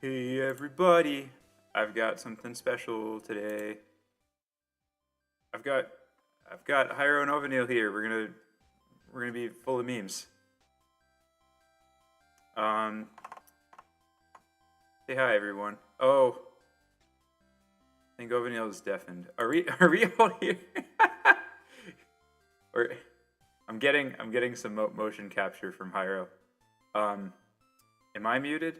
Hey everybody, I've got something special today. I've got Hiero and Auvenil here. We're gonna be full of memes. Say hi everyone. Oh, I think Auvenil is deafened. Are we all here? Or I'm getting some motion capture from Hiero. Am I muted?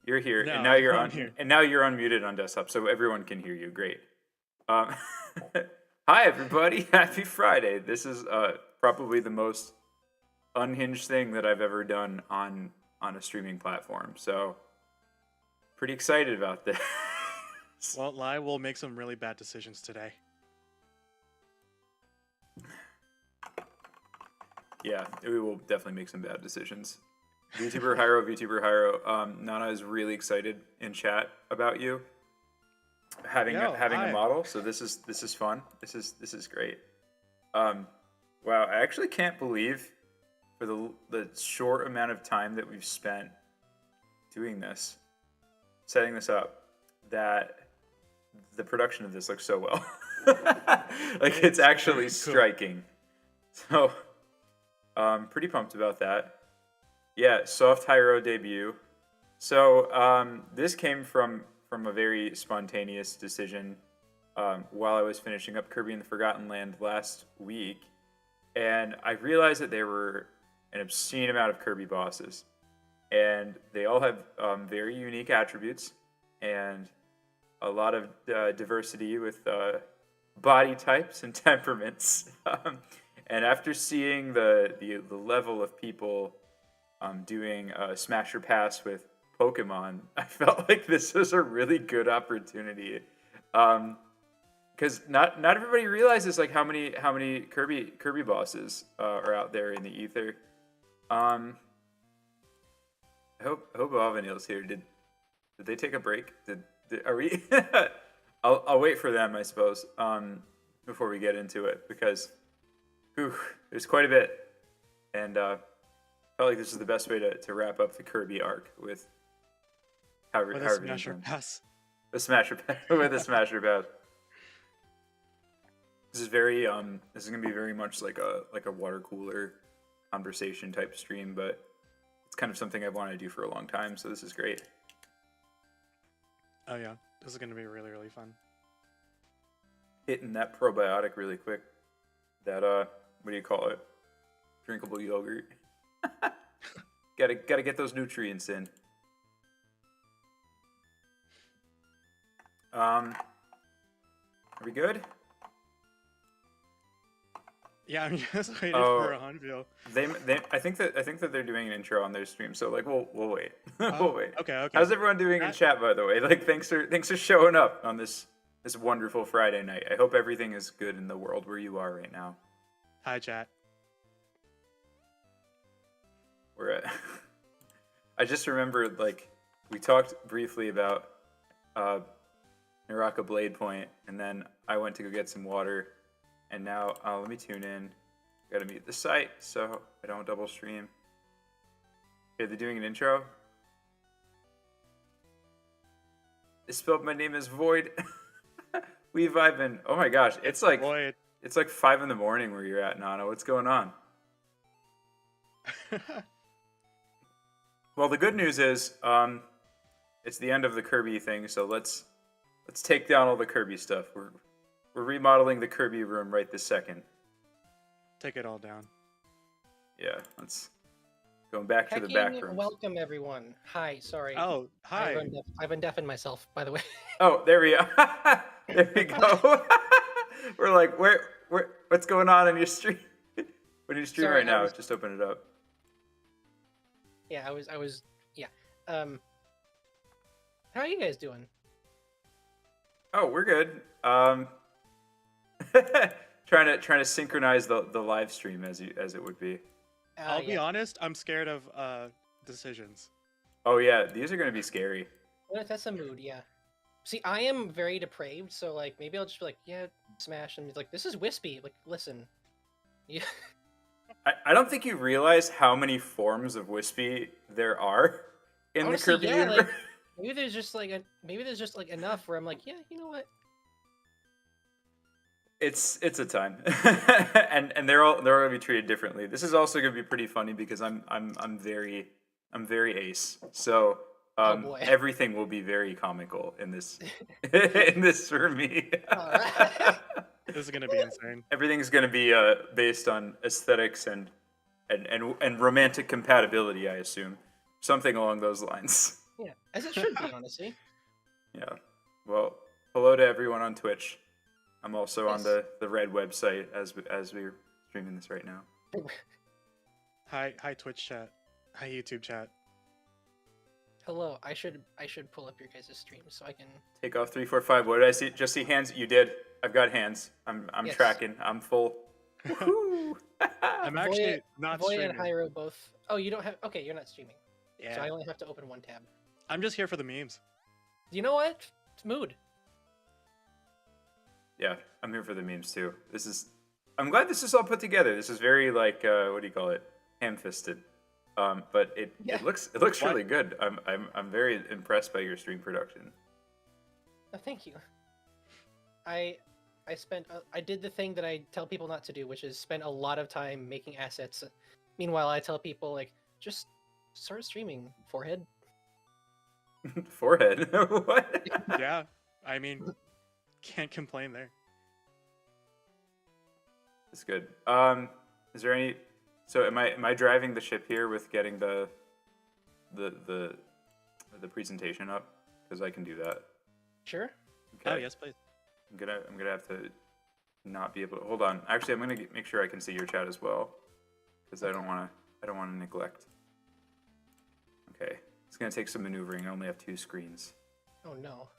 You're here, No, and now you're I'm on, here. and now you're unmuted on desktop, so everyone can hear you. Great. Um, Hi everybody, happy Friday. This is probably the most unhinged thing that I've ever done on a streaming platform. So pretty excited about this. Won't lie, we'll make some really bad decisions today. Yeah, we will definitely make some bad decisions. VTuber Hiero, Nana is really excited in chat about you having a model. So this is fun. This is great. Wow, I actually can't believe for the short amount of time that we've spent doing this, setting this up, that the production of this looks so well. Like it's actually striking. So pretty pumped about that. Yeah, soft Hiero debut. So this came from a very spontaneous decision while I was finishing up Kirby and the Forgotten Land last week, and I realized that there were an obscene amount of Kirby bosses, and they all have very unique attributes and a lot of diversity with body types and temperaments. And after seeing the level of people doing a Smash or Pass with Pokemon, I felt like this was a really good opportunity. Because not everybody realizes like how many Kirby bosses are out there in the ether. I hope Auvenil's here. Did they take a break? Are we? I'll wait for them, I suppose, before we get into it, because there's quite a bit, and I felt like this is the best way to wrap up the Kirby arc with With a Smasher Pass. The Smasher Pass. With a Smasher Pass. This is very this is gonna be very much like a water cooler conversation type stream, but it's kind of something I've wanted to do for a long time, so this is great. Oh yeah, this is gonna be really, really fun. Hitting that probiotic really quick. That what do you call it? Drinkable yogurt. gotta get those nutrients in. Are we good? Yeah, I'm just waiting for a Untitled. I think that they're doing an intro on their stream, so like we'll wait. We'll wait. Okay. How's everyone doing in chat, by the way? Like thanks for showing up on this wonderful Friday night. I hope everything is good in the world where you are right now. Hi, chat. We're at I just remembered, like, we talked briefly about Naraka Blade Point, and then I went to go get some water, and now let me tune in. Gotta mute the site so I don't double stream. Okay, they're doing an intro. They spelled my name as Void. We vibing. Oh my gosh, it's like Void. It's like 5 in the morning where you're at, Nana. What's going on? Well, the good news is it's the end of the Kirby thing, so let's take down all the Kirby stuff. We're remodeling the Kirby room right this second. Take it all down. Yeah, let's going back to the back room. Welcome everyone. Hi, sorry. Oh, hi. I've undeafened myself, by the way. Oh, there we go. There we go. We're like, what's going on in your stream? What are you streaming right now? Just open it up. Yeah, I was yeah. How are you guys doing? Oh, we're good. Trying to synchronize the live stream as it would be. I'll be honest, I'm scared of decisions. Oh yeah, these are gonna be scary. Well, that's a mood, yeah. See, I am very depraved, so like maybe I'll just be like, yeah, smash, and be like, this is wispy. Like, listen. Yeah. I don't think you realize how many forms of wispy there are in the Kirby universe. Maybe there's just like enough where I'm like, yeah, you know what? It's a time, and they're all gonna be treated differently. This is also gonna be pretty funny because I'm very ace. So Oh boy. everything will be very comical in this in this for me. All right. This is gonna be insane. Everything's gonna be based on aesthetics and romantic compatibility, I assume, something along those lines. Yeah, as it should be, honestly. Yeah. Well, hello to everyone on Twitch. I'm also on Yes. the Red website as we're streaming this right now. Hi Twitch chat. Hi YouTube chat. Hello. I should pull up your guys' stream so I can. Take off 3, 4, 5. What did I see? Just see hands. You did. I've got hands. I'm Yes. tracking. I'm full. Woohoo! I'm actually not Voya streaming. and Hiero both. Oh, you don't have. Okay, you're not streaming. Yeah. So I only have to open one tab. I'm just here for the memes. You know what? It's mood. Yeah, I'm here for the memes too. I'm glad this is all put together. This is very like what do you call it? Ham-fisted. But it looks really good. I'm very impressed by your stream production. Oh, thank you. I did the thing that I tell people not to do, which is spend a lot of time making assets. Meanwhile, I tell people like just start streaming, forehead. Forehead. What? Yeah. I mean, can't complain there. It's good. Is there any? So am I driving the ship here with getting the presentation up? Because I can do that. Sure. Okay. Oh yes, please. I'm gonna have to not be able to hold on. Actually, I'm gonna make sure I can see your chat as well, because I don't want to neglect. Okay, it's gonna take some maneuvering. I only have 2 screens. Oh no.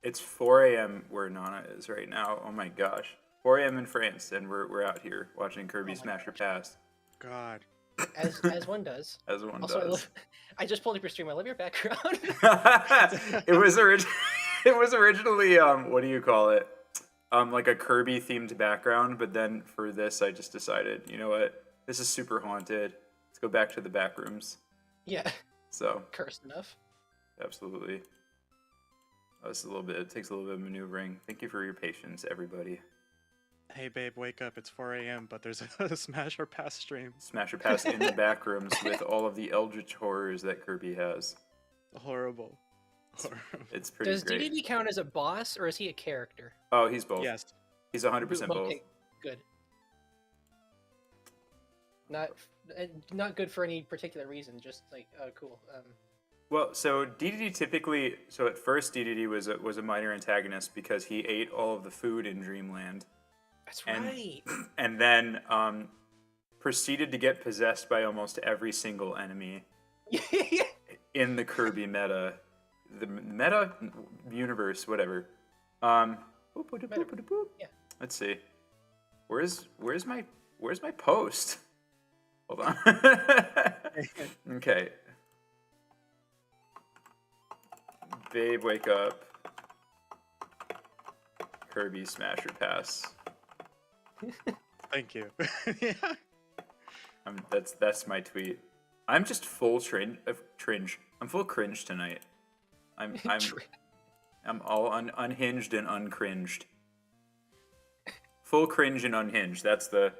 It's 4 a.m. where Nana is right now. Oh my gosh, 4 a.m. in France, and we're out here watching Kirby Smash or Pass. God. As one does. As one Also, does. I just pulled up your stream. I love your background. It was originally what do you call it? Like a Kirby themed background, but then for this I just decided, you know what? This is super haunted. Let's go back to the back rooms. Yeah. So Cursed enough. absolutely. It takes a little bit of maneuvering. Thank you for your patience, everybody. Hey babe, wake up. It's 4 a.m., but there's a Smash or Pass stream. Smash or Pass in the back rooms with all of the eldritch horrors that Kirby has. Horrible. It's pretty Does great. DDD count as a boss or is he a character? Oh, he's both. Yes. He's 100% both. Okay, good. Not good for any particular reason. Just like, oh, cool. Well, so DDD typically, at first DDD was a minor antagonist because he ate all of the food in Dreamland. That's right. And then proceeded to get possessed by almost every single enemy in the Kirby meta, the meta universe, whatever. Yeah. Let's see. Where's my post? Hold on. Okay. Babe, wake up. Kirby Smash or Pass. Thank you. Yeah. That's my tweet. I'm just full cringe. I'm full cringe tonight. I'm all unhinged and uncringed. Full cringe and unhinged. That's the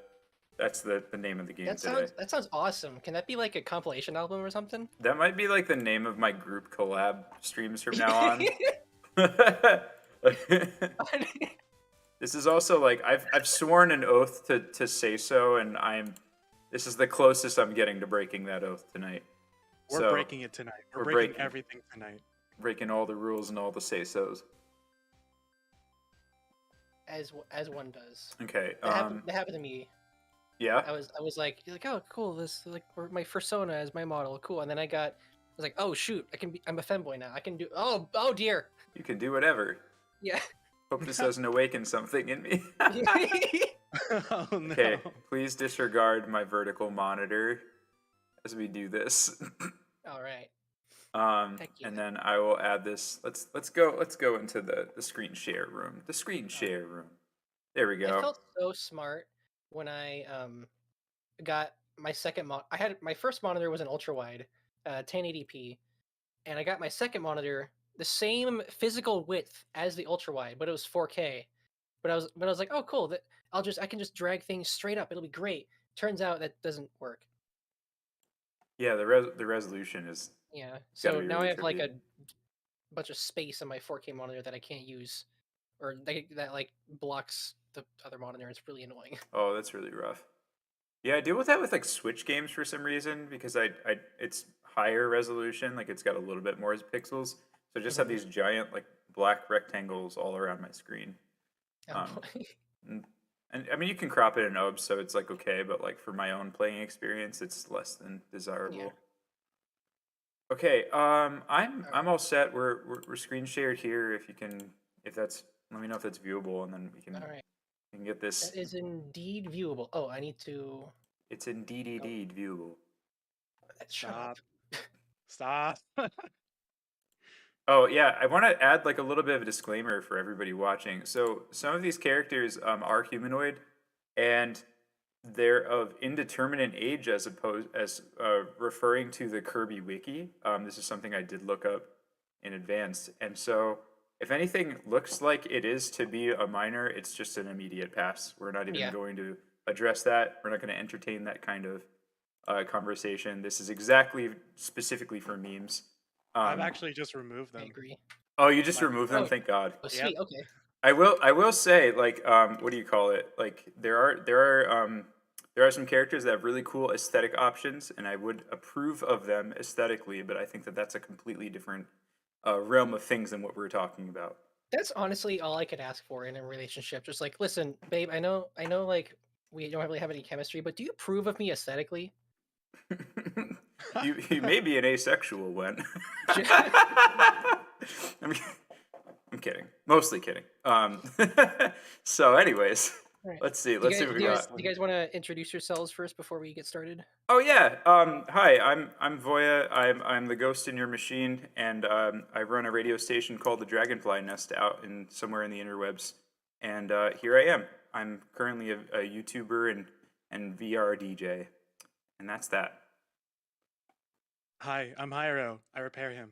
name of the game today. That sounds awesome. Can that be like a compilation album or something? That might be like the name of my group collab streams from now on. This is also like I've sworn an oath to say so, and this is the closest I'm getting to breaking that oath tonight. We're breaking it tonight. We're breaking everything tonight. Breaking all the rules and all the say-sos. As one does. Okay. That happened to me. Yeah. I was like, oh cool, this like my persona as my model, cool. And then I was like, oh shoot, I'm a femboy now. I can do oh dear. You can do whatever. Yeah. Hope this doesn't awaken something in me. Oh no. Okay, please disregard my vertical monitor as we do this. All right. And then I will add this. Let's go into the screen share room. The screen share room. There we go. I felt so smart when I got my second I had my first monitor was an ultra wide, 1080p, and I got my second monitor the same physical width as the ultra wide, but it was 4K. But I was like, oh cool, that I can just drag things straight up. It'll be great. Turns out that doesn't work. Yeah, the resolution is Yeah. got to So be now I really have like trippy. a bunch of space on my 4K monitor that I can't use, or that like blocks the other monitor. It's really annoying. Oh, that's really rough. Yeah, I deal with that with like Switch games for some reason because it's higher resolution, like it's got a little bit more pixels. So I just have Mhm. these giant like black rectangles all around my screen. Oh Um, boy. and I mean you can crop it in OBS, so it's like okay, but like for my own playing experience, it's less than Yeah. desirable. Okay, All I'm all set. We're screen shared here. If you can, if that's, let me know if that's viewable, and then right. we can get this. That is indeed viewable. Oh, I need to. It's indeed viewable. Shut up. Stop. Stop. Oh yeah, I want to add like a little bit of a disclaimer for everybody watching. So some of these characters are humanoid, and they're of indeterminate age as opposed as referring to the Kirby wiki. This is something I did look up in advance, and so if anything looks like it is to be a minor, it's just an immediate pass. We're not even Yeah. going to address that. We're not going to entertain that kind of conversation. This is exactly specifically for memes. I've Um, actually just removed I them. agree. oh, you just By removed them? Oh, default. Thank God. oh, Yep. sweet. Okay. I will say like what do you call it? Like there are some characters that have really cool aesthetic options, and I would approve of them aesthetically, but I think that that's a completely different realm of things than what we're talking about. That's honestly all I could ask for in a relationship. Just like, listen, babe, I know, like we don't really have any chemistry, but do you approve of me aesthetically? You may be an asexual when. I'm, I'm kidding. Mostly kidding. So anyways, All right. let's see. Do you Let's see guys, what do we you guys, got. do you guys want to introduce yourselves first before we get started? Oh yeah. Hi. I'm Voya. I'm the ghost in your machine, and I run a radio station called the Dragonfly Nest out in somewhere in the interwebs. And here I am. I'm currently a YouTuber and VR DJ, and that's that. Hi, I'm Hiero. I repair him.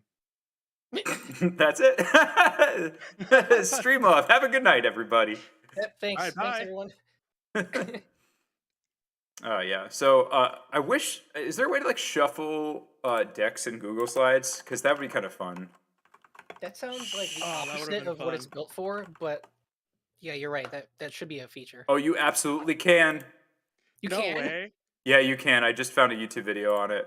That's it. Stream off. Have a good night, everybody. Yep, thanks. Bye Thanks, bye. everyone. Oh yeah. So I wish, is there a way to like shuffle decks in Google Slides? Because that would be kind of fun. That sounds like the Oh, that would've opposite been of what it's fun. built for, but yeah, you're right. That should be a feature. Oh, you absolutely can. You No can? way. Yeah, you can. I just found a YouTube video on it.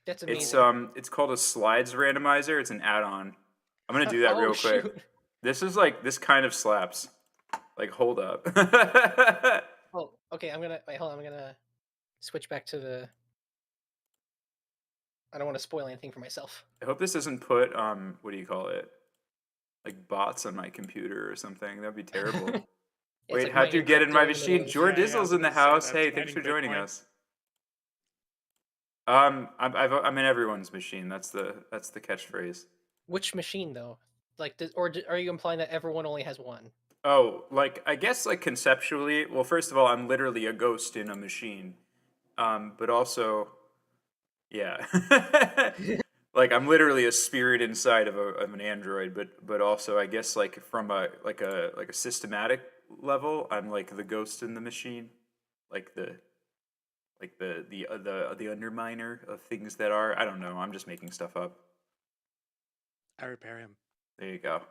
That's It's amazing. it's called a slides randomizer. It's an add-on. I'm gonna do that Oh real quick. shoot. This is like this kind of slaps. Like hold up. Oh, okay. I'm gonna wait. Hold on. I'm gonna switch back to the. I don't want to spoil anything for myself. I hope this doesn't put what do you call it? Like bots on my computer or something. That'd be terrible. It's Wait, like how'd you get in my interrupter in the middle machine? of- Jor Yeah, I Dizzle's was in the gonna say house. that's Hey, thanks for mining joining Bitcoin. us. I'm in everyone's machine. That's the catchphrase. Which machine though? Like, are you implying that everyone only has one? Oh, like I guess like conceptually. Well, first of all, I'm literally a ghost in a machine. But also, yeah, like I'm literally a spirit inside of an android. But also, I guess like from a systematic level, I'm like the ghost in the machine, like the underminer of things that are. I don't know. I'm just making stuff up. I repair him. There you go.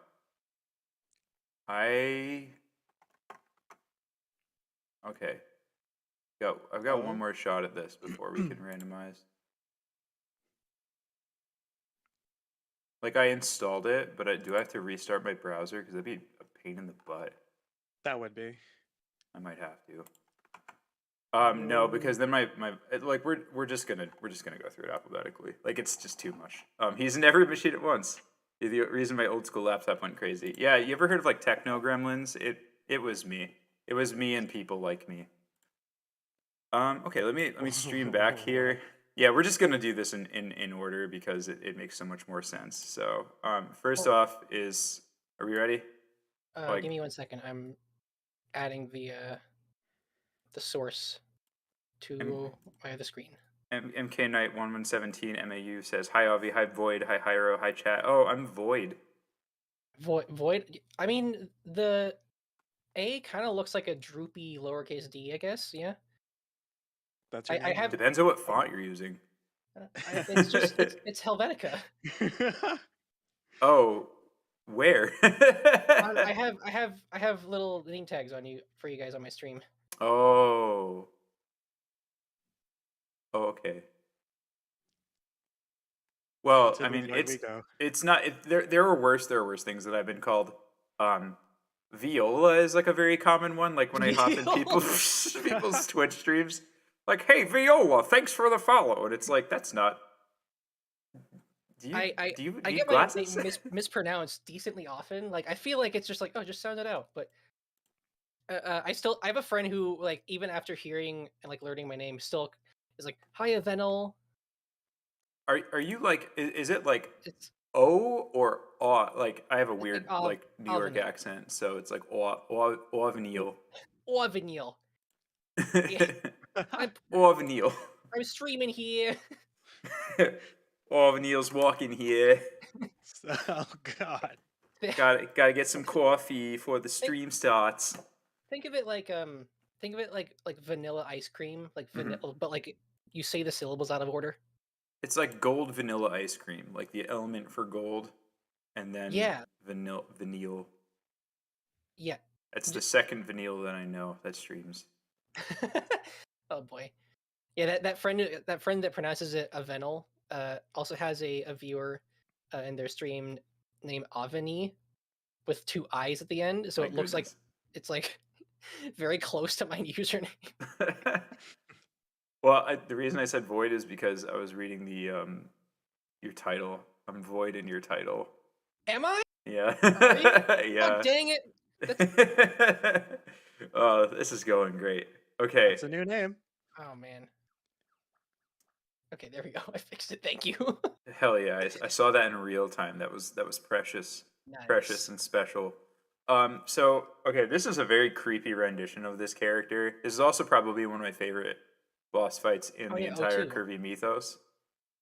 Okay. I've got one Oh. more shot at this before we can randomize. Like I installed it, but do I have to restart my browser? Because that'd be a pain in the butt. That would be. I might have to. No, because then like we're just gonna go through it alphabetically. Like it's just too much. He's in every machine at once. The reason my old school laptop went crazy. Yeah, you ever heard of like techno gremlins? It was me. It was me and people like me. Okay, let me stream back here. Yeah, we're just gonna do this in order because it makes so much more sense. So first off is, are we ready? Like- Give me 1 second. I'm adding the source to the screen. MK Knight 1117 MAU says, "Hi Avi, hi Void, hi Hiero, hi chat." Oh, I'm Void. Void. I mean, the A kind of looks like a droopy lowercase d, I guess. Yeah. That's your I name. have. Depends on what font you're using. It's just it's Helvetica. Oh, where? I have little name tags on you for you guys on my stream. Oh. Oh, okay. Well, That's I it, mean, we go. it's not. There are worse things that I've been called. Viola is like a very common one. Like when I hop in people's Twitch streams, like, "Hey, Viola, thanks for the follow," and it's like that's not. Do you I need get my glasses? name mispronounced decently often. Like I feel like it's just like, oh, just sound it out. But I have a friend who, like, even after hearing and like learning my name, still is like, hi Auvenil. Are you like? Is it like It's O or aw? Like I have a like weird like New York Auvenil. accent, so it's like Auvenil. Auvenil. Yeah, I'm Auvenil. I'm streaming here. Auvenil's walking here. Oh God. Gotta get some coffee before the stream starts. Think of it like vanilla ice cream, like vanilla, but like you say the syllables out of order. It's like gold vanilla ice cream, like the element for gold, and then Yeah, vanille. yeah. That's the second vanille that I know that streams. Oh boy. Yeah, that friend that pronounces it Auvenil also has a viewer in their stream named Auvenil with two I's at the end, so My it looks like goodness. it's like very close to my username. Well, the reason I said void is because I was reading the your title. I'm void in your title. Am I? Yeah. Oh, Yeah. dang it! Oh, this is going great. Okay. That's a new name. Oh man. Okay, there we go. I fixed it. Thank you. Hell yeah! I saw that in real time. That was precious, precious Nice. and special. So okay, this is a very creepy rendition of this character. This is also probably one of my favorite boss fights in Oh the yeah, entire O2. Kirby mythos.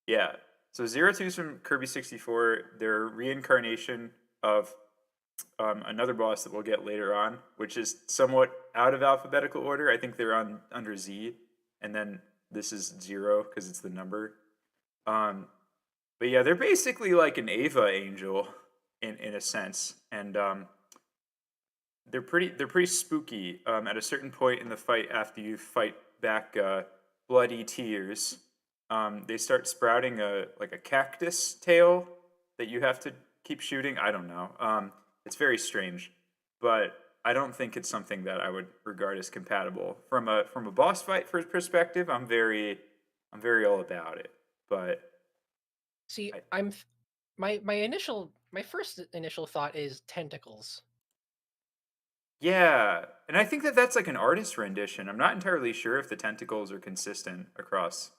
Yeah. So Zero Two's from Kirby 64. They're a reincarnation of another boss that we'll get later on, which is somewhat out of alphabetical order. I think they're on under Z, and then this is 0 because it's the number. Um, but yeah, they're basically like an Ava angel in a sense, and they're pretty spooky. At a certain point in the fight, after you fight back bloody tears, they start sprouting a cactus tail that you have to keep shooting. I don't know. It's very strange, but I don't think it's something that I would regard as compatible from a boss fight perspective. I'm very all about it, but See, I, my first initial thought is tentacles. yeah, and I think that that's like an artist rendition. I'm not entirely sure if the tentacles are consistent across,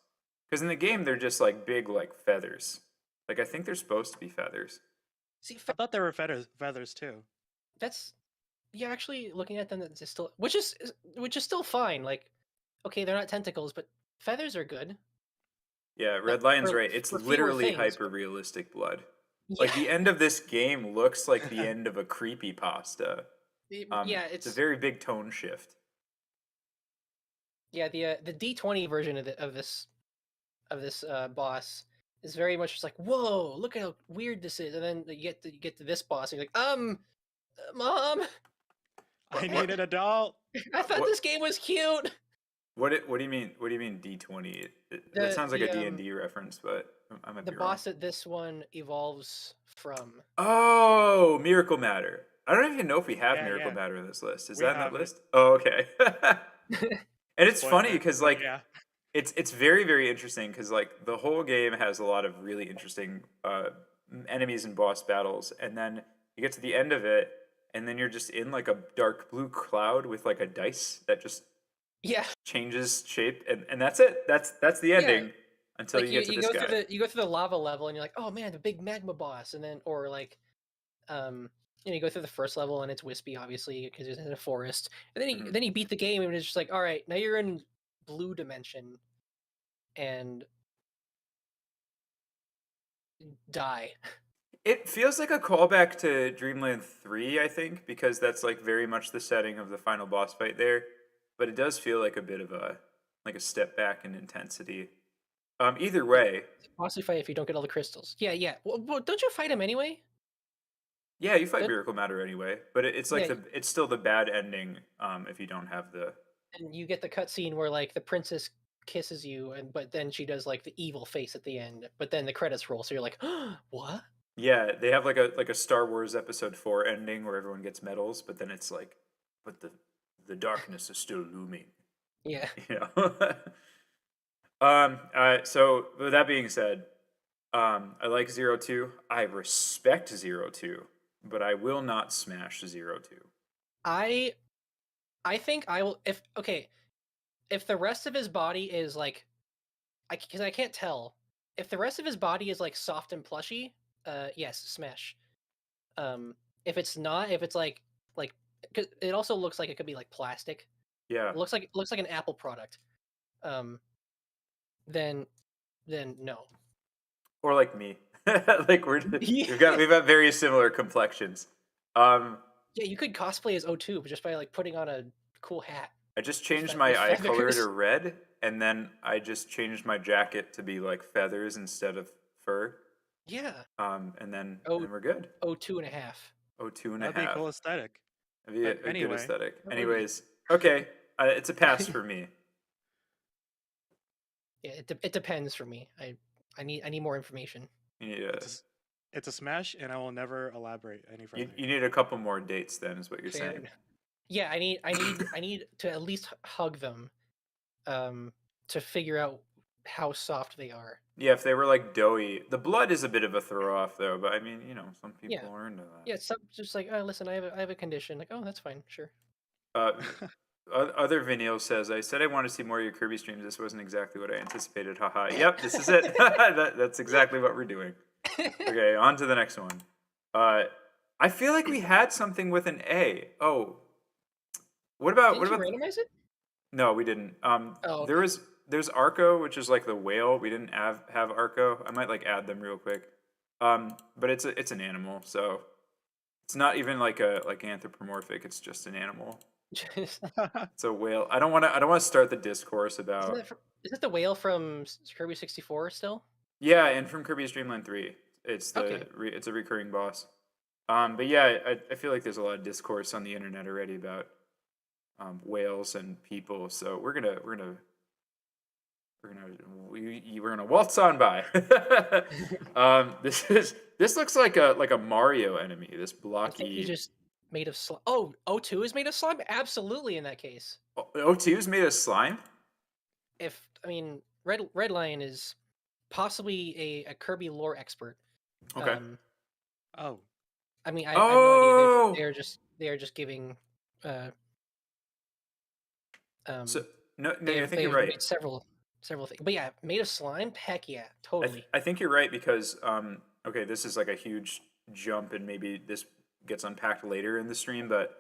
because in the game they're just like big like feathers. Like I think they're supposed to be feathers. See, I thought there were feathers too. that's yeah. Actually, looking at them, it's still which is still fine. Like, okay, they're not tentacles, but feathers are good. Yeah, Not Red Lion's for right. It's for fewer literally things. hyper realistic blood. Like Yeah, the end of this game looks like the end of a creepy pasta. yeah. It's a very big tone shift. The D20 version of this boss is very much just like, whoa, look at how weird this is, and then you get to this boss, and you're like, mom, I need an adult. I thought What this game was cute. what do you mean? What do you mean D20? That The sounds like the a D&D reference, but I might the be wrong. boss that this one evolves from. Oh, Miracle Matter. I don't even know if we have Yeah, Miracle yeah. Matter in this list. Is We that in that have it. list? Oh, okay. And it's funny Spoiler, because but like yeah. it's very very interesting because like the whole game has a lot of really interesting enemies and boss battles, and then you get to the end of it, and then you're just in like a dark blue cloud with like a dice that just Yeah, changes shape, and that's it. That's the ending until like you get to you this go guy. through the lava level, and you're like, oh man, the big magma boss, and then or like you go through the first level and it's wispy, obviously, because it's in a forest, and then Mhm. then you beat the game, and it's just like, all right, now you're in blue dimension, and die. It feels like a callback to Dreamland 3, I think, because that's like very much the setting of the final boss fight there. But it does feel like a bit of a step back in intensity. Either way, Bossy fight if you don't get all the crystals. Yeah, yeah. Well, don't you fight him anyway? yeah, you fight Don't- Miracle Matter anyway, but it's like Yeah. it's still the bad ending if you don't have the. And you get the cutscene where like the princess kisses you, and but then she does like the evil face at the end. But then the credits roll, so you're like, what? Yeah, they have like a Star Wars Episode 4 ending where everyone gets medals, but then it's like, but the darkness is still looming. Yeah. You know. So with that being said, I like 02. I respect 02, but I will not smash 02. I think I will if the rest of his body is like because I can't tell if the rest of his body is like soft and plushy, yes, smash. If it's not, if it's like cause it also looks like it could be like plastic. Yeah. It looks like an Apple product. Um, then no. Or like me. Like we've got very similar complexions. Yeah, you could cosplay as O2 just by like putting on a cool hat. I just changed my eye color to red, and then I just changed my jacket to be like feathers instead of fur. Yeah. And then we're good. O2 and a half. O2 and a half. That'd be a cool aesthetic. That'd be a good Anyway. aesthetic. Anyways, okay, it's a pass for me. Yeah, it depends for me. I need more information. You need It's a smash, and I will never elaborate any further. you need a couple more dates. Then is what you're Fair. saying. Yeah, I need to at least hug them, to figure out how soft they are. Yeah, if they were like doughy, the blood is a bit of a throw off though. But I mean, some people Yeah. are into that. Yeah, some just like, oh, listen, I have a condition. Like, oh, that's fine, sure. Other Vinyl says, I said I wanted to see more of your Kirby streams. This wasn't exactly what I anticipated. Haha. Yep, this is it. That's exactly what we're doing. Okay, on to the next one. I feel like we had something with an A. Oh. What about Didn't you randomize it? No, we didn't. Okay. There's Arco, which is like the whale. We didn't have Arco. I might like add them real quick. But it's an animal, so it's not even like anthropomorphic. It's just an animal. It's a whale. I don't want to start the discourse about. Is it the whale from Kirby 64 still? Yeah, and from Kirby's Dream Land 3. It's it's a recurring boss. But yeah, I feel like there's a lot of discourse on the internet already about whales and people. So we're gonna waltz on by. This looks like a Mario enemy. This blocky. I think he just made of slime. Oh, O2 is made of slime. Absolutely, in that case. O2 is made of slime. Red Lion is possibly a Kirby lore expert. Okay. Oh. I mean, I have no idea. They are just giving. So no, I think you're right. Several things, but yeah, made of slime. Heck yeah, totally. I think you're right because okay, this is like a huge jump, and maybe this gets unpacked later in the stream, but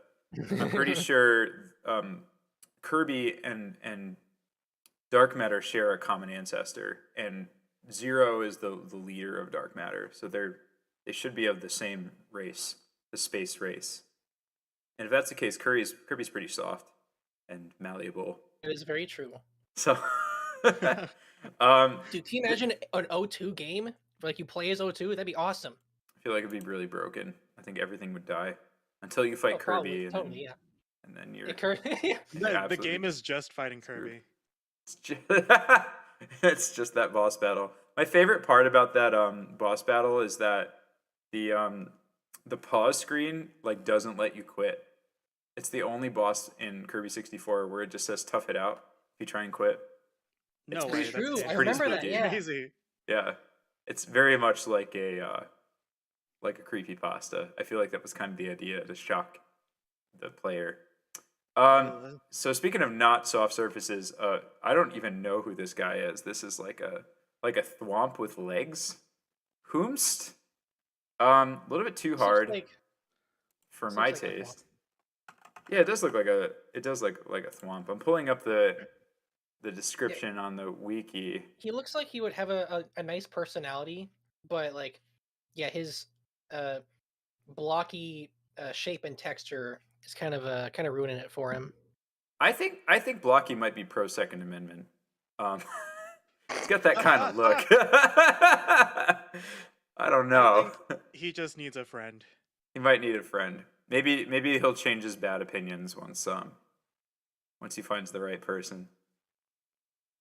I'm pretty sure Kirby and Dark Matter share a common ancestor, and Zero is the leader of Dark Matter, so they should be of the same race, the space race. And if that's the case, Kirby's pretty soft and malleable. It is very true. So, dude, can you imagine an O2 game where like you play as O2? That'd be awesome. I feel like it'd be really broken. I think everything would die until you fight Kirby. Totally, yeah. And then you're. The game is just fighting Kirby. It's just that boss battle. My favorite part about that boss battle is that the pause screen like doesn't let you quit. It's the only boss in Kirby 64 where it just says "tough it out" if you try and quit. No way. That's true. I remember that. Yeah. Crazy. Yeah, it's very much like a creepypasta. I feel like that was kind of the idea to shock the player. So speaking of not soft surfaces, I don't even know who this guy is. This is like a thwomp with legs. Whomst? A little bit too hard for my taste. Yeah, it does look like a thwomp. I'm pulling up the the description on the wiki. He looks like he would have a nice personality, but like, yeah, his blocky shape and texture is kind of ruining it for him. I think Blocky might be pro Second Amendment. He's got that kind of look. I don't know. He just needs a friend. He might need a friend. Maybe he'll change his bad opinions once he finds the right person.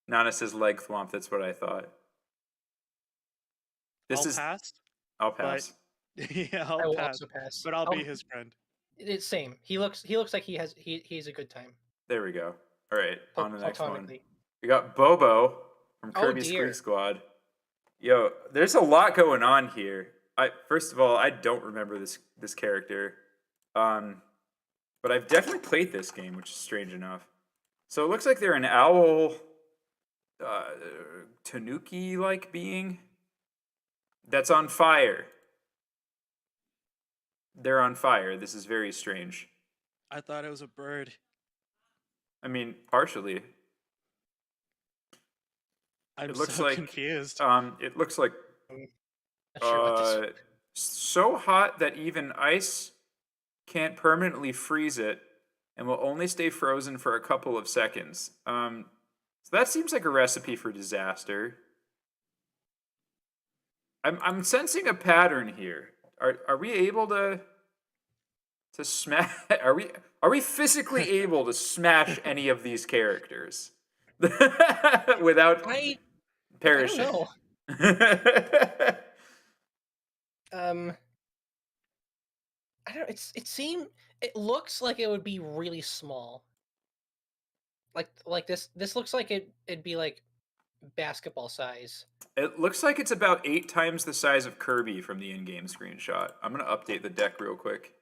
Nana says leg thwomp. That's what I thought. I'll pass. Yeah, I I'll will pass. also pass. But I'll be his friend. It's same. He looks like he's a good time. There we go. All right, on the next one. Platonically. We got Bobo from KIRBY Squeak Squad. Yo, there's a lot going on here. First of all, I don't remember this character, but I've definitely played this game, which is strange enough. So it looks like they're an owl, tanuki-like being that's on fire. They're on fire. This is very strange. I thought it was a bird. I mean, partially. I'm It looks so like confused. It looks like Not sure what this- so hot that even ice can't permanently freeze it, and will only stay frozen for a couple of seconds. So that seems like a recipe for disaster. I'm sensing a pattern here. Are we able to smash? Are we physically able to smash any of these characters without perishing? I don't know. I don't. It looks like it would be really small. Like this. This looks like it'd be like basketball size. It looks like it's about 8 times the size of Kirby from the in-game screenshot. I'm gonna update the deck real quick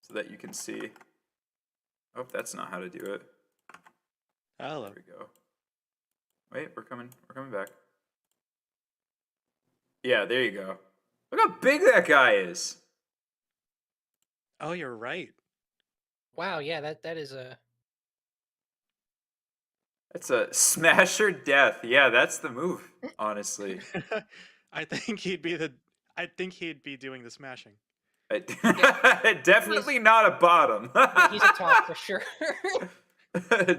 so that you can see. Oh, that's not how to do it. Hello. There we go. Wait, we're coming back. Yeah, there you go. Look how big that guy is. Oh, you're right. Wow. Yeah. That is a. That's a smash or death. Yeah, that's the move, honestly. I think he'd be doing the smashing. Definitely not a bottom. Yeah, he's a top for sure.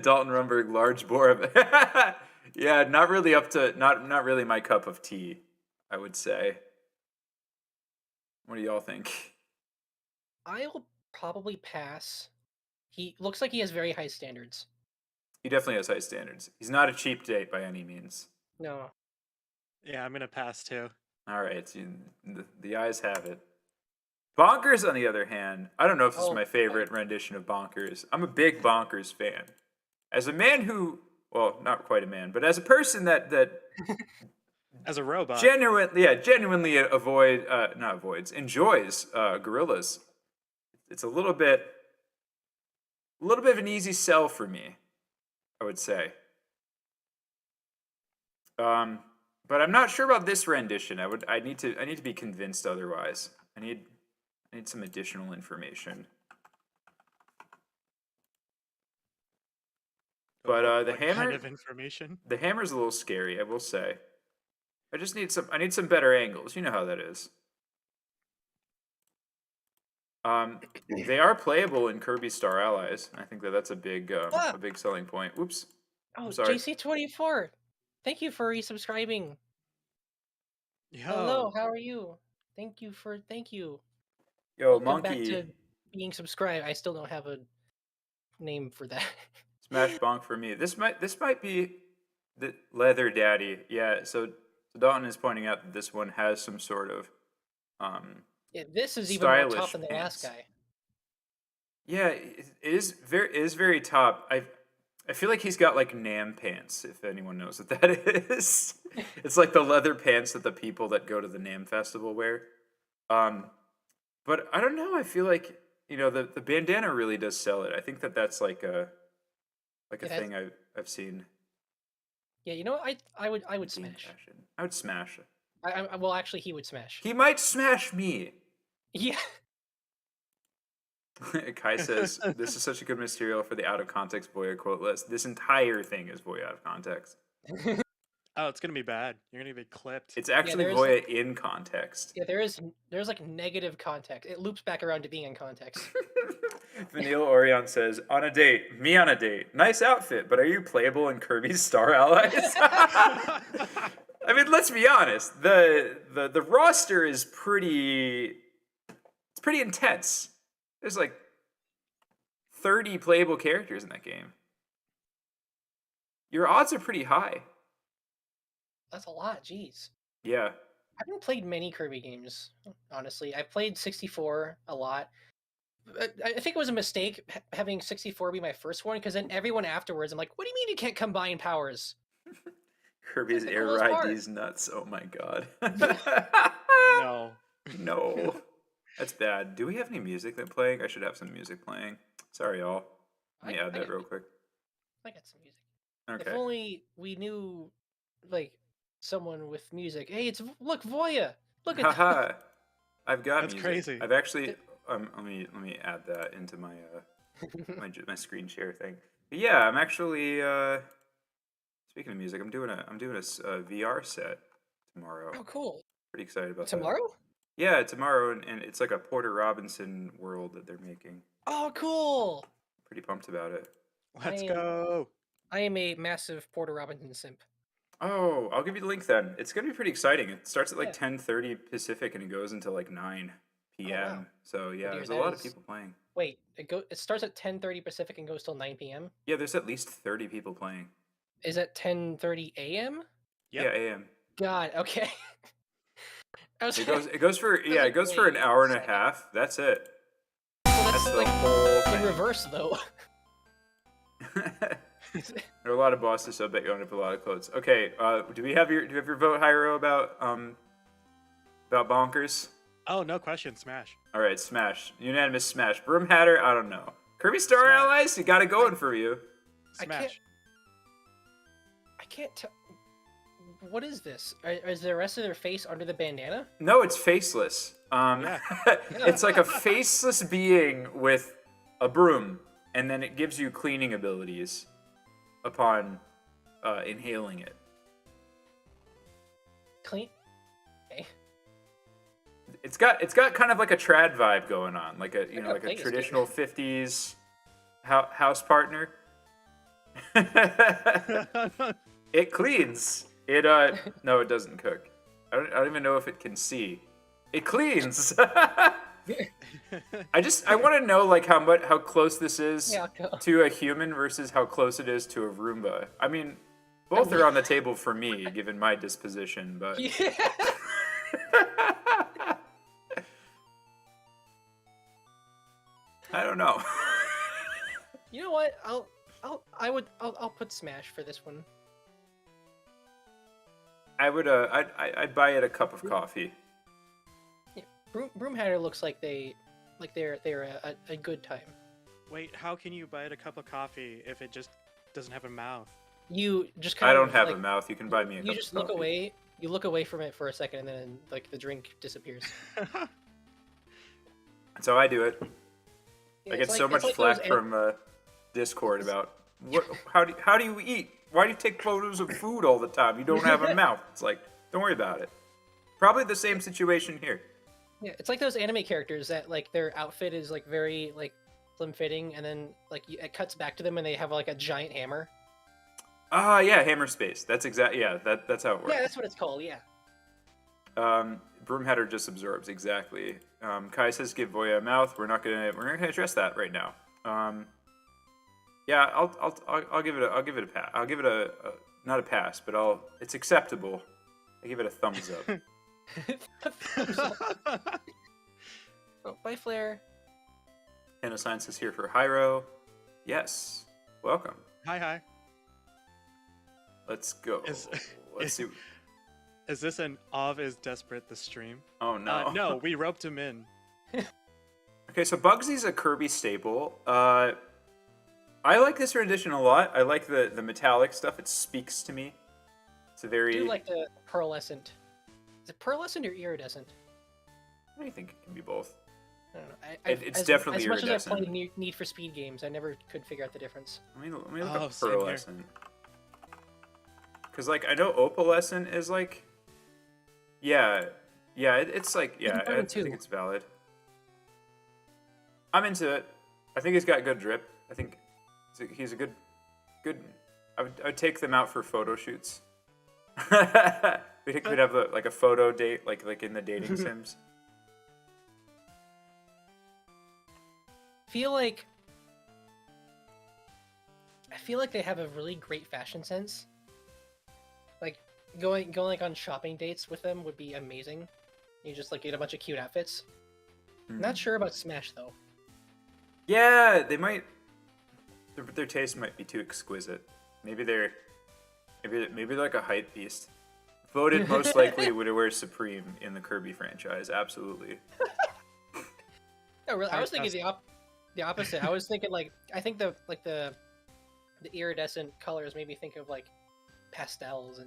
Dalton Rumberg, large bore. Yeah, not really not really my cup of tea, I would say. What do y'all think? I'll probably pass. He looks like he has very high standards. He definitely has high standards. He's not a cheap date by any means. No. Yeah, I'm gonna pass too. All right, so the eyes have it. Bonkers, on the other hand, I don't know if this is my favorite rendition of Bonkers. I'm a big Bonkers fan. As a man who, well, not quite a man, but as a person that As a robot. genuinely enjoys gorillas. It's a little bit of an easy sell for me, I would say. But I'm not sure about this rendition. I need to be convinced otherwise. I need some additional information. But the hammer kind of information. The hammer's a little scary, I will say. I need some better angles. You know how that is. They are playable in Kirby Star Allies. I think that's a big selling point. Oops. Oh, sorry. JC24. Thank you for resubscribing. Yo. Hello, how are you? Thank you. Yo, Welcome monkey. back to being subscribed. I still don't have a name for that. Smash bonk for me. This might be the Leather Daddy. Yeah, so Dalton is pointing out that this one has some sort of Yeah, this is even more top stylish than the pants. ass guy. Yeah, it is very top. I feel like he's got like Nam pants, if anyone knows what that is. It's like the leather pants that the people that go to the Nam festival wear. But I don't know, I feel like, the bandana really does sell it. I think that's like a thing I've seen. Yeah, you know what? I would smash. Fashion. I would smash. Well, actually, he would smash. He might smash me. Yeah. Kai says, this is such a good material for the out of context Voya quote list. This entire thing is Voya out of context. Oh, it's gonna be bad. You're gonna be clipped. It's actually Voya in context. Yeah, there's like negative context. It loops back around to being in context. Vanille Orion says, on a date, me on a date. Nice outfit, but are you playable in Kirby's Star Allies? I mean, let's be honest. The roster is pretty intense. There's like 30 playable characters in that game. Your odds are pretty high. That's a lot, jeez. Yeah. I haven't played many Kirby games, honestly. I've played 64 a lot. I think it was a mistake having 64 be my first one, because then everyone afterwards, I'm like, what do you mean you can't combine powers? Kirby's air ride these nuts. Oh my god. No. No. That's bad. Do we have any music that playing? I should have some music playing. Sorry, y'all. Let me add that real quick. I got some music. Okay. If only we knew, like, someone with music. Hey, look, Voya. Look at that. I've got That's music. crazy. I've actually let me add that into my my screen share thing. But yeah, I'm actually speaking of music, I'm doing a VR set tomorrow. Oh, cool. Pretty excited about tomorrow? That. Yeah, tomorrow, and it's like a Porter Robinson world that they're making. Oh, cool. Pretty pumped about it. Let's go. I am a massive Porter Robinson simp. Oh, I'll give you the link then. It's gonna be pretty exciting. It starts at like 10:30 Pacific and it goes until like 9 p.m. Oh, wow. So yeah, Dear, there's a lot of people playing. Wait, it starts at 10:30 Pacific and goes till 9 p.m. Yeah, there's at least 30 people playing. Is it 10:30 a.m.? Yep. Yeah, a.m. God, okay. It goes for an hour and a half. That's it. Well, that's the like whole thing. in reverse though. There are a lot of bosses, so I bet you don't have a lot of clothes. Okay, do you have your vote, Hiero, about bonkers? Oh, no question. Smash. All right, smash. Unanimous smash. Broom Hatter, I don't know. Kirby Star Allies, you got it going for you. Smash. I can't tell. What is this? Is the rest of their face under the bandana? No, it's faceless. Yeah. It's like a faceless being with a broom, and then it gives you cleaning abilities upon inhaling it. Clean. Okay. It's got kind of like a trad vibe going on, like a a traditional 50s house partner. It cleans. It no, it doesn't cook. I don't even know if it can see. It cleans. I want to know like how close this is to a human versus how close it is to a Roomba. I mean, both are on the table for me, given my disposition, but Yeah. I don't know. You know what? I'll put Smash for this one. I would I'd buy it a cup of coffee. Yeah. Broom Hatter looks like they're a good time. Wait, how can you buy it a cup of coffee if it just doesn't have a mouth? You just kind I of don't have a mouth. You can buy me a cup of coffee. You just look away. You look away from it for a second, and then like the drink disappears. That's how I do it. Yeah, I get so much flack from Discord about how do you eat? Why do you take photos of food all the time? You don't have a mouth. It's like, don't worry about it. Probably the same situation here. Yeah, it's like those anime characters that like their outfit is like very like slim fitting, and then like it cuts back to them and they have like a giant hammer. Ah, yeah, hammer space. That's that's how it works. Yeah, that's what it's called. Yeah. Broomhatter just absorbs exactly. Kai says give Voya a mouth. We're not gonna address that right now. Yeah, I'll give it a pass. I'll give it a not a pass, but it's acceptable. I give it a thumbs up. Oh, bye, Flare. Hannah Science is here for Hiero. Yes, welcome. Hi. Let's go. Let's see. Is this an Av is desperate the stream? Oh no. No, we roped him in. Okay, so Bugsy's a Kirby staple. I like this rendition a lot. I like the metallic stuff. It speaks to me. It's a very. I do like the pearlescent. Is it pearlescent or iridescent? I think it can be both. I don't know. It's definitely as much as I've iridescent. played Need for Speed games, I never could figure out the difference. Let me look up same here. pearlescent. Because, like, I know opalescent is, like... Yeah, it's like... Yeah, I think it's valid. I'm into it. I think he's got good drip. I think he's a good... I would take them out for photo shoots. We'd have like a photo date, like in the dating sims. I feel like they have a really great fashion sense. Like going like on shopping dates with them would be amazing. You just like get a bunch of cute outfits. Not sure about Smash though. Yeah, they might. Their taste might be too exquisite. Maybe they're like a hype beast. Voted most likely would wear Supreme in the Kirby franchise. Absolutely. No, really, I was thinking the opposite. I was thinking I think the iridescent colors made me think of like pastels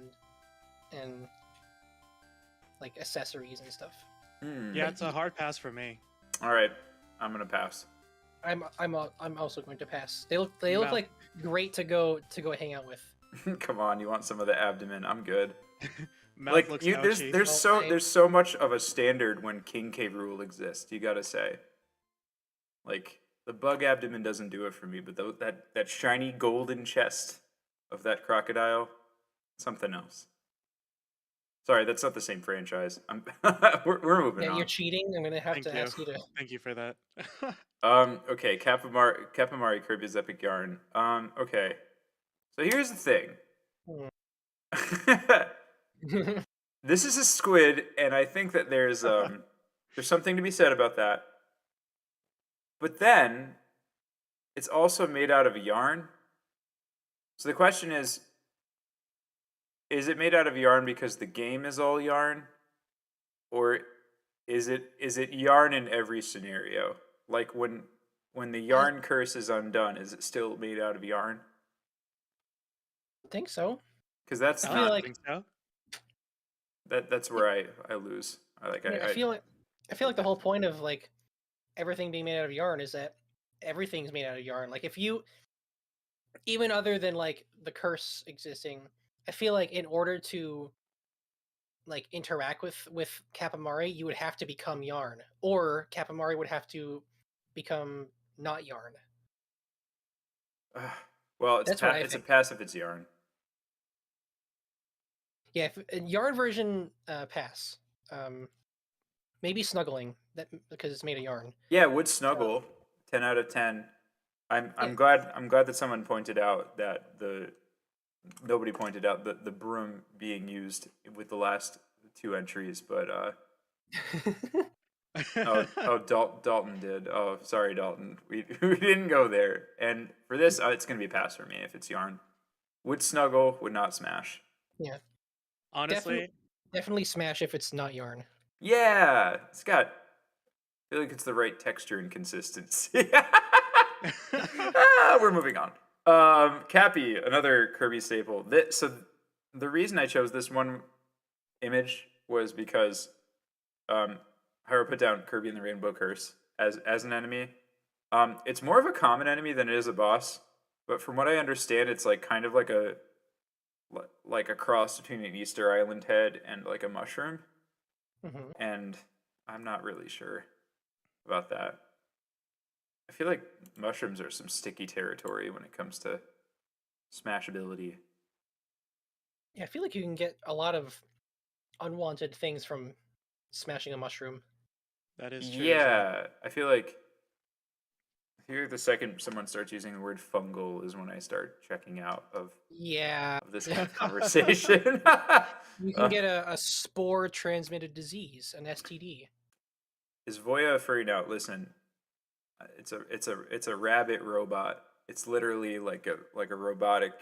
and like accessories and stuff. Yeah, it's a hard pass for me. All right, I'm gonna pass. I'm also going to pass. They look like great to go hang out with. Come on, you want some of the abdomen? I'm good. Mouth looks ouchy. There's so much of a standard when King K. Rool exists. You gotta say, like the bug abdomen doesn't do it for me, but that shiny golden chest of that crocodile, something else. Sorry, that's not the same franchise. We're moving on. You're cheating. I'm gonna have to ask you to. Thank you for that. Okay, Kapamari Kirby's Epic Yarn. Okay. So here's the thing. This is a squid, and I think that there's something to be said about that. But then, it's also made out of yarn. So the question is it made out of yarn because the game is all yarn? Or is it yarn in every scenario? Like when the yarn curse is undone, is it still made out of yarn? I think so. Because that's I feel like so. that's where I lose. I feel like the whole point of like everything being made out of yarn is that everything's made out of yarn. Like if you, even other than like the curse existing, I feel like in order to like interact with Kapamari, you would have to become yarn, or Kapamari would have to become not yarn. Well, it's a pass if it's yarn. Yeah, yarn version pass. Maybe snuggling because it's made of yarn. Yeah, would snuggle. 10 out of 10. I'm glad that someone pointed out that nobody pointed out the broom being used with the last two entries, but Dalton did. Oh, sorry, Dalton. We didn't go there. And for this, it's gonna be a pass for me if it's yarn. Would snuggle, would not smash. Yeah. Honestly, definitely smash if it's not yarn. Yeah, I feel like it's the right texture and consistency. We're moving on. Cappy, another Kirby staple. So the reason I chose this one image was because Hiro put down Kirby and the Rainbow Curse as an enemy. It's more of a common enemy than it is a boss, but from what I understand, it's like kind of like a cross between an Easter Island head and like a mushroom. Mm-hmm. And I'm not really sure about that. I feel like mushrooms are some sticky territory when it comes to smashability. Yeah, I feel like you can get a lot of unwanted things from smashing a mushroom. That is true. Yeah, I feel like the second someone starts using the word fungal is when I start checking out of this kind of conversation. You can get a spore transmitted disease, an STD. Is Voya a furry now? Listen, it's a rabbit robot. It's literally like a robotic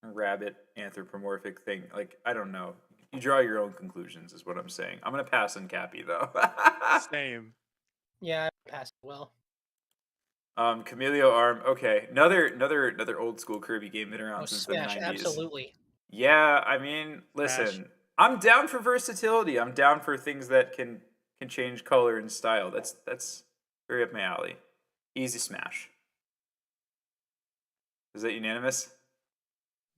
rabbit anthropomorphic thing. Like, I don't know. You draw your own conclusions is what I'm saying. I'm gonna pass on Cappy though. Same. Yeah, I passed well. Camellia Arm. Okay, another old school Kirby game been around since Smash, the 90s. Absolutely. Yeah, I mean, listen, Smash. I'm down for versatility. I'm down for things that can can change color and style. That's very up my alley. Easy smash. Is that unanimous?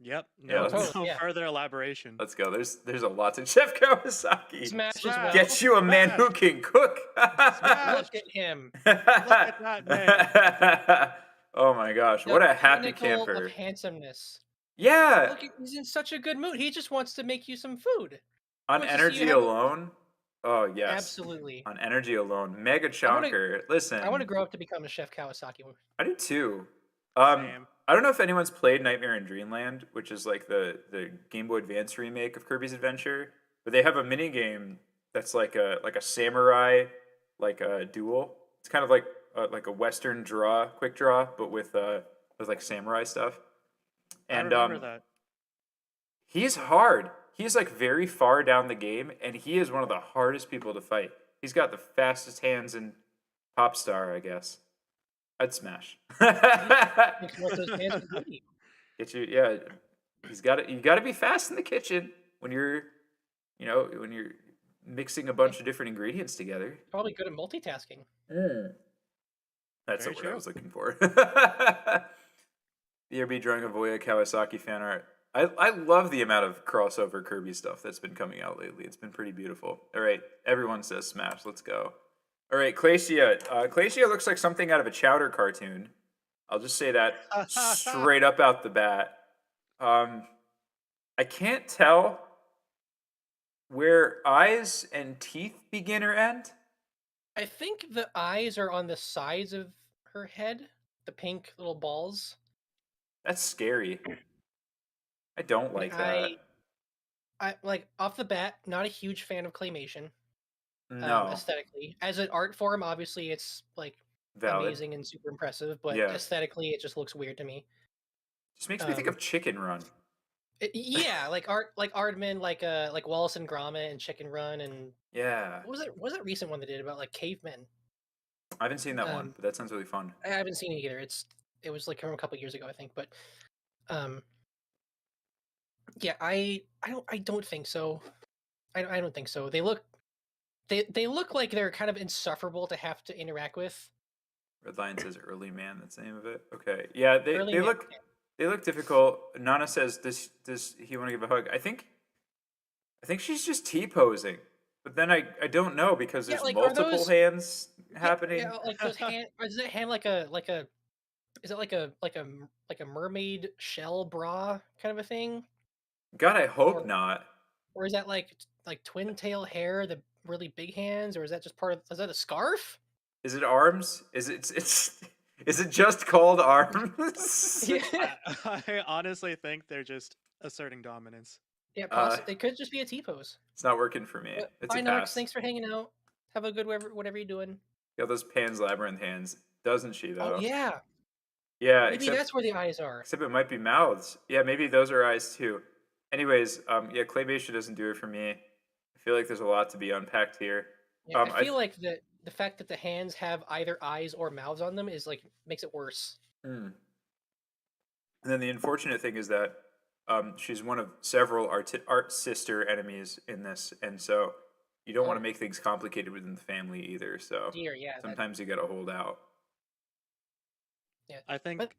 Yep. Yeah, No, let's- no yeah. further elaboration. Let's go. There's a lot to Chef Kawasaki. Smash as Smash. well. Get you a man who can cook. Smash. Look at him. Look at that man. Oh my gosh, The what a happy pinnacle camper. of handsomeness. Yeah, Look, he's in such a good mood. He just wants to make you some food. on wants to see you energy have a- alone. Oh yes, Absolutely. on energy alone. Mega wanna- chonker. Listen, I want to grow up to become a Chef Kawasaki. I do too. Same. I don't know if anyone's played Nightmare in Dreamland, which is like the Game Boy Advance remake of Kirby's Adventure, but they have a mini game that's like a samurai like a duel. It's kind of like a Western quick draw, but with like samurai stuff. And I remember that. he's hard. He's like very far down the game, and he is one of the hardest people to fight. He's got the fastest hands in Popstar, I guess. I'd smash. Makes most of those hands pretty. Get you, yeah. You got to be fast in the kitchen when you're mixing a bunch of different ingredients together. Probably good at multitasking. That's Very the word I true. was looking for. BRB drawing a Voya Kawasaki fan art. I love the amount of crossover Kirby stuff that's been coming out lately. It's been pretty beautiful. All right, everyone says smash. Let's go. All right, Glacia. Glacia looks like something out of a Chowder cartoon. I'll just say that straight up out the bat. I can't tell where eyes and teeth begin or end. I think the eyes are on the sides of her head, the pink little balls. That's scary. I don't like that. I like off the bat, not a huge fan of claymation. No, Aesthetically, as an art form, obviously it's like valid. amazing and super impressive, but Yeah. aesthetically, it just looks weird to me. Just makes me think of Chicken Run. Yeah, like Aardman, like Wallace and Gromit and Chicken Run, and Yeah, what was that recent one they did about like cavemen? I haven't seen that one, but that sounds really fun. I haven't seen it either. It was like from a couple years ago, I think, but yeah, I don't think so. I don't think so. They look like they're kind of insufferable to have to interact with. Red Lion says early man. That's the name of it. Okay, yeah, they Early they man, look yeah. they look difficult. Nana says does he want to give a hug? I think she's just T posing, but then I don't know because Yeah, there's like, are multiple those- hands happening. Yeah, like those hand. Or is that hand like a is it like a mermaid shell bra kind of a thing? God, I hope or- not. Or is that like twin tail hair, the really big hands, or is that just part of? Is that a scarf? Is it arms? Is it just called arms? Yeah, I honestly think they're just asserting dominance. yeah. Uh, It could just be a T pose. It's not working for me. But It's bye, a Nox. pass. Thanks for hanging out. Have a good whatever you're doing. Got those Pan's Labyrinth hands, doesn't she? Though. Oh yeah, Yeah. maybe except, that's where the eyes are. except it might be mouths. Yeah, maybe those are eyes too. Anyways, yeah, claymation doesn't do it for me. I feel like there's a lot to be unpacked here. Yeah, I I feel like the fact that the hands have either eyes or mouths on them is like makes it worse. And then the unfortunate thing is that she's one of several art sister enemies in this, and so you don't want to make things complicated within the family either. So Dear, yeah. sometimes you got to hold out. I think But-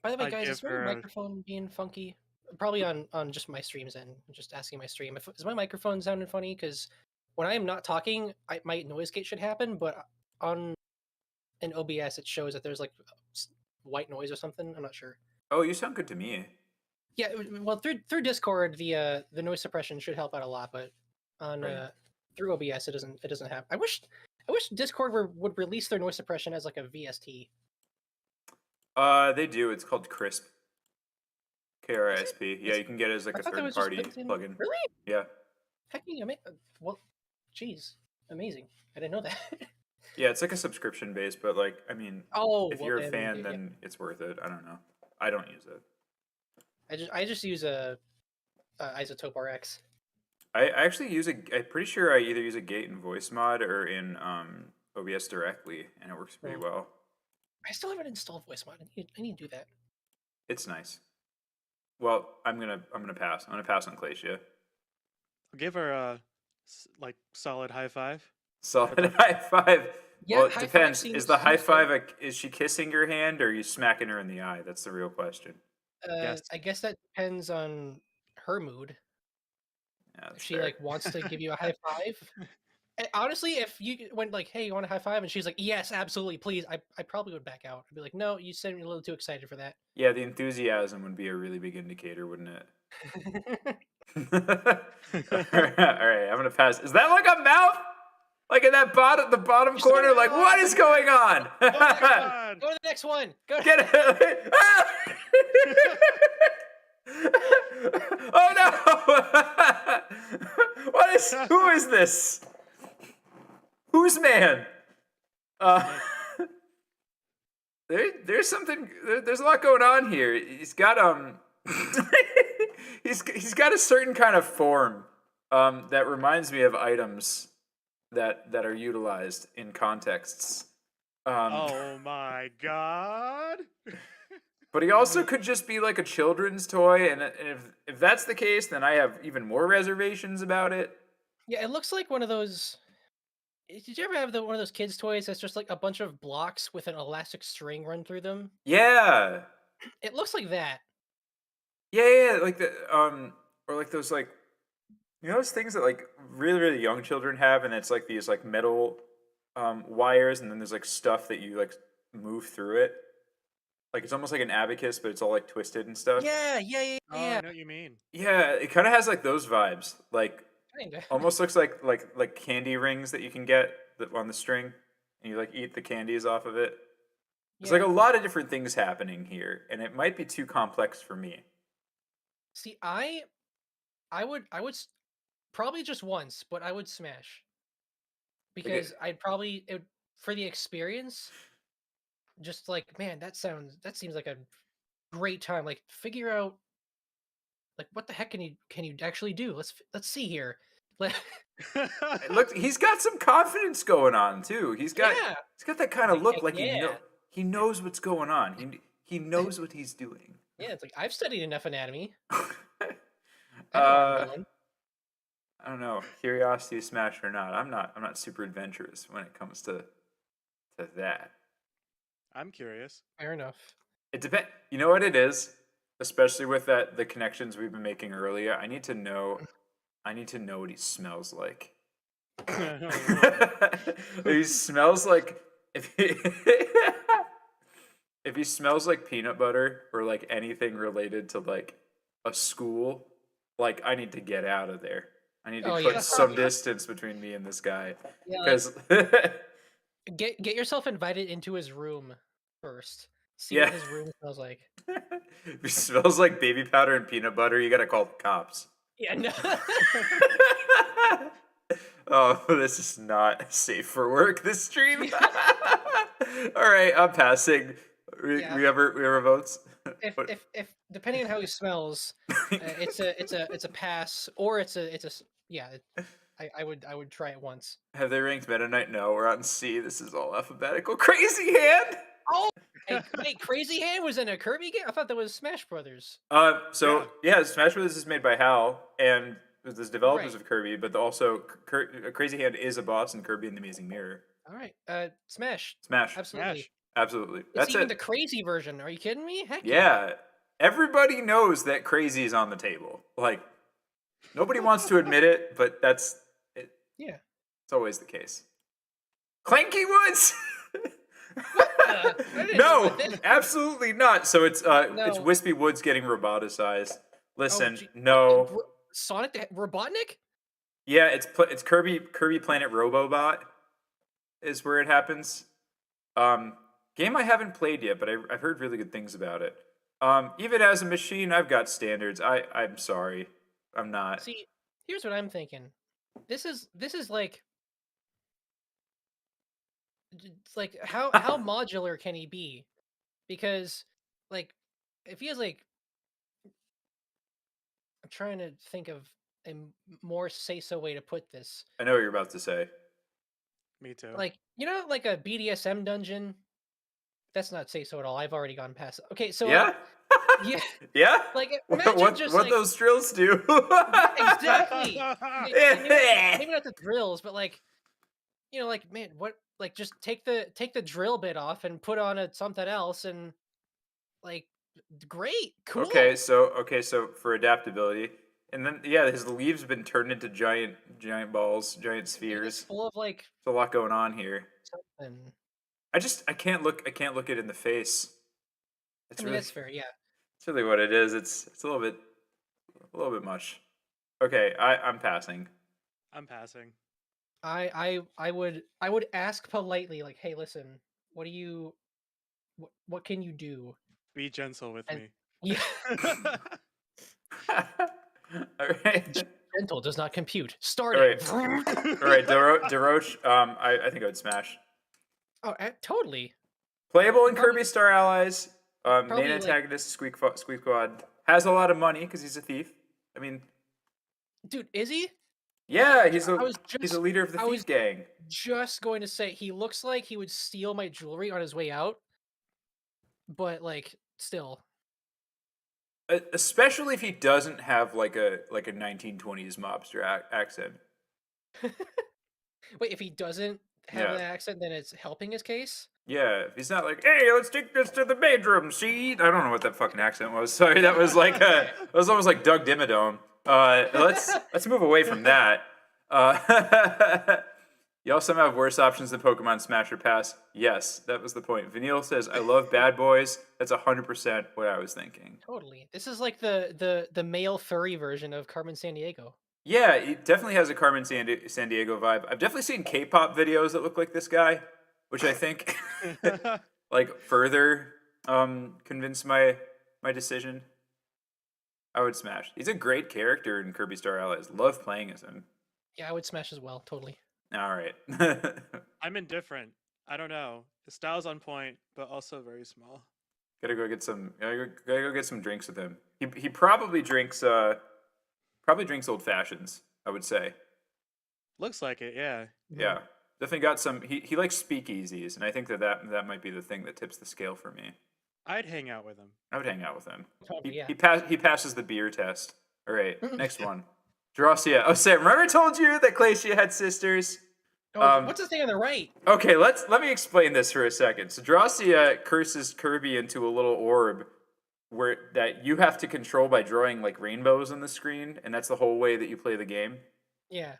By the way, I'd guys, is give my her a- microphone being funky? Probably on just my streams and just asking my stream. Is my microphone sounding funny? Because when I am not talking, my noise gate should happen, but on an OBS it shows that there's like white noise or something. I'm not sure. Oh, you sound good to me. Yeah, well through Discord the noise suppression should help out a lot, but on Right. through OBS it doesn't have. I wish Discord would release their noise suppression as like a VST. They do. It's called Crisp. KRISP. Yeah, Is- you can get it as like I a thought that third was just party built in. plugin. Really? Yeah. Hecking well, geez, amazing. I didn't know that. Yeah, it's like a subscription base, but like, I mean, Oh, if well, you're a then, fan, yeah. then it's worth it. I don't know. I don't use it. I just use a Isotope RX. I actually use I'm pretty sure I either use a gate in voice mod or in OBS directly, and it works pretty Oh. well. I still haven't installed voice mod. I need to do that. It's nice. Well, I'm gonna pass. I'm gonna pass on Glacia. I'll give her a like solid high five. Solid high five. Yeah, Well, it high five depends. seems- Is the high seems fair. five is she kissing your hand or are you smacking her in the eye? That's the real question. Yes. I guess that depends on her mood. Yeah, If that's she fair. like wants to give you a high five. Honestly, if you went like, "Hey, you want a high five?" and she's like, "Yes, absolutely, please," I probably would back out. I'd be like, "No, you said me a little too excited for that." Yeah, the enthusiasm would be a really big indicator, wouldn't it? All right, I'm gonna pass. Is that like a mouth? Like in that the bottom Just corner? go- Like what is going on? Go to the next one. Go. Get it! Ah! Oh no! What is? Who is this? Whose man? There's something. There's a lot going on here. He's got he's got a certain kind of form that reminds me of items that are utilized in contexts. Oh my god. But he also could just be like a children's toy, and if that's the case, then I have even more reservations about it. Yeah, it looks like one of those. Did you ever have one of those kids' toys that's just like a bunch of blocks with an elastic string run through them? Yeah, It looks like that. yeah, like the or like those like those things that like really young children have, and it's like these like metal wires, and then there's like stuff that you like move through it. Like it's almost like an abacus, but it's all like twisted and stuff. Yeah. Oh, I know what you mean. Yeah, it kind of has like those vibes. Like Kinda. almost looks like candy rings that you can get on the string, and you like eat the candies off of it. There's like a lot of different things happening here, and it might be too complex for me. See, I would probably just once, but I would smash because I'd probably for the experience. Just like, man, that seems like a great time. Like, figure out like what the heck can you actually do? Let's see here. Look, he's got some confidence going on too. He's got that kind of look like he knows what's going on. He knows what he's doing. Yeah, it's like I've studied enough anatomy. I don't know, curiosity smash or not. I'm not super adventurous when it comes to that. I'm curious. Fair enough. It depends. You know what it is, especially with the connections we've been making earlier. I need to know what he smells like. He smells like if he smells like peanut butter or like anything related to like a school, like I need to get out of there. I need to put some distance between me and this guy. Because get yourself invited into his room first. See what his room smells like. If it smells like baby powder and peanut butter, you gotta call the cops. Yeah, no. Oh, this is not safe for work, this stream. All right, I'm passing. We ever votes? If depending on how he smells, it's a pass or it's a I would try it once. Have they ranked Meta Knight? No, we're on C. This is all alphabetical. Crazy Hand. Oh, wait, Crazy Hand was in a Kirby game? I thought that was Smash Brothers. Smash Brothers is made by HAL and the developers of Kirby, but also Crazy Hand is a boss in Kirby and the Amazing Mirror. All right, Smash. Absolutely. Smash. Absolutely. It's even the crazy version. Are you kidding me? Heck yeah. Everybody knows that Crazy is on the table. Like, nobody wants to admit it, but that's it. Yeah. It's always the case. Clanky Woods. No, absolutely not. So it's Wispy Woods getting roboticized. Listen, no. Sonic the Robotnik? Yeah, it's Kirby Planet Robobot is where it happens. Game I haven't played yet, but I've heard really good things about it. Even as a machine, I've got standards. I'm sorry, I'm not. See, here's what I'm thinking. This is like, it's like how modular can he be? Because like, if he has like, I'm trying to think of a more say-so way to put this. I know what you're about to say. Me too. Like, like a BDSM dungeon. That's not say-so at all. I've already gone past it. Okay, so yeah. Yeah. Yeah. Like imagine what like, those drills do. Exactly. Maybe not the drills, but like like, man, what, like, just take the drill bit off and put on something else, and like, great, Okay, cool. so for adaptability, and then yeah, his leaves have been turned into giant balls, giant Maybe it's spheres. full of like There's a lot going on here. something. I can't look it in the face. I It's mean, really that's fair. Yeah, it's really what it is. It's a little bit much. Okay, I'm passing. I'm passing. I would ask politely, like, hey, listen, what do you what can you do? Be gentle with And me. yeah, All right. gentle does not compute. All Starting. right. All right, Deroche, I think I would smash. Oh, totally. Playable in Probably, Kirby Star Allies. Main probably like, antagonist Squeakquad has a lot of money because he's a thief. I mean, dude, is he? yeah, I was he's a just, leader of the I was thief gang. just going to say he looks like he would steal my jewelry on his way out, but like, still. Especially if he doesn't have like a 1920s mobster accent. Wait, if he doesn't have Yeah. that accent, then it's helping his case. Yeah, if he's not like, hey, let's take this to the bedroom, see? I don't know what that fucking accent was. Sorry, that was like Okay. that was almost like Doug Dimmadome. Let's move away from that. Y'all somehow have worse options than Pokemon Smash or Pass. Yes, that was the point. Vanille says, I love bad boys. That's 100% what I was thinking. Totally. This is like the male furry version of Carmen San Diego. Yeah, it definitely has a Carmen San Diego vibe. I've definitely seen K-pop videos that look like this guy, which I think like further convince my decision. I would smash. He's a great character in Kirby Star Allies. Love playing as him. Yeah, I would smash as well. Totally. All right. I'm indifferent. I don't know. His style's on point, but also very small. Gotta go get some. Gotta go get some drinks with him. He probably drinks old fashions. I would say. Looks like it, yeah. Yeah, definitely got some. He likes speakeasies, and I think that might be the thing that tips the scale for me. I'd hang out with him. I would hang out with him. Probably, yeah. He passes the beer test. All right, next one. Jurassia. Oh, Sam, remember I told you that Glacia had sisters? Oh, what's the thing on the right? Okay, let me explain this for a second. So Jurassia curses Kirby into a little orb that you have to control by drawing like rainbows on the screen, and that's the whole way that you play the game. Yeah.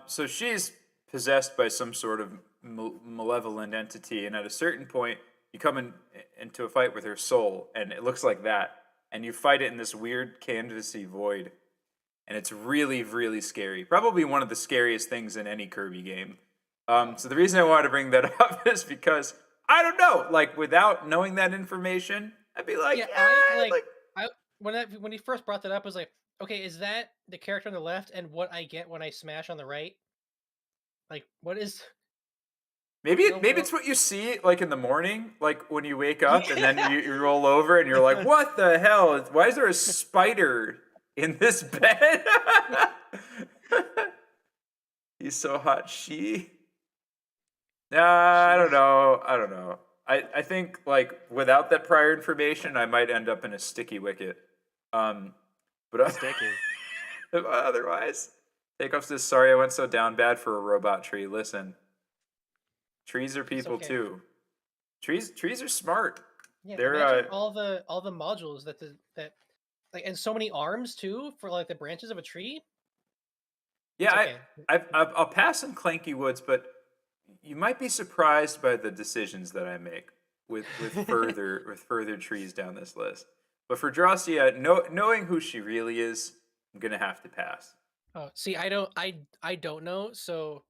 So she's possessed by some sort of malevolent entity, and at a certain point, you come into a fight with her soul, and it looks like that, and you fight it in this weird canvasy void, and it's really, really scary. Probably one of the scariest things in any Kirby game. So the reason I wanted to bring that up is because I don't know, like without knowing that information, I'd be like, Yeah, yeah, I when he first brought that up, I was like, okay, is that the character on the left and what I get when I smash on the right? Like, what is? maybe No, maybe no. it's what you see like in the morning, like when you wake up and then you roll over and you're like, what the hell? Why is there a spider in this bed? He's so hot. She. I don't know. I don't know. I think like without that prior information, I might end up in a sticky wicket. But Sticky. otherwise, Takeoff says, "Sorry, I went so down bad for a robot tree. Listen, trees are people okay. too. Trees are smart. Yeah, They're imagine all the modules that like, and so many arms too for like the branches of a tree. yeah. Okay. I'll pass some Clanky Woods, but you might be surprised by the decisions that I make with further trees down this list. But for Drossia, knowing who she really is, I'm gonna have to pass. Oh, see, I don't know. So,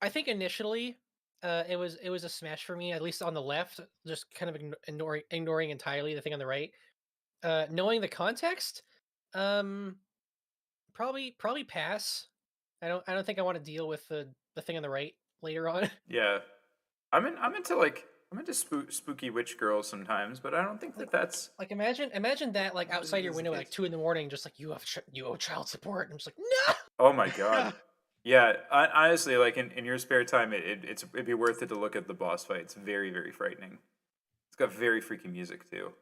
I think initially, it was a smash for me, at least on the left, just kind of ignoring entirely the thing on the right. Knowing the context, um, probably pass. I don't think I want to deal with the thing on the right later on. Yeah, I'm into spooky witch girls sometimes, but I don't think Like, that's. imagine that, like, outside your Is the window at like case. 2 in the morning, just like, you owe child support. And I'm just like, no. Oh my god. Yeah, honestly, like in your spare time, it'd be worth it to look at the boss fight. It's very, very frightening. It's got very freaky music too.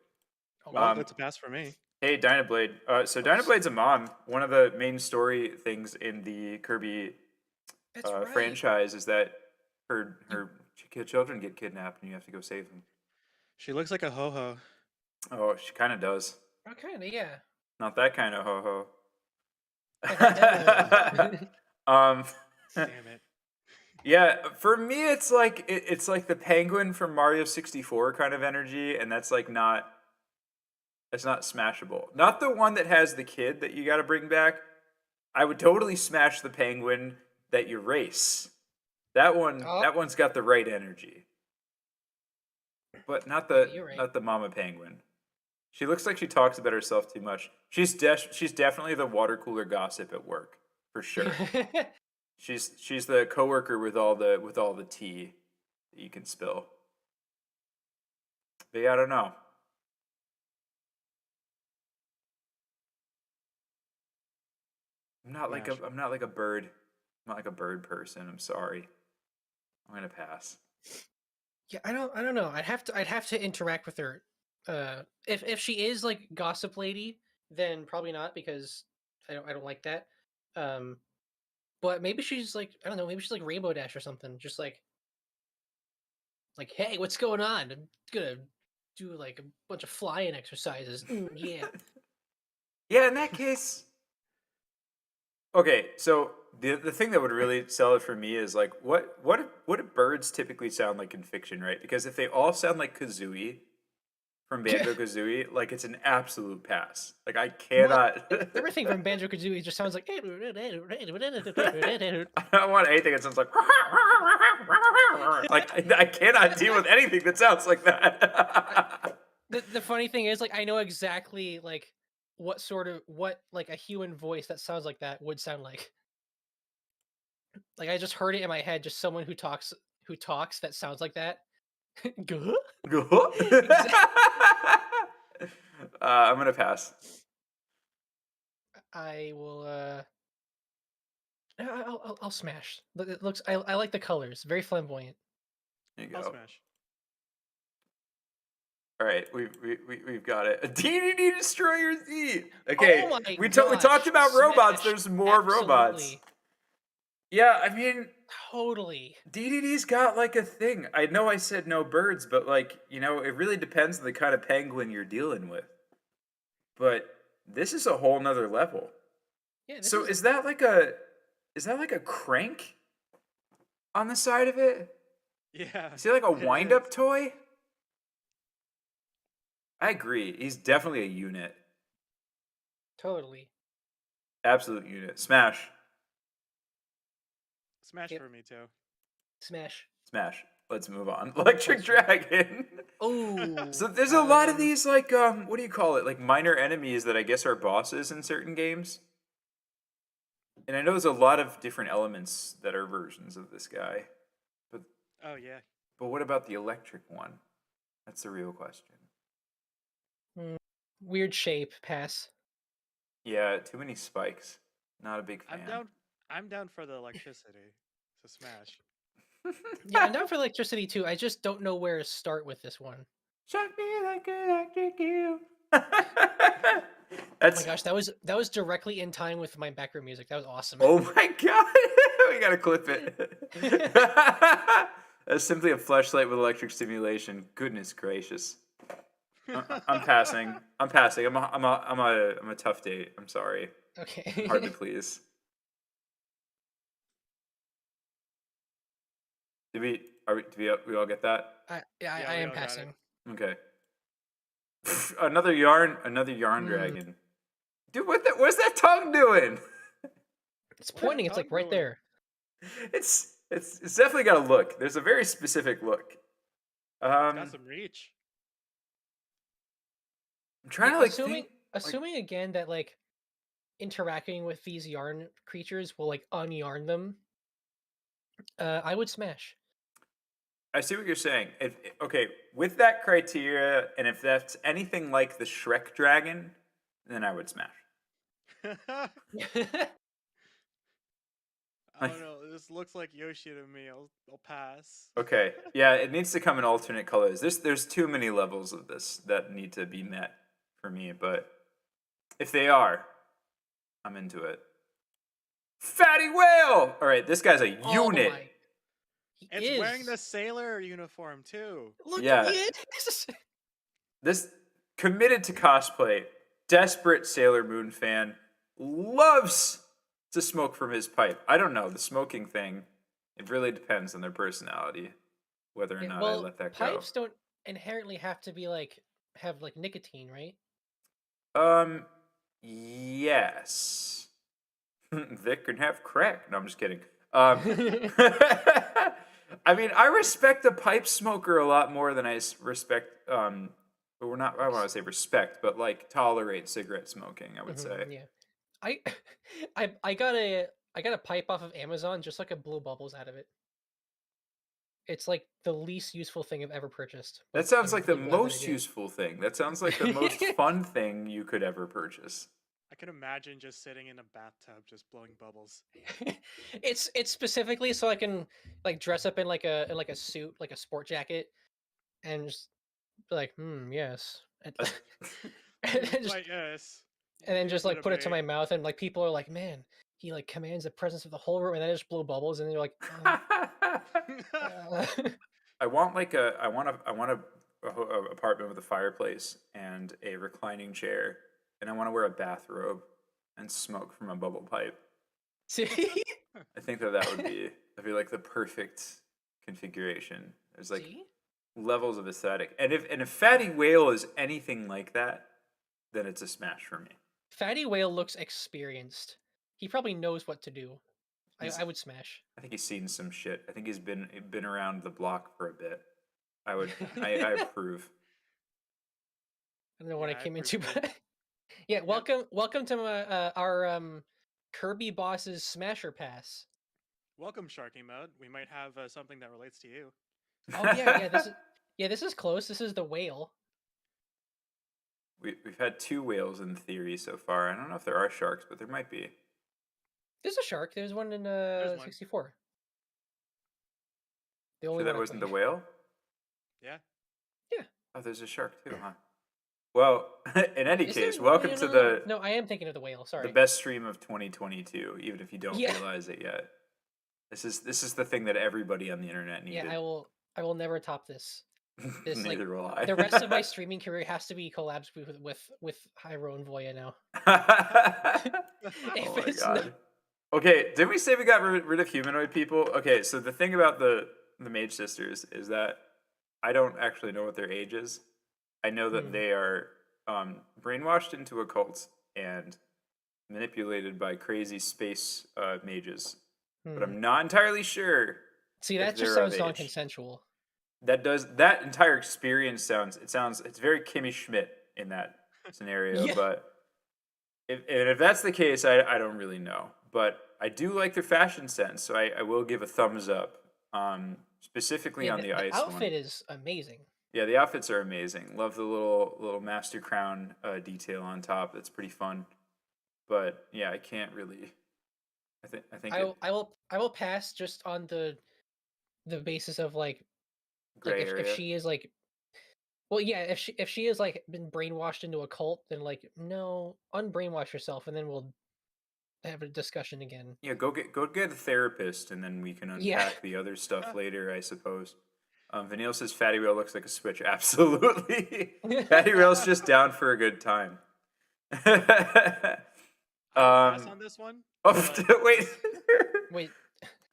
Oh, Well, wow. that's a pass for me. Hey, Dynablade. So Dynablade's a mom. One of the main story things in the Kirby That's right. franchise is that her children get kidnapped and you have to go save them. She looks like a ho-ho. Oh, she kind of does. Oh, kind of, yeah. Not that kind of ho Damn ho. Damn it. Yeah, for me, it's like it's like the penguin from Mario 64 kind of energy, and that's like not. It's not smashable. Not the one that has the kid that you got to bring back. I would totally smash the penguin that you race. That one. Oh. That one's got the right energy. But not the You're right. not the mama penguin. She looks like she talks about herself too much. She's definitely the water cooler gossip at work, for sure. She's the coworker with all the tea that you can spill. But yeah, I don't know. I'm not like a bird. I'm not like a bird person. I'm sorry. I'm gonna pass. Yeah, I don't know. I'd have to interact with her. If she is like gossip lady, then probably not because I don't like that. But maybe she's like, I don't know, maybe she's like Rainbow Dash or something. Just like, hey, what's going on? I'm gonna do like a bunch of flying exercises. Yeah. Yeah, in that case. Okay, so the thing that would really sell it for me is like what do birds typically sound like in fiction, right? Because if they all sound like Kazooie from Banjo-Kazooie, like it's an absolute pass. Like I cannot. Everything from Banjo-Kazooie just sounds like. I don't want anything that sounds like. Like I cannot deal with anything that sounds like that. The funny thing is, like, I know exactly like what like a human voice that sounds like that would sound like. Like I just heard it in my head, just someone who talks that sounds like that. Guh? I'm gonna pass. I will. I'll smash. It looks. I like the colors. Very flamboyant. There you I'll go. smash. All right, we've got it. A DDD Destroyer Z. Okay, Oh my we gosh, talked about robots. smash. There's more robots. Absolutely. Yeah, I mean, Totally. DDD's got like a thing. I know I said no birds, but like, you know, it really depends on the kind of penguin you're dealing with. But this is a whole nother level. Yeah. So is that like a crank on the side of it? Yeah. Is he like a it wind-up is. toy? I agree. He's definitely a unit. Totally. Absolute unit. Smash. Smash Yep. for me too. Smash. Smash. Let's move on. Electric Dragon. Oh. So there's a lot of these like what do you call it? Like minor enemies that I guess are bosses in certain games. And I know there's a lot of different elements that are versions of this guy. But Oh yeah. but what about the electric one? That's the real question. Weird shape. Pass. Yeah, too many spikes. Not a big fan. I'm down for the electricity. So smash. Yeah, I'm down for electricity too. I just don't know where to start with this one. Shock me like electric eel. Oh That's my gosh, that was directly in time with my background music. That was awesome. oh my god, we gotta clip it. That's simply a flashlight with electric stimulation. Goodness gracious. I'm passing. I'm passing. I'm a tough date. I'm sorry. Okay. Hard to please. Did we all get that? I Yeah, I we am all got it. passing. Okay. Another yarn Mm. dragon. Dude, what's that tongue doing? It's Where's pointing. the It's like tongue right going? there. It's definitely got a look. There's a very specific look. Got some reach. I'm trying Yeah, to like assuming think. assuming again that like interacting with these yarn creatures will like unyarn them. I would smash. I see what you're saying. Okay, with that criteria, and if that's anything like the Shrek dragon, then I would smash. I don't know. This looks like Yoshi to me. I'll pass. Okay, yeah, it needs to come in alternate colors. There's too many levels of this that need to be met for me, but If they are, I'm into it. Fatty whale! All right, this guy's a Oh unit. my. He It's is. wearing the sailor uniform too. Look, Yeah. he is. This committed to cosplay, desperate Sailor Moon fan, loves to smoke from his pipe. I don't know, the smoking thing, it really depends on their personality, whether or Yeah, not well, I let that go. pipes don't inherently have to be have nicotine, right? Yes. They can have crack. No, I'm just kidding. I mean, I respect a pipe smoker a lot more than I respect, but we're not, I don't want to say respect, but like tolerate cigarette smoking, I would say. Yeah. I I got a pipe off of Amazon just so I could blow bubbles out of it. It's like the least useful thing I've ever purchased. That but sounds I'm like the really glad that I most did. useful thing. That sounds like the most fun thing you could ever purchase. I can imagine just sitting in a bathtub just blowing bubbles. It's specifically so I can like dress up in like a suit, like a sport jacket, and just be like, yes. And, and then just, Like, yes. and then Be a just like bit put of it to a- my mouth, and like people are like, man, he like commands the presence of the whole room, and then I just blow bubbles, and then you're like, I want like a apartment with a fireplace and a reclining chair, and I want to wear a bathrobe and smoke from a bubble pipe. see, I think that would be like the perfect configuration. There's like see, levels of aesthetic, and if Fatty Whale is anything like that, then it's a smash for me. Fatty Whale looks experienced. He probably knows what to do. I would smash. I think he's seen some shit. I think he's been around the block for a bit. I approve. I don't know what I Yeah, I came into, approve but yeah, welcome to my our Kirby boss's Smasher Pass. Welcome, Sharky Mode. We might have something that relates to you. Oh yeah, this is close. This is the whale. We've had 2 whales in theory so far. I don't know if there are sharks, but there might be. There's a shark. There's one in There's one. 64. The Sure only that one I wasn't the played. whale? Yeah. Yeah. Oh, there's a shark too, huh? Well, in any Is case, there- welcome no, to no, the No, I am thinking of the whale. Sorry. the best stream of 2022, even if you don't Yeah. realize it yet. This is the thing that everybody on the internet needed. Yeah, I will never top this. This like Neither will I. the rest of my streaming career has to be collabs with Hyro and Voya now. Oh my it's god. Okay, did we say we got rid of humanoid people? Okay, so the thing about the Mage Sisters is that I don't actually know what their age is. I know that they are brainwashed into a cult and manipulated by crazy space mages, but I'm not entirely sure. See, if that just they're of sounds age. non-consensual. That entire experience it's very Kimmy Schmidt in that scenario. Yeah. But if that's the case, I don't really know. But I do like their fashion sense, so I will give a thumbs up. Specifically Yeah, on the ice outfit one. is amazing. Yeah, the outfits are amazing. Love the little master crown detail on top. That's pretty fun. But yeah, I can't really. I think I will pass just on the basis of like gray if area. she is like, well, yeah, if she is like been brainwashed into a cult, then like no, unbrainwash yourself, and then we'll have a discussion again. Yeah, go get a therapist, and then we can unpack the other stuff later, I suppose. Vanille says Fatty Rail looks like a switch. Absolutely. Fatty Rail's just down for a good time. I'll pass on this one. Oh, wait. Wait,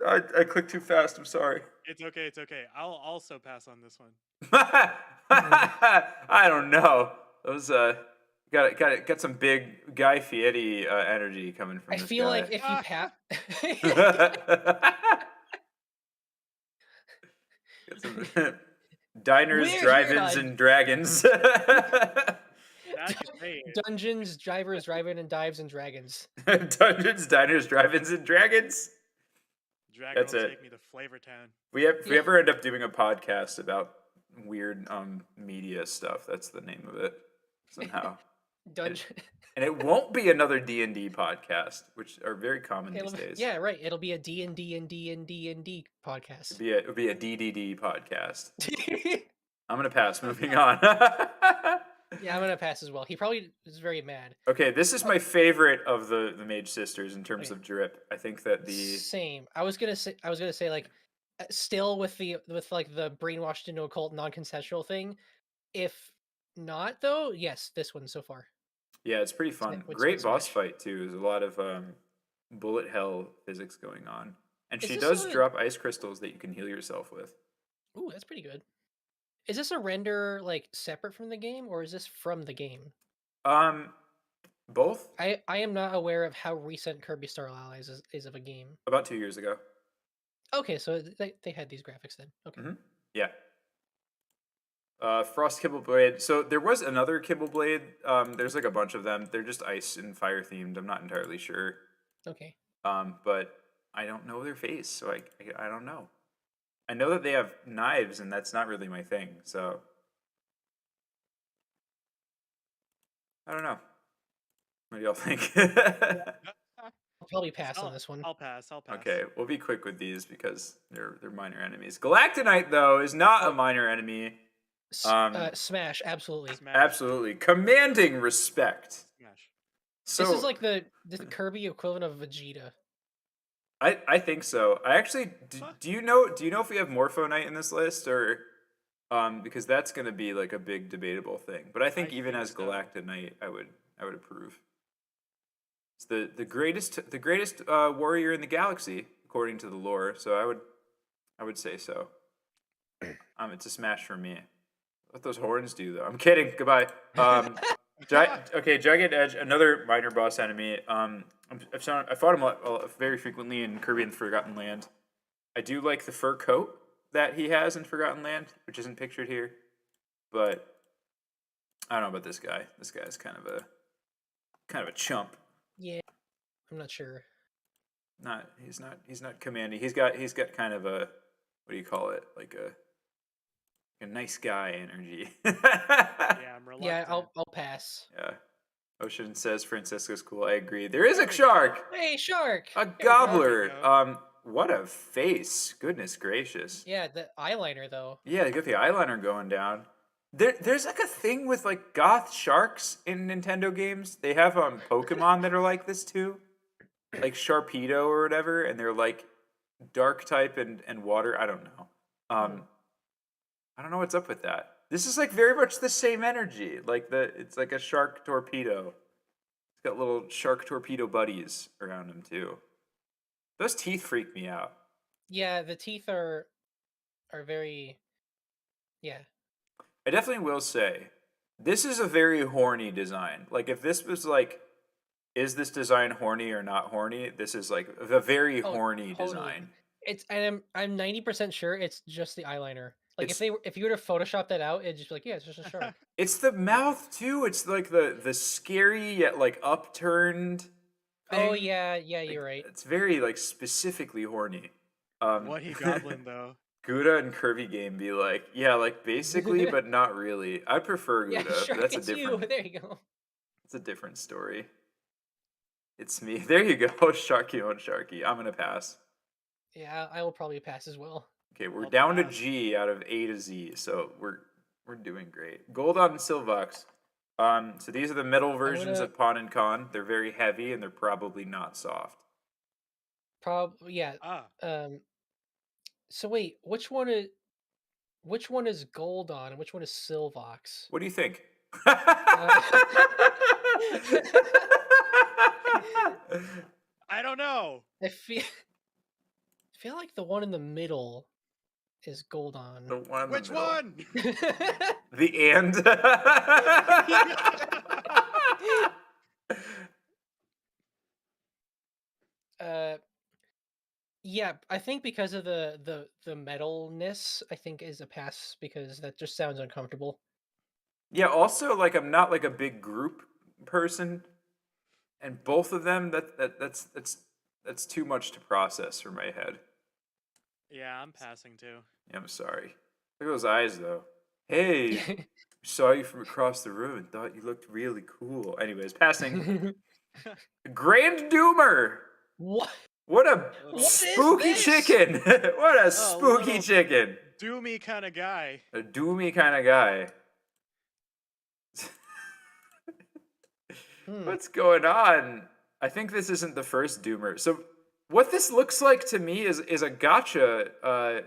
I clicked too fast. I'm sorry. It's okay. It's okay. I'll also pass on this one. I don't know. Those got some big Guy Fieri energy coming from I this feel guy. like if you pass, Diners, We're drive-ins, here, and dragons. That's great. Dungeons, Drivers, Drive-In, and Dives and Dragons. Dungeons, diners, drive-ins, and dragons. Dragon That's will it. take me to Flavor Town. If we ever end up doing a podcast about weird media stuff, that's the name of it somehow. Dungeon. And it won't be another D&D podcast, which are very common these days. Yeah, right. It'll be a D&D and D&D podcast. It would be a DDD podcast. I'm gonna pass. Moving on. Yeah, I'm gonna pass as well. He probably is very mad. Okay, this is my favorite of the Mage Sisters in terms of drip. I think that the Same. I was gonna say like, still with like the brainwashed into a cult non-consensual thing. If not though, yes, this one so far. yeah, it's pretty fun. Great boss fight too. There's a lot of bullet hell physics going on, and she does drop ice crystals that you can heal yourself with. Ooh, that's pretty good. Is this a render like separate from the game, or is this from the game? Both. I am not aware of how recent Kirby Star Allies is of a game. About 2 years ago. Okay, so they had these graphics then. Okay. Mm-hmm. Yeah. Frost Kibbleblade. So there was another Kibbleblade. There's like a bunch of them. They're just ice and fire themed. I'm not entirely sure. Okay. But I don't know their face, so I don't know. I know that they have knives, and that's not really my thing. So I don't know. What do y'all think? I'll probably pass on this one. I'll pass. Okay, we'll be quick with these because they're minor enemies. Galactonite though is not a minor enemy. Smash, absolutely. Smash. Absolutely, commanding respect. Smash. So this is like the Kirby equivalent of Vegeta. I think so. I actually do you know if we have Morpho Knight in this list or because that's gonna be like a big debatable thing. But I think even as Galactonite, I would approve. It's the greatest warrior in the galaxy according to the lore. So I would say so. It's a smash for me. What those horns do though? I'm kidding. Goodbye. Okay, Jagged Edge, another minor boss enemy. I fought him very frequently in Kirby and the Forgotten Land. I do like the fur coat that he has in Forgotten Land, which isn't pictured here. But I don't know about this guy. This guy's kind of a chump. Yeah, I'm not sure. He's not commanding. He's got kind of a, what do you call it? Like a nice guy energy. Yeah, I'm reluctant. Yeah, I'll pass. Yeah. Ocean says Francisco's cool. I agree. There is a shark. Hey, shark. A gobbler. What a face. Goodness gracious. Yeah, the eyeliner though. Yeah, you got the eyeliner going down. There's like a thing with like goth sharks in Nintendo games. They have Pokemon that are like this too. Like Sharpedo or whatever, and they're like dark type and water. I don't know. I don't know what's up with that. This is like very much the same energy. It's like a shark torpedo. It's got little shark torpedo buddies around him too. Those teeth freak me out. Yeah, the teeth are very. Yeah. I definitely will say, this is a very horny design. Like if this was like, is this design horny or not horny? This is like a very horny design. And I'm 90% sure it's just the eyeliner. Like if you were to Photoshop that out, it'd just be like, yeah, it's just a shark. It's the mouth too. It's like the scary yet like upturned thing. Oh yeah, you're right. It's very like specifically horny. What he goblin though? Gouda and Kirby game be like, yeah, like basically, but not really. I prefer Gouda. Yeah, sure, That's it's a different. you. There you go. It's a different story. It's me. There you go, Sharky on Sharky. I'm gonna pass. Yeah, I will probably pass as well. Okay, we're down to G out of A to Z, so we're doing great. Goldon and Silvox. So these are the metal versions of Pon and Con. They're very heavy and they're probably not soft. Probably yeah. So wait, which one is Goldon and which one is Silvox? What do you think? I don't know. I feel like the one in the middle is Goldon. The one. Which one? The and. Yeah, I think because of the metalness, I think is a pass because that just sounds uncomfortable. Yeah, also like I'm not like a big group person, and both of them that's too much to process for my head. Yeah, I'm passing too. Yeah, I'm sorry. Look at those eyes though. Hey, saw you from across the room and thought you looked really cool. Anyways, passing. Grand Doomer. What? What a spooky chicken! What a spooky chicken! Doomy kind of guy. A doomy kind of guy. What's going on? I think this isn't the first Doomer. So what this looks like to me is a gacha,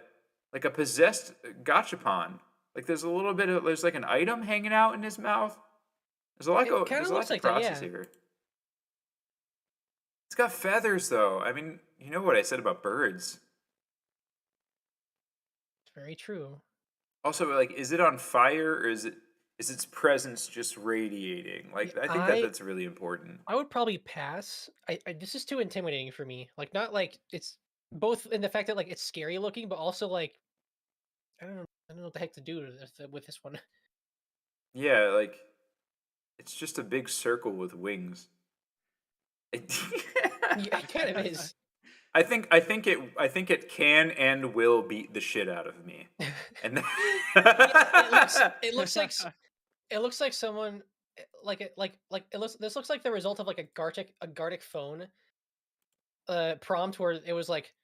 like a possessed gachapon. Like there's there's like an item hanging out in his mouth. There's a lot to process here. It's got feathers though. I mean, you know what I said about birds. It's very true. Also, like, is it on fire or is its presence just radiating? Like, I think that's really important. I would probably pass. This is too intimidating for me. Like, not like it's both in the fact that like it's scary looking, but also like I don't know what the heck to do with this one. Yeah, like it's just a big circle with wings. Yeah, it kind of is. I think it can and will beat the shit out of me. And it looks like someone this looks like the result of like a Gartic phone prompt where it was like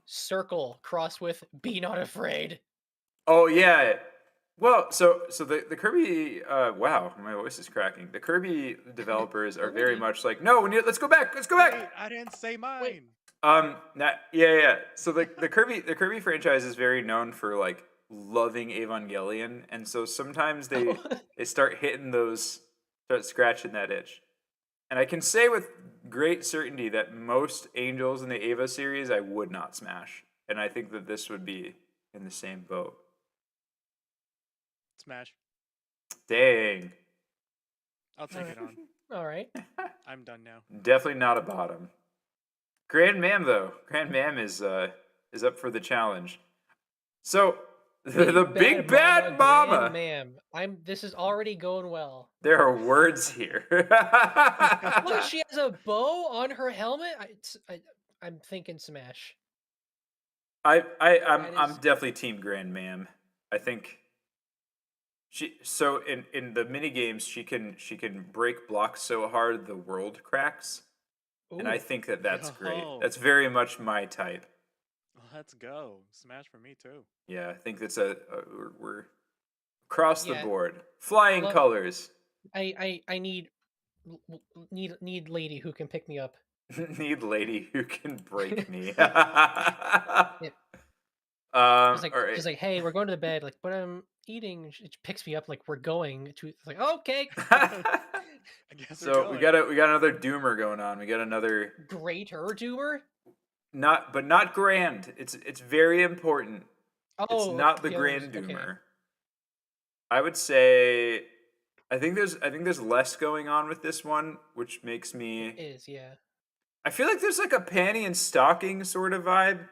circle crossed with be not afraid. Oh yeah. Well, so the Kirby wow, my voice is cracking. The Kirby developers are very much like, no, let's go back. Wait, I didn't say mine. Wait. Yeah. So the Kirby franchise is very known for like loving Evangelion, and so sometimes they start scratching that itch. And I can say with great certainty that most angels in the Eva series I would not smash, and I think that this would be in the same boat. Smash. Dang. I'll take it on. All right. I'm done now. Definitely not a bottom. Grand Mam though. Grand Mam is up for the challenge. So the big bad mama. Ma'am, this is already going well. There are words here. Look, she has a bow on her helmet. I'm thinking smash. I'm definitely team Grand Mam. I think in the mini games she can break blocks so hard the world cracks. Ooh. And I think that's great. That's very much my type. Let's go. Smash for me too. Yeah, I think that's we're across the board. Flying colors. I need lady who can pick me up. Need lady who can break me. She's like, hey, we're going to the bed. Like, but I'm eating. She picks me up. Like, we're going to. It's like, okay. I guess so. We got another Doomer going on. We got another greater Doomer. Not grand. It's very important. Oh, it's not the grand Doomer. Okay. I would say, I think there's less going on with this one, which makes me. It is, yeah. I feel like there's like a panty and stocking sort of vibe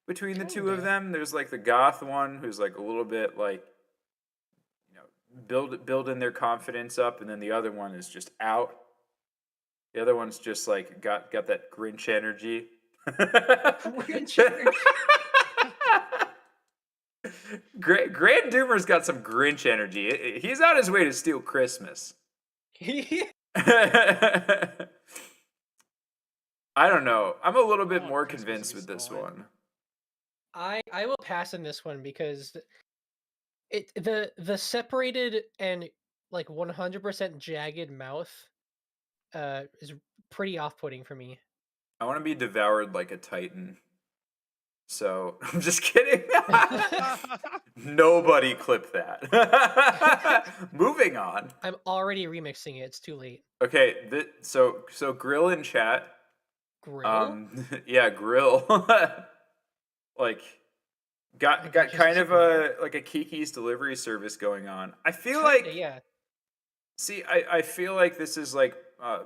between the two of them. There's like the goth one who's like a little bit like, building their confidence up, and then the other one is just out. The other one's just like got that Grinch energy. Grinch energy. Grand Doomer's got some Grinch energy. He's on his way to steal Christmas. I don't know. I'm a little bit more convinced with this one. I will pass in this one because the separated and like 100% jagged mouth is pretty off-putting for me. I want to be devoured like a titan. So, I'm just kidding. Nobody clip that. Moving on. I'm already remixing it. It's too late. Okay, so Grill in chat. Grill? Yeah, Grill. Like got kind of a Kiki's delivery service going on. I feel like yeah. See, I feel like this is like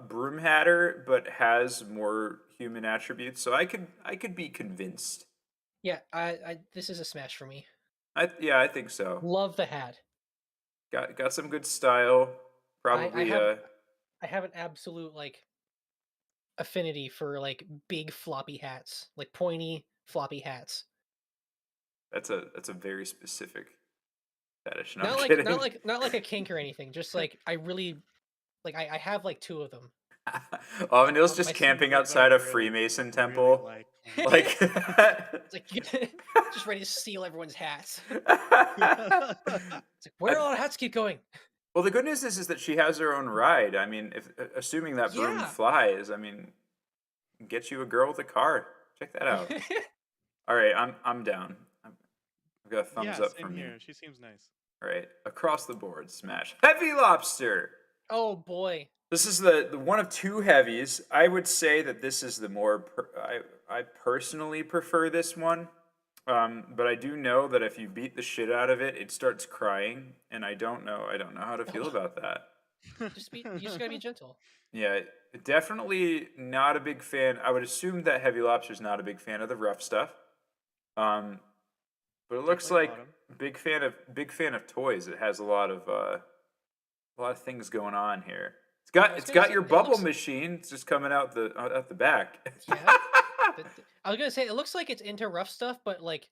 Broom Hatter, but has more human attributes, so I could be convinced. Yeah, this is a smash for me. I think so. Love the hat. Got some good style. Probably. I have an absolute like affinity for like big floppy hats, like pointy floppy hats. That's a very specific fetish. Not like a kink or anything. Just like I really like I have like two of them. Auvenil's just camping outside a Freemason temple. Really like it's like just ready to steal everyone's hats. It's like, where do all the hats keep going? Well, the good news is that she has her own ride. I mean, if assuming that broom Yeah. flies, I mean, get you a girl with a car. Check that out. All right, I'm down. I've got a thumbs Yeah, up same from me. here. She seems nice. All right, across the board, smash. Heavy lobster. Oh boy. This is the one of two heavies. I would say that this is the more. I personally prefer this one, but I do know that if you beat the shit out of it, it starts crying, and I don't know. I don't know how to feel about that. You just gotta be gentle. Yeah, definitely not a big fan. I would assume that Heavy Lobster's not a big fan of the rough stuff. Um, but it looks Definitely like bottom. big fan of toys. It has a lot of things going on here. I was It's gonna got say, your it bubble looks- machine. It's just coming out the back. Yeah. I was gonna say it looks like it's into rough stuff, but like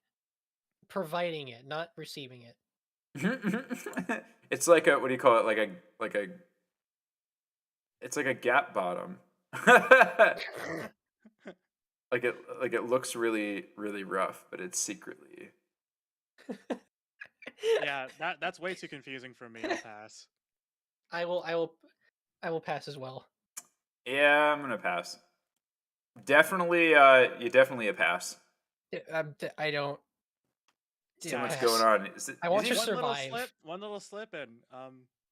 providing it, not receiving it. It's like a, what do you call it? It's like a gap bottom. Like it looks really really rough, but it's secretly. Yeah, that's way too confusing for me. I'll pass. I will pass as well. Yeah, I'm gonna pass. Definitely, you definitely a pass. I don't. Too Yeah, much pass. going on. I want is to he- survive. One little slip, and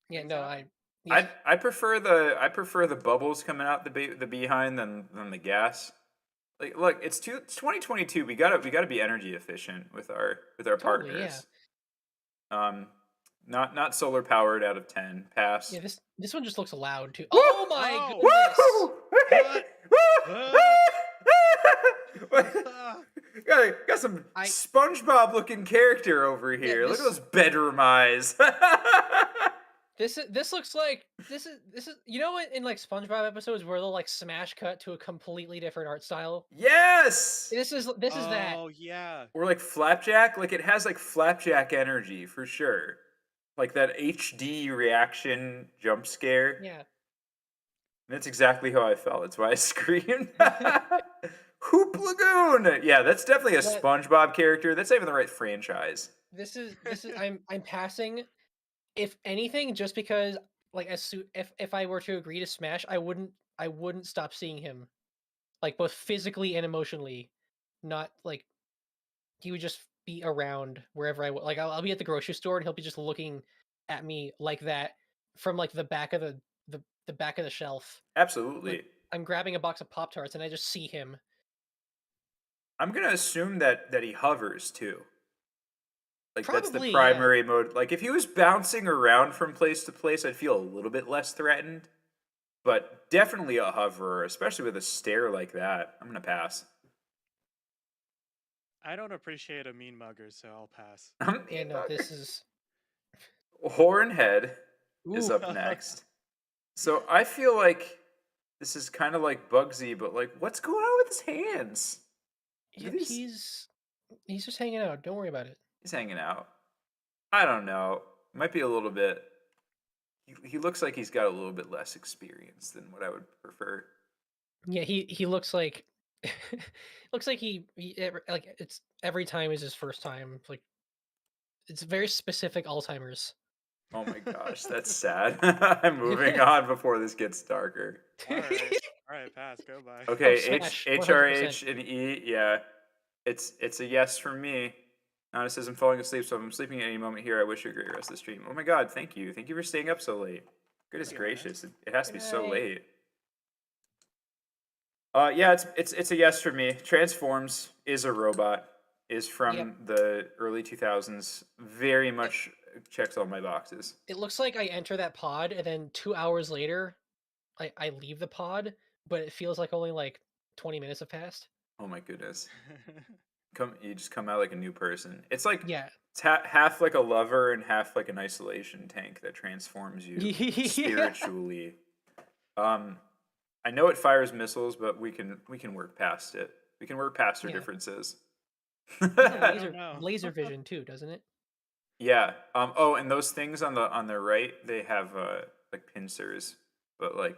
Yeah, things no, happen. yeah. I prefer the bubbles coming out the behind than the gas. Like, look, it's 2022. We gotta be energy efficient with our Totally, partners. Not solar powered out of 10. Pass. Yeah, this one just looks loud too. Woo! Oh my Oh! goodness! Got some SpongeBob looking character over here. Look at those bedroom eyes. This looks like this is you know what in like SpongeBob episodes where they'll like smash cut to a completely different art style. Yes. This is that. Oh yeah. Or like Flapjack. Like it has like Flapjack energy for sure. Like that HD reaction jump scare. Yeah. That's exactly how I felt. That's why I screamed. Hoop Lagoon. Yeah, that's definitely a SpongeBob character. That's not even the right franchise. This is I'm passing. If anything, just because like if I were to agree to smash, I wouldn't stop seeing him, like both physically and emotionally. Not like he would just be around wherever like I'll be at the grocery store and he'll be just looking at me like that from like the back of the back of the shelf. Absolutely. Like, I'm grabbing a box of Pop-Tarts and I just see him. I'm gonna assume that he hovers too. Like that's the Probably, primary mode. Like if he was bouncing around from place to place, I'd feel a little bit less threatened. But definitely a hoverer, especially with a stare like that. I'm gonna pass. I don't appreciate a mean mugger, so I'll pass. Yeah, no, this is Hornhead is Ooh. up next. So I feel like this is kind of like Bugsy, but like, what's going on with his hands? Yeah, he's just hanging out. Don't worry about it. He's hanging out. I don't know. Might be a little bit. He looks like he's got a little bit less experience than what I would prefer. Yeah, he looks like looks like like it's every time is his first time. Like it's very specific Alzheimer's. Oh my gosh, that's sad. I'm moving on before this gets darker. All right, pass. Go by. Okay, smash, HRH 100%. and E, yeah. It's a yes from me. Nana says I'm falling asleep, so if I'm sleeping at any moment here, I wish you a great rest of the stream. Oh my god, thank you. Thank you for staying up so late. Goodness gracious. It has to be so Good late. Yeah, it's a yes for me. Transforms is a robot. Is from the early 2000s. Very much checks all my boxes. It looks like I enter that pod and then 2 hours later I leave the pod, but it feels like only like 20 minutes have passed. Oh my goodness. You just come out like a new person. It's like it's half like a lover and half like an isolation tank that transforms you spiritually. I know it fires missiles, but we can work past it. We can work past our differences. Laser vision too, doesn't it? Yeah. Oh, and those things on the right, they have like pincers, but like.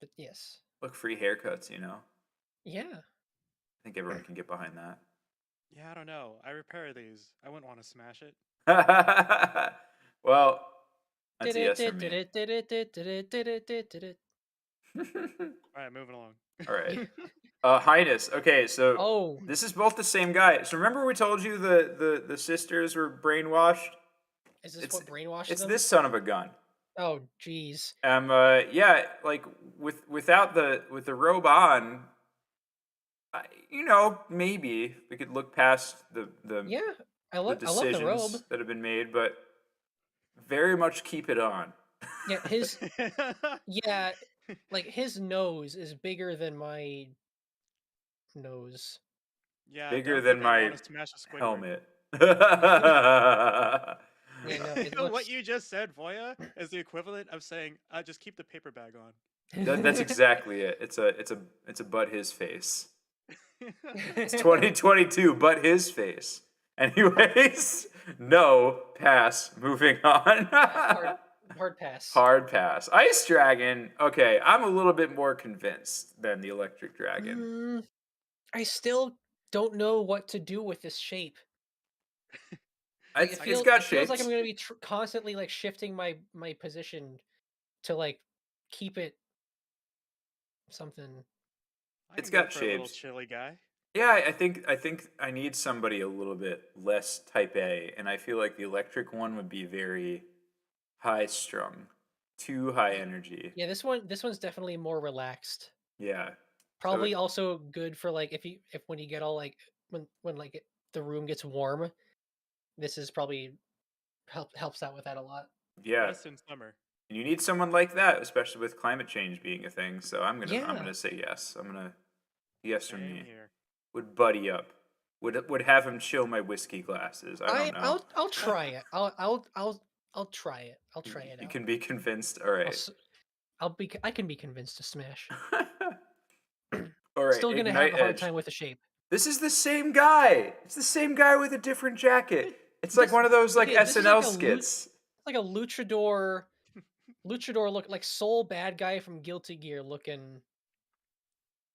But yes. Look, free haircuts, you know. Yeah. I think everyone can get behind that. Yeah, I don't know. I repair these. I wouldn't want to smash it. Well, That's a yes from me. All right, moving along. All right. Highness. Okay, so Oh, this is both the same guy. So remember we told you the sisters were brainwashed? is this what brainwashed It's them? this son of a gun. Oh, jeez. Yeah, like with the robe on, maybe we could look past the Yeah, I the love the decisions robe. that have been made, but very much keep it on. Yeah, yeah, like his nose is bigger than my nose. Yeah, Bigger don't than think I my want to smash a Squidward. helmet. Yeah, no, it What looks. you just said, Voya, is the equivalent of saying, just keep the paper bag on. That's exactly it. It's a but his face. It's 2022, but his face. Anyways, no, pass. Moving on. Hard pass. Hard pass. Ice Dragon. Okay, I'm a little bit more convinced than the Electric Dragon. I still don't know what to do with this shape. Like, It's got it feels like shapes. I'm gonna be constantly like shifting my position to like keep it something. It's can go got for a little shapes. chilly guy. Yeah, I think I need somebody a little bit less type A, and I feel like the electric one would be very high strung, too high energy. Yeah, this one's definitely more relaxed. Yeah. Probably also good for like if when you get all like when like the room gets warm. This is probably helps out with that a lot. Yeah. Best in summer. And you need someone like that, especially with climate change being a thing. So I'm Yeah. gonna say yes. Yes from Same me. here. Would buddy up. Would have him chill my whiskey glasses. I don't know. I'll try it. I'll try it. I'll try it You out. can be convinced. All right. I can be convinced to smash. All right. Still gonna Ignite have a hard Edge. time with the shape. This is the same guy. It's the same guy with a different jacket. It's like one of those like this is SNL like skits. Like a luchador look like soul bad guy from Guilty Gear looking.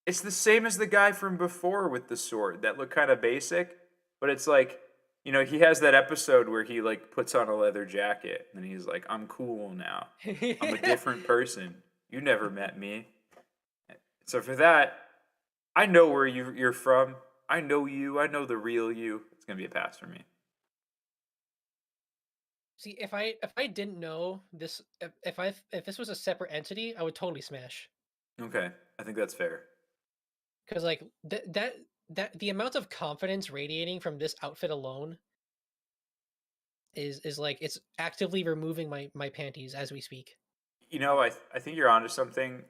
It's the same as the guy from before with the sword that looked kind of basic, but it's like, he has that episode where he like puts on a leather jacket and he's like, I'm cool now. I'm a different person. You never met me. So for that, I know where you're from. I know you. I know the real you. It's gonna be a pass for me. See, if I didn't know this, if this was a separate entity, I would totally smash. Okay, I think that's fair. Because like that the amount of confidence radiating from this outfit alone is like it's actively removing my panties as we speak. I think you're onto something,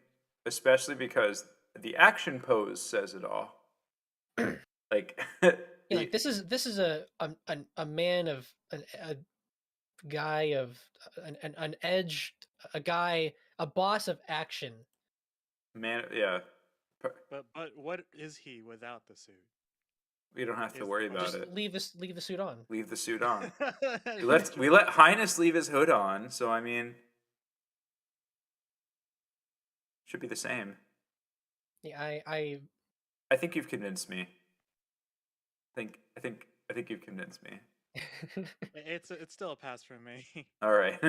especially because the action pose says it all. Like, Yeah, like this is a man of a guy of an edge, a guy, a boss of action. Man, yeah. But what is he without the suit? We don't have to worry about it. Leave the suit on. Leave the suit on. we let Highness leave his hood on, so I mean, should be the same. Yeah, I think you've convinced me. I think you've convinced me. It's still a pass for me. All right.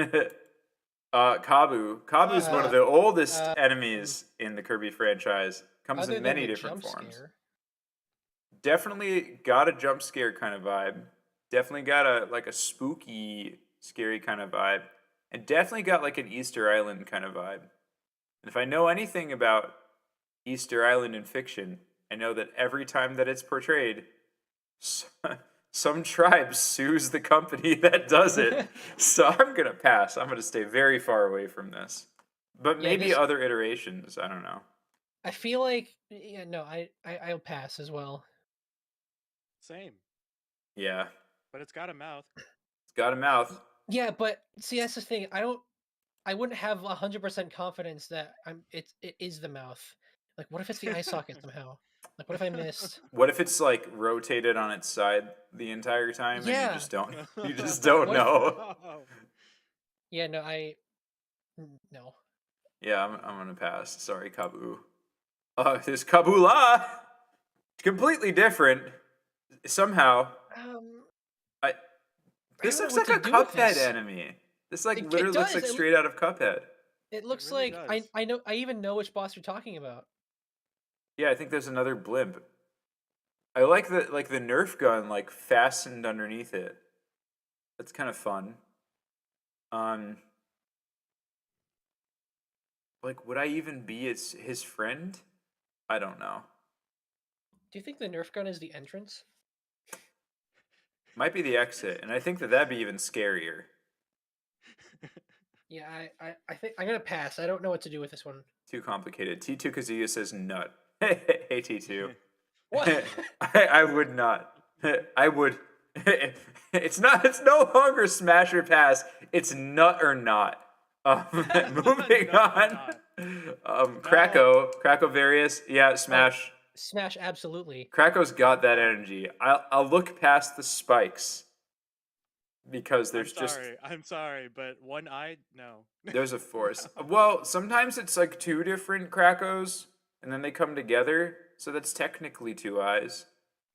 Kabu. Kabu is one of the oldest enemies in the Kirby franchise. Comes in many different forms. Definitely got a jump scare kind of vibe. Definitely got a spooky, scary kind of vibe. And definitely got like an Easter Island kind of vibe. And if I know anything about Easter Island in fiction, I know that every time that it's portrayed, some tribe sues the company that does it. So I'm going to pass. I'm going to stay very far away from this. But maybe other iterations. I don't know. I feel like, I'll pass as well. Same. Yeah. But it's got a mouth. It's got a mouth. Yeah, but see, that's the thing. I wouldn't have 100% confidence that it is the mouth. Like, what if it's the eye socket somehow? Like, what if I missed? What if it's like rotated on its side the entire time? Yeah. And you just don't know. Yeah, no. No. Yeah, I'm gonna pass. Sorry, Kabu. There's Kabula. Completely different. Somehow. This looks like a Cuphead enemy. This like It literally looks does. like straight out of Cuphead. It looks really like does. I know I even know which boss you're talking about. Yeah, I think there's another blimp. I like the Nerf gun like fastened underneath it. That's kind of fun. Like, would I even be his friend? I don't know. Do you think the Nerf gun is the entrance? Might be the exit, and I think that'd be even scarier. Yeah, I think I'm gonna pass. I don't know what to do with this one. Too complicated. T2 Kazuya says nut. Hey T2. What? I would not. I would. It's not. It's no longer smash or pass. It's nut or not. Moving on. Krakow various. Yeah, smash. Smash, absolutely. Krakow's got that energy. I'll look past the spikes because there's I'm sorry, but one eye, no. there's a force. Well, sometimes it's like two different Krakows, and then they come together, so that's technically two eyes.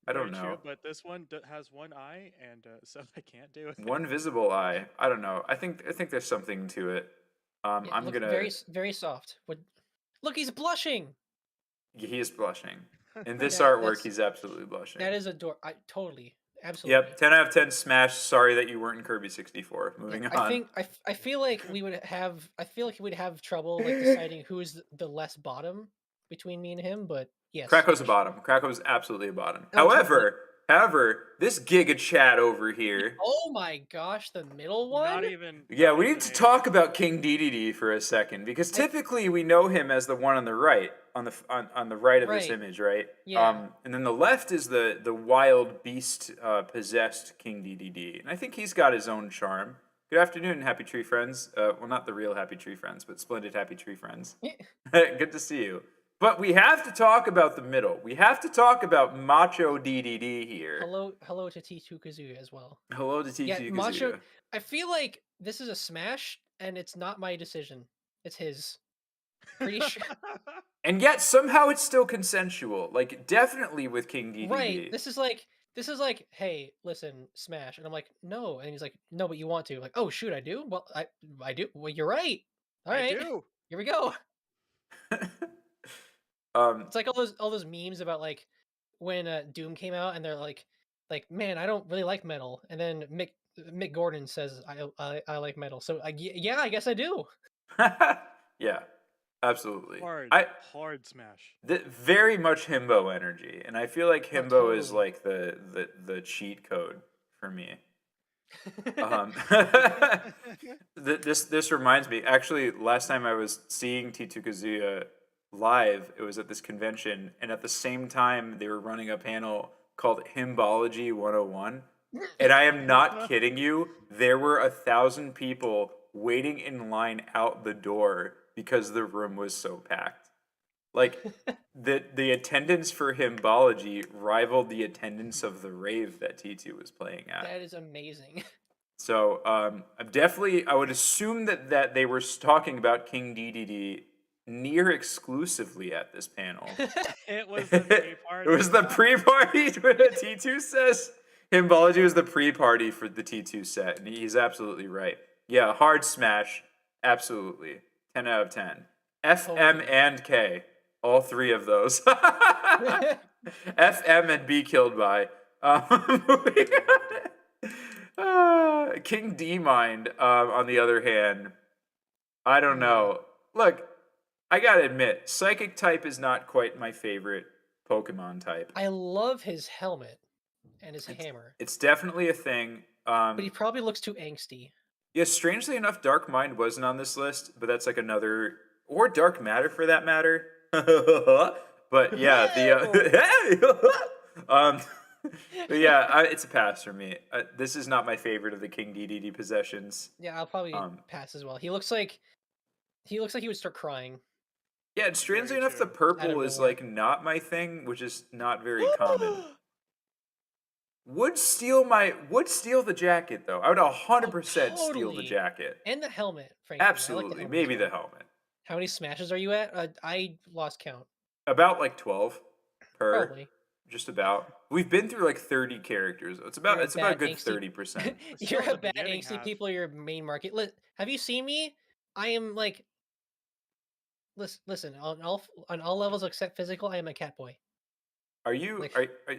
I don't Very know. True, but this one has one eye, and so I can't do it. One visible eye. I don't know. I think there's something to it. Yeah, I'm gonna. very soft. Look, he's blushing. He is blushing. In this Yeah, artwork, he's absolutely blushing. That is Totally, absolutely. Yep, 10 out of 10 smash. Sorry that you weren't in Kirby 64. Moving on. I feel like we would have. I feel like we'd have trouble like deciding who's the less bottom between me and him. But yes, Krakow's a bottom. Krakow's absolutely a bottom. Oh, However, this Giga Chat over here. Oh my gosh, the middle one. Not even. Yeah, not we even need to a- talk about King DDD for a second because typically we know him as the one on the right, on the right of this Right. image, right? Yeah. And then the left is the wild beast possessed King DDD, and I think he's got his own charm. Good afternoon, Happy Tree Friends. Well, not the real Happy Tree Friends, but splendid Happy Tree Friends. Good to see you. But we have to talk about the middle. We have to talk about Macho DDD here. Hello to T2 Kazuya as well. Hello to T2 Yeah, Kazuya. Macho. I feel like this is a smash, and it's not my decision. It's his. Pretty sure. And yet somehow it's still consensual. Like definitely with King DDD. Right. This is like, hey, listen, smash, and I'm like, no, and he's like, no, but you want to. Like, oh shoot, I do. Well, I do. Well, you're right. All right. I do. Here we go. It's like all those memes about like when Doom came out, and they're like, man, I don't really like metal, and then Mick Gordon says, I like metal, so yeah, I guess I do. Yeah, absolutely. Hard smash. Very much himbo energy, and I feel like himbo is like the cheat code for me. This reminds me. Actually, last time I was seeing T2 Kazuya live, it was at this convention, and at the same time they were running a panel called Himbology 101, and I am not kidding you, there were 1,000 people waiting in line out the door because the room was so packed. Like the attendance for Himbology rivaled the attendance of the rave that T2 was playing at. That is amazing. So I would assume that they were talking about King DDD near exclusively at this panel. It was the pre-party. It was the pre-party. T2 says Himbology was the pre-party for the T2 set, and he's absolutely right. Yeah, hard smash, absolutely. 10 out of 10. F, M, and K, all three of those. F, M, and be killed by. King D Mind, on the other hand, I don't know. Look, I gotta admit, Psychic type is not quite my favorite Pokemon type. I love his helmet and his hammer. It's definitely a thing. But he probably looks too angsty. Yeah, strangely enough, Dark Mind wasn't on this list, but that's like another, or Dark Matter for that matter. But yeah, but yeah, it's a pass for me. This is not my favorite of the King DDD possessions. Yeah, I'll probably pass as well. He looks like he would start crying. Yeah, and strangely enough, the purple is like not my thing, which is not very common. Would steal the jacket though. I would 100% steal the jacket and the helmet. Frankly, absolutely, like maybe the helmet. How many smashes are you at? I lost count. About like 12 per. Probably. just about. We've been through like 30 characters. It's about a good 30%. You're Still a the bad beginning angsty half. people. Your main market. Have you seen me? I am like. Listen. On all levels except physical, I am a cat boy. Are you Like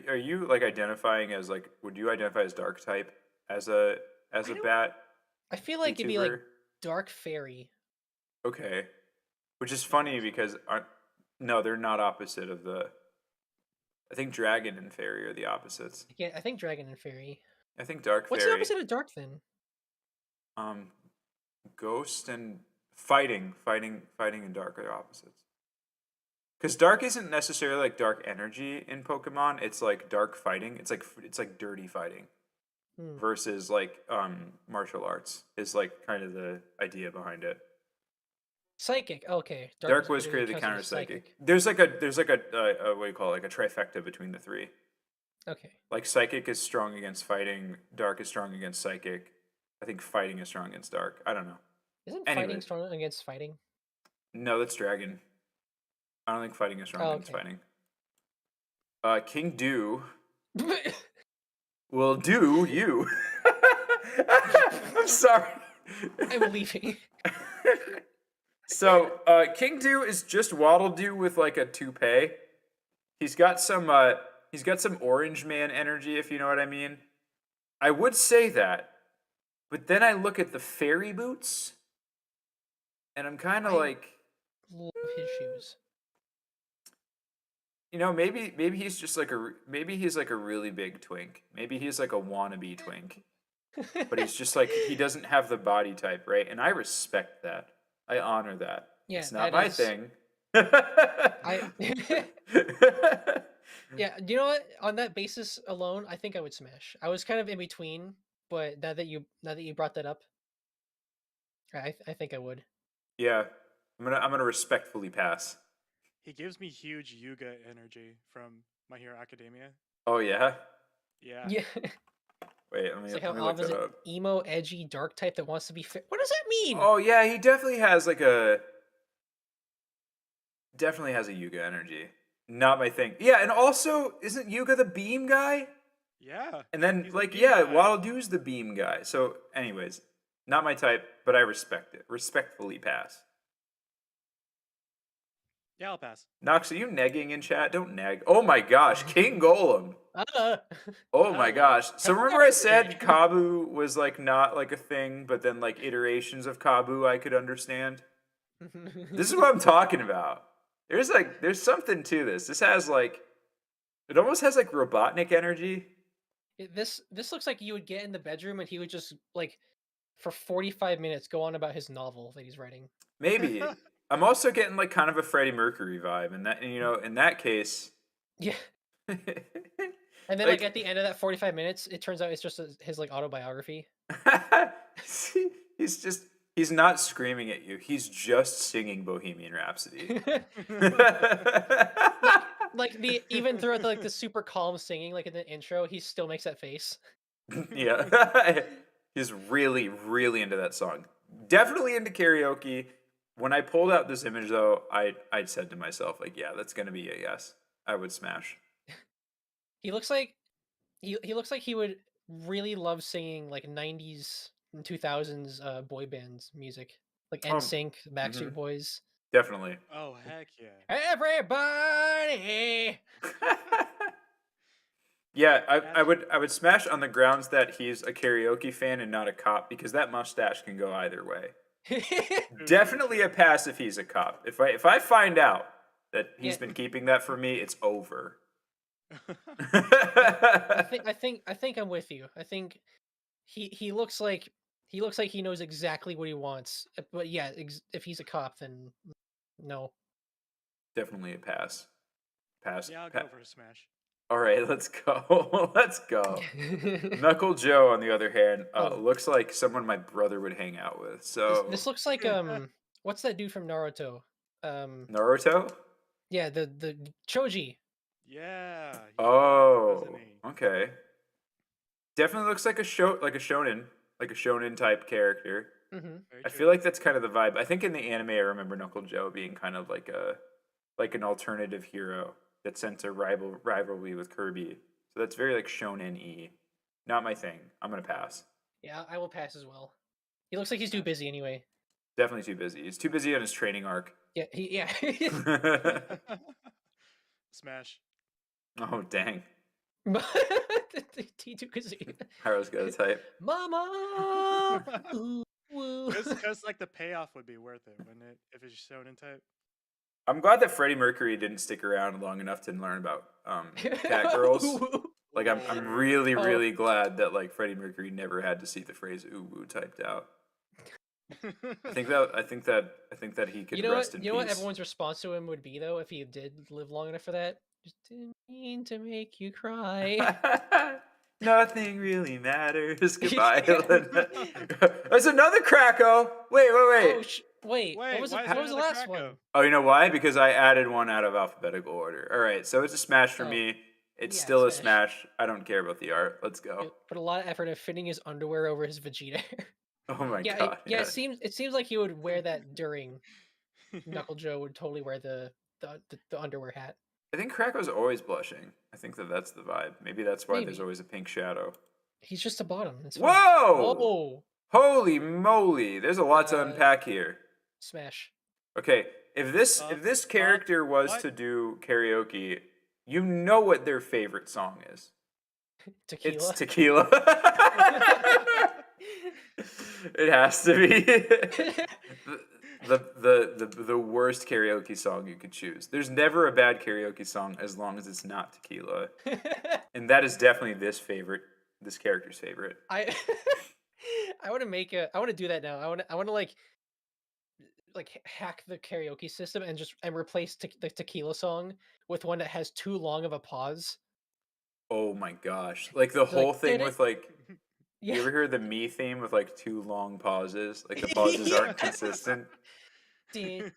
are you like identifying as like would you identify as dark type as a I don't. bat I feel like it'd be like VTuber? dark fairy. Okay. Which is funny because no, they're not opposite of the. I think dragon and fairy are the opposites. Yeah, I think dragon and fairy. I think dark What's the fairy, opposite of dark then? um, ghost and fighting and dark are opposites. Because dark isn't necessarily like dark energy in Pokemon. It's like dark fighting. It's like dirty fighting. Hmm. Versus like martial arts is like kind of the idea behind it. Psychic. Okay. Dark was created to counter psychic. There's like a what do you call it? Like a trifecta between the three. Okay. Like psychic is strong against fighting, dark is strong against psychic. I think fighting is strong against dark. I don't know. Isn't Anyway. fighting strong against fighting? No, that's dragon. I don't think fighting is strong against okay. fighting. King Do will do you. I'm sorry. I'm leaving. So, King Do is just Waddle Doo with like a toupee. He's got some orange man energy, if you know what I mean. I would say that, but then I look at the fairy boots, and I'm kind of like, Love his shoes. you know, maybe he's just like maybe he's like a really big twink. Maybe he's like a wannabe twink, but he's just like he doesn't have the body type, right? And I respect that. I honor that. Yeah, it's not that my is- thing. I. Yeah, you know what? On that basis alone, I think I would smash. I was kind of in between, but now that you brought that up, I think I would. Yeah, I'm gonna respectfully pass. He gives me huge Yuga energy from My Hero Academia. Oh yeah. Yeah. Yeah. Wait, let It's me like how look Av is that an up. emo, edgy, dark type that wants to be fit. What does that mean? Oh yeah, he definitely has like a Yuga energy. Not my thing. Yeah, and also isn't Yuga the beam guy? Yeah. And then He's the like beam yeah, guy. Waddle Doo's the beam guy. So anyways, not my type, but I respect it. Respectfully pass. Yeah, I'll pass. Nox, are you negging in chat? Don't neg. Oh my gosh, King Golem. Oh my gosh. So remember I said Kabu was like not like a thing, but then like iterations of Kabu I could understand? This is what I'm talking about. There's something to this. This has like it almost has like Robotnik energy. This looks like you would get in the bedroom and he would just like for 45 minutes go on about his novel that he's writing. Maybe. I'm also getting like kind of a Freddie Mercury vibe, and that in that case. Yeah. And then like at the end of that 45 minutes, it turns out it's just his like autobiography. He's not screaming at you. He's just singing Bohemian Rhapsody. like even throughout the super calm singing, like in the intro, he still makes that face. Yeah. He's really, really into that song. Definitely into karaoke. When I pulled out this image, though, I said to myself, like, yeah, that's gonna be a yes. I would smash. He looks like he would really love singing like 90s and 2000s boy bands music, like NSYNC, Backstreet Boys. Definitely. Oh heck yeah! Everybody. Yeah, I would smash on the grounds that he's a karaoke fan and not a cop, because that mustache can go either way. Definitely a pass if he's a cop. If I find out that he's been keeping that for me, it's over. I think I'm with you. I think he looks like he knows exactly what he wants. But yeah, if he's a cop, then no. Definitely a pass. Pass. Yeah, I'll go for a smash. All right, let's go. Let's go. Knuckle Joe, on the other hand, looks like someone my brother would hang out with. So this looks like what's that dude from Naruto? Naruto? Yeah, the Choji. Yeah. Oh, doesn't he? okay. Definitely looks like a shonen type character. Mm-hmm. I feel like that's kind of the vibe. I think in the anime, I remember Knuckle Joe being kind of like an alternative hero. that sense of rivalry with Kirby. So that's very like shonen-y. Not my thing. I'm gonna pass. Yeah, I will pass as well. He looks like he's too busy anyway. Definitely too busy. He's too busy on his training arc. Yeah. Smash. Oh dang. T2 Kazoo. Haro's got a type. Mama. Ooh, woo. Because like the payoff would be worth it, wouldn't it? If it's shown in type. I'm glad that Freddie Mercury didn't stick around long enough to learn about cat girls. Like I'm really glad that like Freddie Mercury never had to see the phrase "ooh woo" typed out. I think that he could rest in peace. You know what everyone's response to him would be though if he did live long enough for that? Just didn't mean to make you cry. Nothing really matters. Goodbye. There's another Krakow. Wait. Oh, wait. What was the last one? Oh, you know why? Because I added one out of alphabetical order. All right, so it's a smash for me. It's still a smash. I don't care about the art. Let's go. It put a lot of effort in fitting his underwear over his Vegeta. Oh my god. It seems like he would wear that during Knuckle Joe would totally wear the underwear hat. I think Krakow's always blushing. I think that's the vibe. Maybe that's why there's always a pink shadow. He's just a bottom. Whoa! Oh! Holy moly! There's a lot to unpack here. Smash. Okay, if this character was to do karaoke, you know what their favorite song is. Tequila. It's Tequila. It has to be. The worst karaoke song you could choose. There's never a bad karaoke song as long as it's not Tequila. And that is definitely this character's favorite. I want to do that now. I want to like hack the karaoke system and replace the Tequila song with one that has too long of a pause. Oh my gosh. Like the whole thing with like you ever hear the me theme with like too long pauses? Like the pauses aren't consistent. The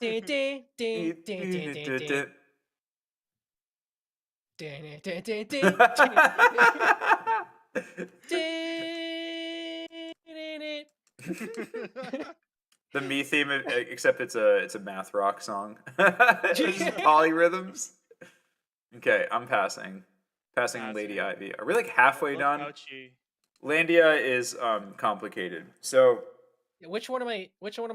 me theme, except it's a math rock song. Just polyrhythms. Okay, I'm passing. Passing Lady Ivy. Are we like halfway done? Landia is complicated. So which one am I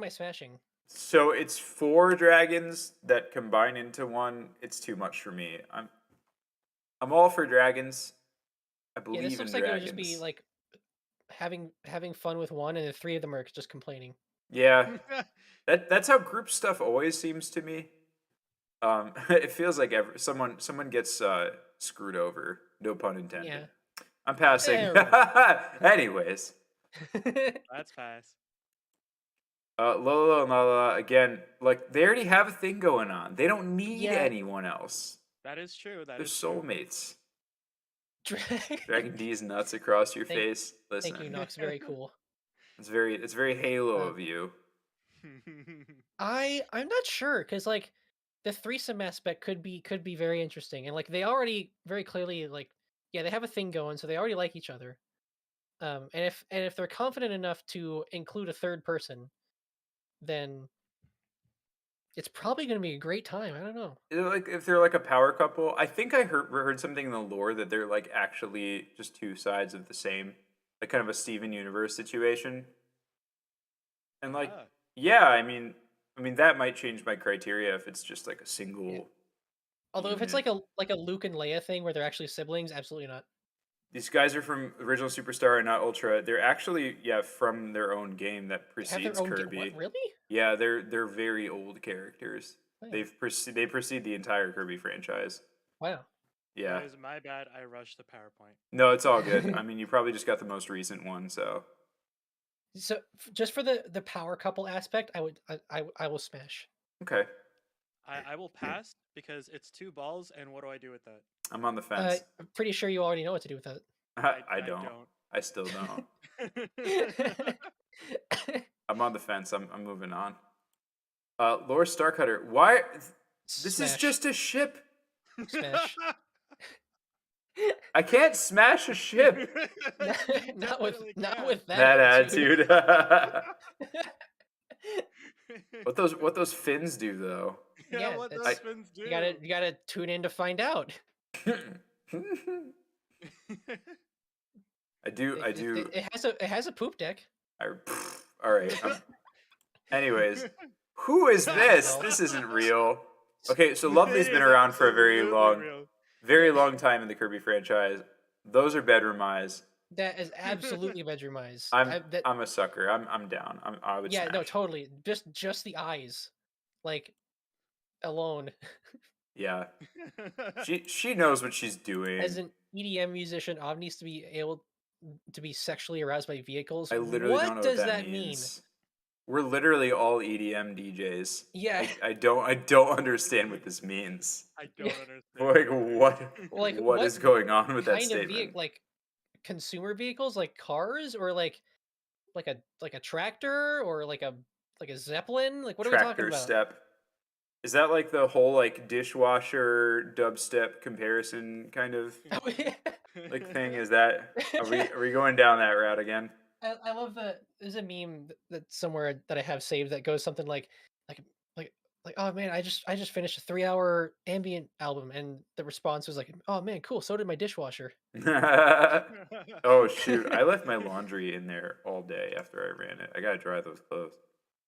smashing? So it's 4 dragons that combine into one. It's too much for me. I'm all for dragons. I believe in dragons. This looks like it would just be like having fun with one, and the 3 of them are just complaining. Yeah, that's how group stuff always seems to me. It feels like someone gets screwed over. No pun intended. Yeah. I'm passing. Anyways. That's pass. Lolo and Lala, again, like, they already have a thing going on. They don't need anyone else. That is true. They're soulmates. Dragon D's nuts across your face. Listen. Thank you, Nox. Very cool. It's very Halo of you. I'm not sure, because, like, the threesome aspect could be very interesting. And, like, they already very clearly, like, they have a thing going, so they already like each other. And if they're confident enough to include a third person, then it's probably going to be a great time. I don't know. Like if they're like a power couple, I think I heard something in the lore that they're like actually just 2 sides of the same, like kind of a Steven Universe situation. And like, I mean that might change my criteria if it's just like a single. Yeah. Although if it's like a Luke and Leia thing where they're actually siblings, absolutely not. These guys are from Original Superstar and not Ultra. They're actually from their own game that precedes Kirby. What, really? Yeah, they're very old characters. Wow. They precede the entire Kirby franchise. Wow. Yeah. It was my bad. I rushed the PowerPoint. No, it's all good. I mean, you probably just got the most recent one, so. So just for the power couple aspect, I will smash. Okay. I will pass because it's 2 balls, and what do I do with that? I'm on the fence. I'm pretty sure you already know what to do with that. I don't. I still don't. I'm on the fence. I'm moving on. Lore Starcutter. Why? This is just a ship. Smash. I can't smash a ship. not with that attitude. What those fins do though? Yeah, what that's- those spins do. You gotta tune in to find out. I do. It has a poop deck. All right. Anyways, who is this? Well. This isn't real. Okay, so Lovely's been around for a very long time in the Kirby franchise. Those are bedroom eyes. That is absolutely bedroom eyes. I'm a sucker. I'm down. I would. Yeah, no, smash. totally. Just the eyes, like alone. Yeah. She knows what she's doing. As an EDM musician, Auv needs to be able to be sexually aroused by vehicles. I literally don't know does what that mean? means. We're literally all EDM DJs. Yeah. I don't understand what this means. I don't understand. Like what is going on with that Kind of statement? like consumer vehicles, like cars, or like a tractor, or like a Zeppelin. Like what are we talking Tractor about? step. Is that like the whole like dishwasher dubstep comparison kind of like thing? Is that are we going down that route again? I love that. There's a meme that somewhere that I have saved that goes something like oh man, I just finished a 3-hour ambient album, and the response was like, oh man, cool, so did my dishwasher. Oh shoot, I left my laundry in there all day after I ran it. I gotta dry those clothes.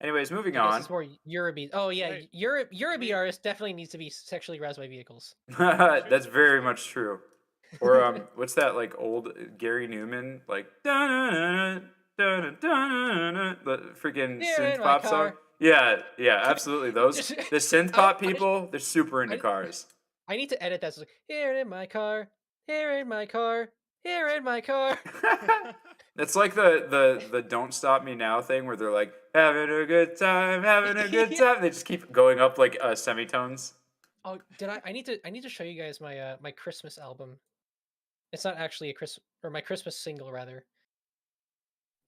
Anyways, moving on. It's more Eurobeat. Oh yeah, Right. Eurobeat artist definitely needs to be sexually aroused by vehicles. That's very much true. Or what's that like old Gary Newman like the freaking Yeah, synth in my pop song? car. Yeah, absolutely. Those Just- the synth pop people, they're super into cars. I need to edit that. So it's like, here in my car, here in my car, here in my car. It's like the Don't Stop Me Now thing where they're like having a good time. They just keep going up like semitones. Oh, I need to show you guys my my Christmas album. It's not actually my Christmas single rather.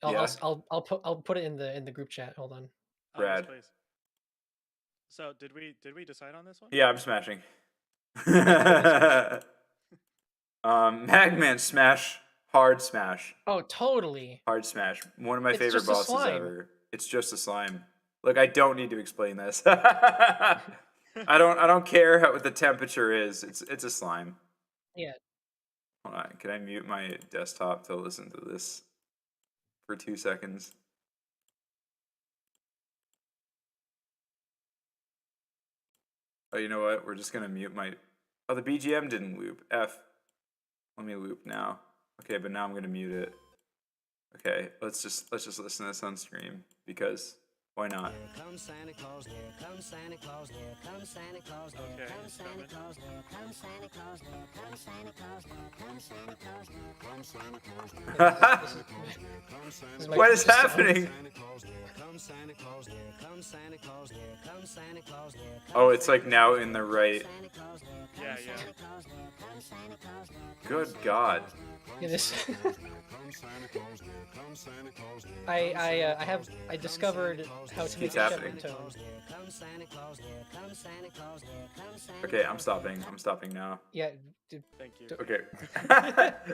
I'll put it in the group chat. Hold on. Oh, yes, Rad. please. So did we decide on this one? Yeah, I'm smashing. Magman smash, hard smash. Oh, totally. Hard smash. One of my It's favorite just a bosses slime. ever. It's just a slime. Look, I don't need to explain this. I don't care what the temperature is. It's a slime. Yeah. Hold on. Can I mute my desktop to listen to this for 2 seconds? Oh, you know what? We're just gonna mute my. Oh, the BGM didn't loop. F. Let me loop now. Okay, but now I'm gonna mute it. Okay, let's just listen to this on stream because why not? Here comes Santa Claus, here comes Santa Claus, here comes Santa Claus, here Okay, comes it's Santa coming. Claus, here comes Santa Claus, here comes Santa Claus, here comes Santa Claus, here comes Santa Claus, here comes Santa Claus. What is happening? Santa Claus, here comes Santa Claus, here comes Santa Claus, here comes Santa Claus, here comes Oh, it's like now in the right. Santa Claus, here Yeah, comes yeah. Santa Claus, here comes Santa Claus, here Good God. Yeah, this. I discovered how to make Keeps a happening. shepherd tone. here comes Santa Claus, here comes Santa Claus, here comes Santa Okay, I'm stopping. I'm stopping now. Yeah. Dude, Thank you. Okay.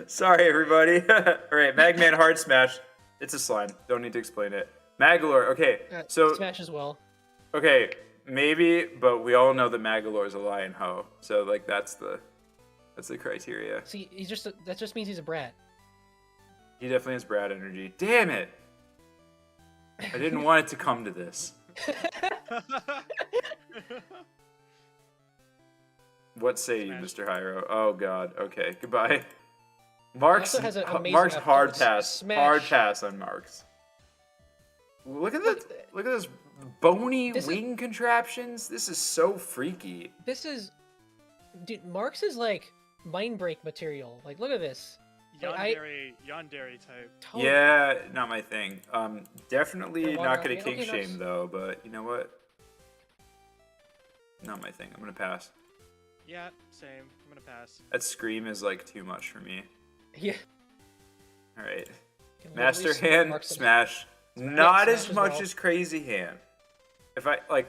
Sorry, everybody. All right, Magman hard smash. It's a slime. Don't need to explain it. Magalore. Okay, so smash as well. okay, maybe, but we all know that Magalore's a lion hoe. So like that's the criteria. See, that just means he's a brat. He definitely has Brad energy. Damn it! I didn't want it to come to this. What say you, Mr. Hiero? Oh God. Okay. Goodbye. Mark's also has an amazing Mark's hard effect. pass. Smash. Hard pass on Mark's. Look at those bony This is- wing contraptions. This is so freaky. This is, dude. Marx is like mind break material. Like, look at this. Like, Yandere type. Totally. Yeah, not my thing. Definitely For one not round, gonna yeah, kink okay, shame nice. though. But you know what? Not my thing. I'm gonna pass. Yeah, same. I'm gonna pass. That scream is like too much for me. Yeah. All right. Can Master literally hand, Marx and- smash. Not smash as as much well. as crazy hand. If I like,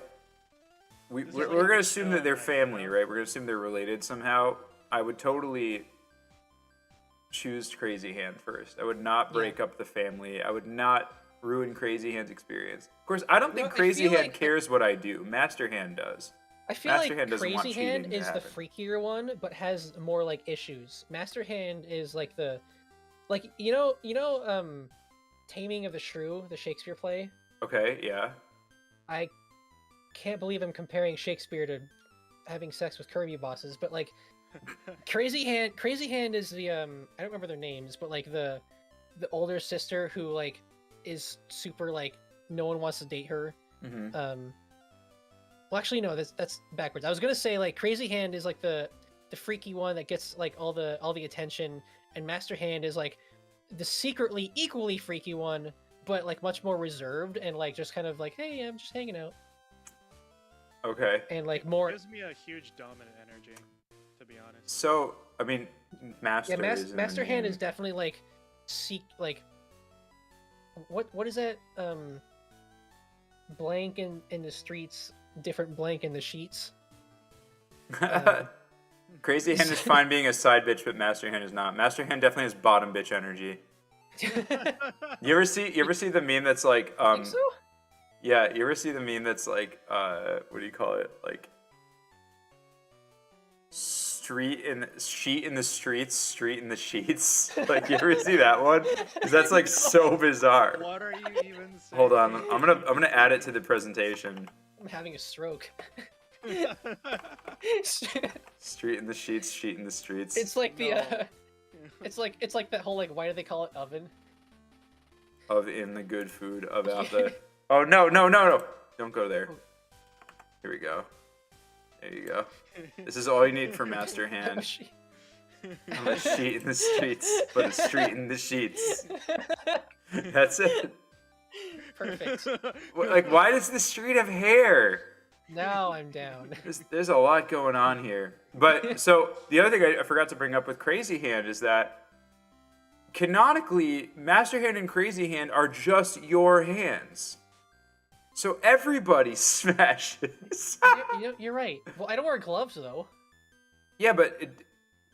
This is we're like gonna a assume that they're show, family, you know? right? We're gonna assume they're related somehow. I would totally choose crazy hand first. I would not break up the family. I would not ruin crazy hand's experience. Of course, I don't think No, I crazy feel hand like- cares what I do. Master hand does. I feel Master like Hand doesn't want Crazy Hand cheating to is the happen. freakier one, but has more like issues. Master Hand is like the, like Taming of the Shrew, the Shakespeare play. Okay, yeah. I can't believe I'm comparing Shakespeare to having sex with Kirby bosses, but like Crazy Hand is the I don't remember their names, but like the older sister who like is super like no one wants to date her. Mm-hmm. Well, actually, no, that's backwards. I was gonna say like Crazy Hand is like the freaky one that gets like all the attention, and Master Hand is like the secretly equally freaky one, but like much more reserved and like just kind of like, hey, I'm just hanging out, Okay. and like more. Gives me a huge dominant energy, to be honest. So, I mean, Master. Yeah, is in the Master Hand name. is definitely like what is that blank in the streets, different blank in the sheets. Crazy Hand is fine being a side bitch, but Master Hand is not. Master Hand definitely has bottom bitch energy. You ever see the meme that's like Think so? yeah, you ever see the meme that's like what do you call it? Like sheet in the streets, street in the sheets. Like, you ever see that one? Because that's like so bizarre. What are you even saying? Hold on, I'm gonna add it to the presentation. I'm having a stroke. Street in the sheets, sheet in the streets. It's like the No. it's like that whole like, why do they call it oven? Of in the good food of out the. Oh no! Don't go there. Here we go. There you go. This is all you need for Master Hand. I'm a sheet in the streets, but a street in the sheets. That's it. Perfect. Like, why does the street have hair? Now I'm down. There's a lot going on here. But, so, the other thing I forgot to bring up with Crazy Hand is that canonically, Master Hand and Crazy Hand are just your hands. So everybody smashes. You're right. Well, I don't wear gloves though. Yeah, but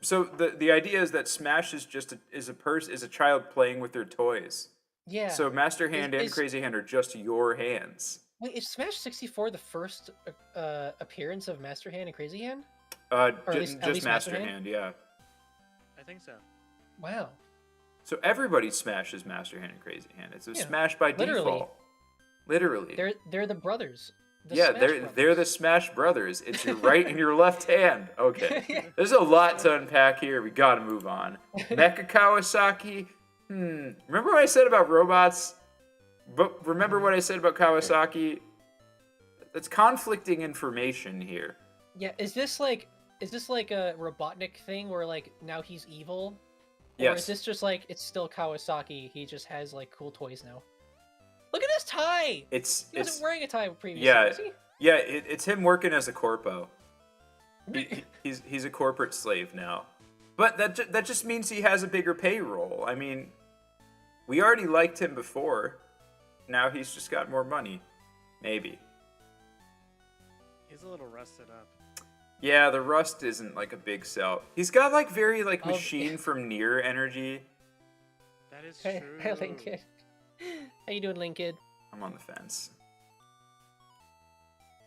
so the idea is that Smash is just a child playing with their toys. Yeah. So Master Hand and is- Crazy Hand are just your hands. Wait, is Smash 64 the first appearance of Master Hand and Crazy Hand? Or at least just Master Master Hand? Hand, yeah. I think so. Wow. So everybody smashes Master Hand and Crazy Hand. It's a Yeah, smash by literally. default. Literally. They're the brothers. The Yeah, Smash they're brothers. the Smash Brothers. It's your right and your left hand. Okay. There's a lot to unpack here. We gotta move on. Mecha Kawasaki. Remember what I said about robots? But remember what I said about Kawasaki? That's conflicting information here. Yeah, is this like a Robotnik thing where like now he's evil? Or Yes. is this just like it's still Kawasaki? He just has like cool toys now. Look at his tie. It's He wasn't wearing a tie previously, yeah, was he? yeah. It's him working as a corpo. He's a corporate slave now, but that just means he has a bigger payroll. I mean, we already liked him before. Now he's just got more money, maybe. He's a little rusted up. Yeah, the rust isn't like a big sell. He's got like very like Oh, machine from Nier energy. That is Hey, true. hey, Lincoln. How you doing, Lincoln? I'm on the fence.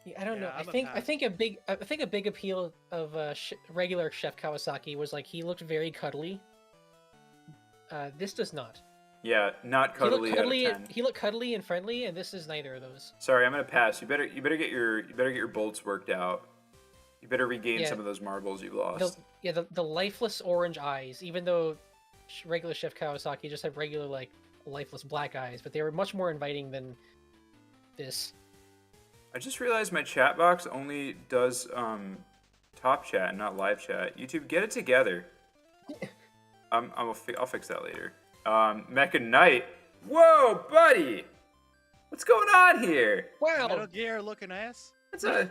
Yeah, I don't know. Yeah, I I'm a think pass. a big appeal of regular Chef Kawasaki was like he looked very cuddly. This does not. Yeah, not cuddly, He looked cuddly. out of 10. He looked cuddly and friendly, and this is neither of those. Sorry, I'm gonna pass. You better get your bolts worked out. You better regain Yeah. some of those marbles you've lost. The lifeless orange eyes, even though regular Chef Kawasaki just had regular like lifeless black eyes, but they were much more inviting than this. I just realized my chat box only does top chat and not live chat. YouTube, get it together. I'll fix that later. Mecha Knight. Whoa, buddy! What's going on here? Wow. Metal Gear looking ass. That's a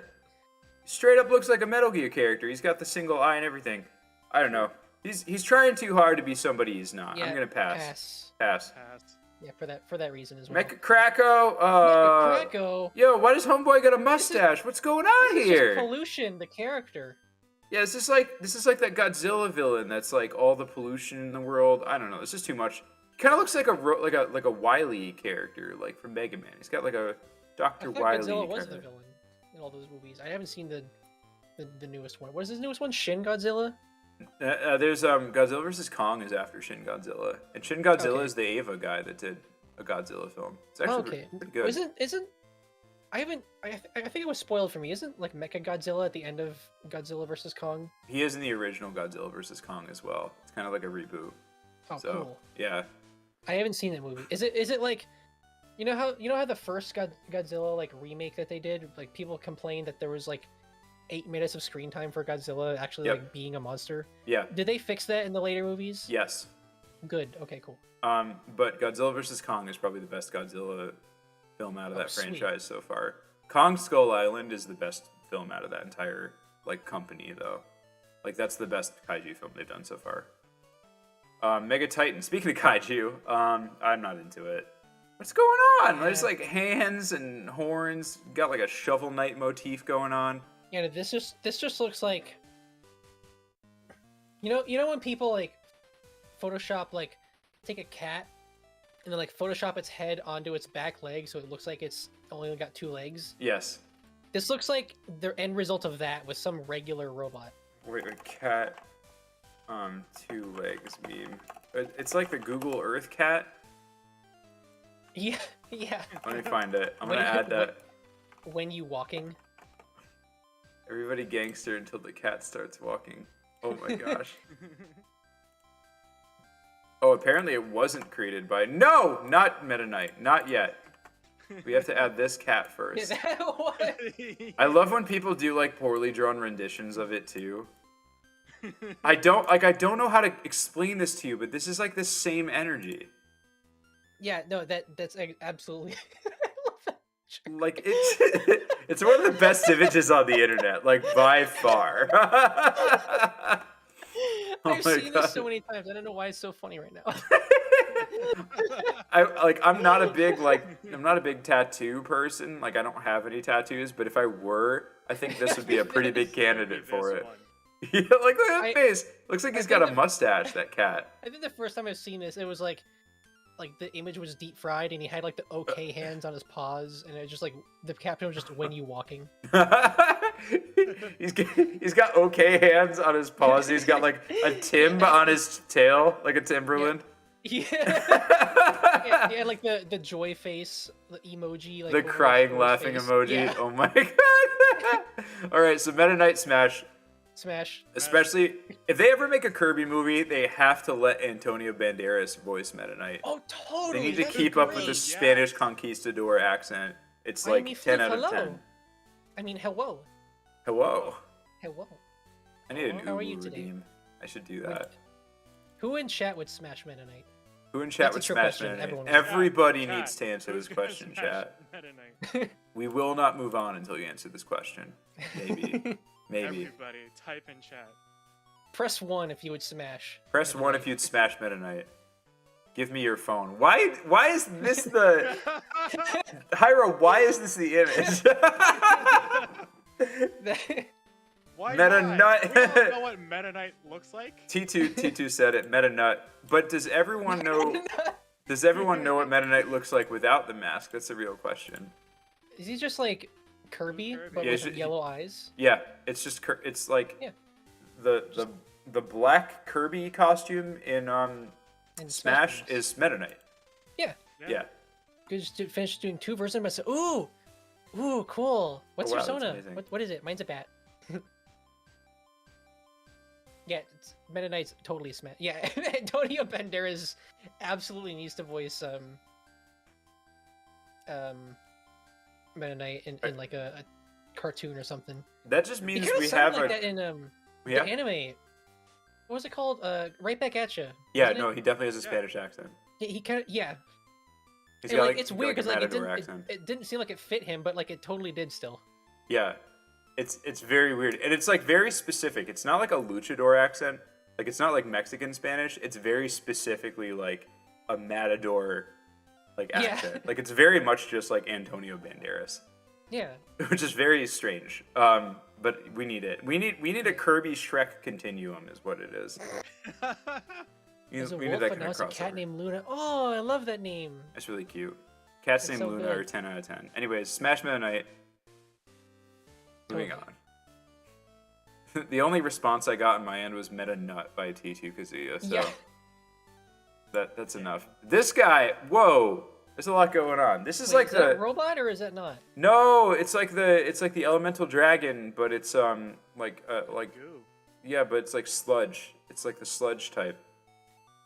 straight up looks like a Metal Gear character. He's got the single eye and everything. I don't know. He's trying too hard to be somebody he's not. Yeah, I'm gonna pass. Pass. Pass. Yeah, for that reason as well. Mecha Krako. Mecha Krako. Yo, why does Homeboy got a mustache? What's going on This is here? pollution, the character. Yeah, this is like that Godzilla villain that's like all the pollution in the world. I don't know. This is too much. He kind of looks like a Wily character, like from Mega Man. He's got like a I Dr. thought Wily. Godzilla was kinda- the villain in all those movies. I haven't seen the the newest one. What is his newest one? Shin Godzilla. There's Godzilla vs Kong is after Shin Godzilla, and Shin Godzilla Okay. is the Ava guy that did a Godzilla film. It's Oh, actually okay. pretty good. Isn't I haven't I think it was spoiled for me. Isn't like Mecha Godzilla at the end of Godzilla vs Kong? He is in the original Godzilla vs Kong as well. It's kind of like a reboot. Oh, So cool. yeah, I haven't seen that movie. Is it like you know how the first Godzilla like remake that they did, like people complained that there was like 8 minutes of screen time for Godzilla actually Yep. like being a monster. yeah, Did they fix that in the later movies? yes. Good. Okay, cool. But Godzilla vs Kong is probably the best Godzilla film out of that sweet. franchise so far. Kong Skull Island is the best film out of that entire like company though. Like that's the best kaiju film they've done so far. Mega Titan. Speaking of kaiju, I'm not into it. What's going on? There's like hands and horns. Got like a Shovel Knight motif going on. Yeah, this just looks like you know when people like Photoshop like take a cat and then like Photoshop its head onto its back leg so it looks like it's only got 2 legs. Yes. This looks like the end result of that with some regular robot. Wait, a cat, 2 legs meme. It's like the Google Earth cat. Yeah, yeah. Let me find it. I'm When gonna you- add that. When you walking. Everybody gangster until the cat starts walking. Oh my gosh. Oh, apparently it wasn't created by... No! Not Meta Knight. Not yet. We have to add this cat Is first. that what? I love when people do like poorly drawn renditions of it too. I don't know how to explain this to you, but this is like the same energy. Yeah, no, that's absolutely. I love that. Like it's it's one of the best images on the internet, like by far. Oh I've my seen God. this so many times. I don't know why it's so funny right now. I'm not a big tattoo person. Like I don't have any tattoos, but if I were, I think this would be a pretty big candidate for it. Yeah, like look at that face. Looks like he's got a mustache, that cat. I think the first time I've seen this, it was like the image was deep fried and he had like the okay hands on his paws, and it was just like the caption was just when you walking. He's got okay hands on his paws. He's got like a Tim on his tail, like a Timberland. Yeah. Yeah, he had like the joy face, the emoji, like The over his crying, laughing face. emoji. Yeah. Oh my god. All right, so Meta Knight Smash. Smash. Especially if they ever make a Kirby movie, they have to let Antonio Banderas voice Meta Knight. Oh, totally. They need to that'd keep be up with great. the Spanish conquistador accent. It's like 10 out of 10. I mean, hello. Hello. Hello. I need an How are you Ubu today? redeem. I should do that. Who in chat would smash Meta Knight? Who in chat That's a would trick smash question, Meta Knight? everyone. Everybody Chat, needs to answer who's this gonna question, smash chat. Meta Knight? We will not move on until you answer this question. Maybe. Maybe. Everybody, type in chat. Press 1 if you would smash. Press 1 if you'd smash Meta Knight. Give me your phone. Why is this the... Hiero, why is this the image? Why Meta not? Nut. We all know what Meta Knight looks like. T2 said it, Meta Nut. But does everyone know... Does everyone know what Meta Knight looks like without the mask? That's a real question. Is he just like Kirby, but Yeah, with he's- yellow eyes? Yeah, it's just it's like Yeah. the black Kirby costume in And Smash Bros. is Meta Knight. Yeah. Yeah. Good, just to finish doing 2 versions of myself. Ooh, cool. What's Oh, your wow, that's persona? amazing. What is it? Mine's a bat. Yeah, Meta Knight's totally smash. Yeah, Antonio Banderas absolutely needs to voice Meta Knight in like a cartoon or something. That just He means kind we of sounded have like a that in yeah. the anime. What was it called? Right Back at You. Yeah, no, he definitely has a Spanish accent. He kind of He's And, got like, it's he's got, weird a because like, matador accent. it didn't seem like it fit him, but like it totally did still. Yeah. It's very weird. And it's like very specific. It's not like a luchador accent. Like it's not like Mexican Spanish. It's very specifically like a matador like Yeah. accent. Like it's very much just like Antonio Banderas. Yeah. Which is very strange. But we need it. We need a Kirby Shrek continuum is what it is. There's a We need wolf, that but kind now of it's a cat crossover. named Luna. Oh, I love that name. That's really cute. Cats It's named so Luna good. are 10 out of 10. Anyways, Smash Meta Knight. Moving Totally. on. The only response I got on my end was Meta Nut by T2 Kazuya, so Yeah. that's enough. This guy, whoa, there's a lot going on. This is Wait, like is that the a robot or is that not? no, it's like the elemental dragon, but it's like Goo. yeah, but it's like sludge. It's like the sludge type.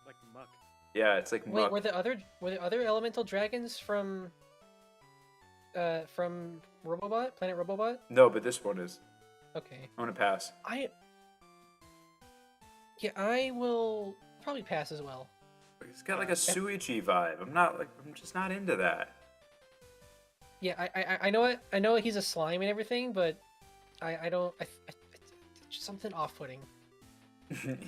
Like muck. Yeah, it's like Wait, muck. were the other elemental dragons from Robobot, Planet Robobot? No, but this one is. Okay. I'm gonna pass. I will probably pass as well. It's got like a Suichi vibe. I'm just not into that. Yeah, I know it. I know he's a slime and everything, but I don't. Just something off-putting.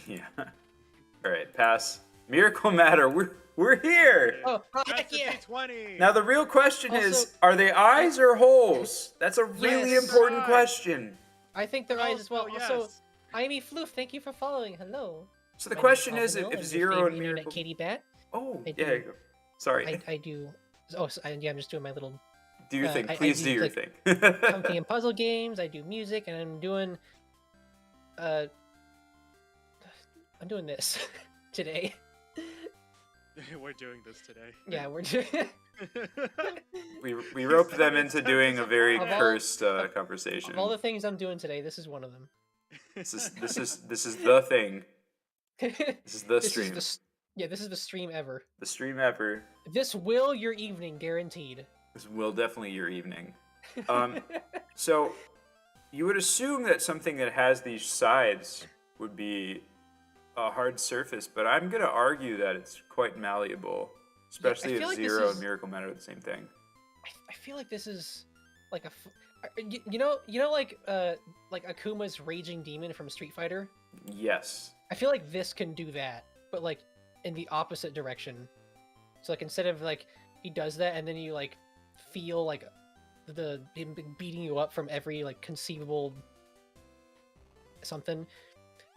Yeah. All right, pass. Miracle Matter. We're here. Oh, That's heck the yeah! D20. Now the real question is, Also- are they eyes or holes? That's a really Yes. important Right. question. I think their eyes as well. yes. Also, Amy Floof, thank you for following. Hello. So the My question name's is, Auvenil, if I'm your Zero favorite and internet Miracle. kitty bat. Oh, I yeah. do- Sorry. I do. Oh, yeah, I'm just doing my little Do your thing. I Please do, do your like, thing. comfy and puzzle games. I do music, and I'm doing this today. We're doing this today. Yeah, we're doing. we roped them into doing a very Of all- cursed conversation. Of all the things I'm doing today, this is one of them. This is the thing. This is the This stream. yeah, this is the stream ever. The stream ever. This will your evening, guaranteed. This will definitely your evening. So you would assume that something that has these sides would be a hard surface, but I'm gonna argue that it's quite malleable, especially if feel like this Zero is- and Miracle Matter are the same thing. I feel like this is like you know like Akuma's raging demon from Street Fighter. Yes. I feel like this can do that, but like in the opposite direction. So like instead of like he does that and then you like feel like him beating you up from every like conceivable something,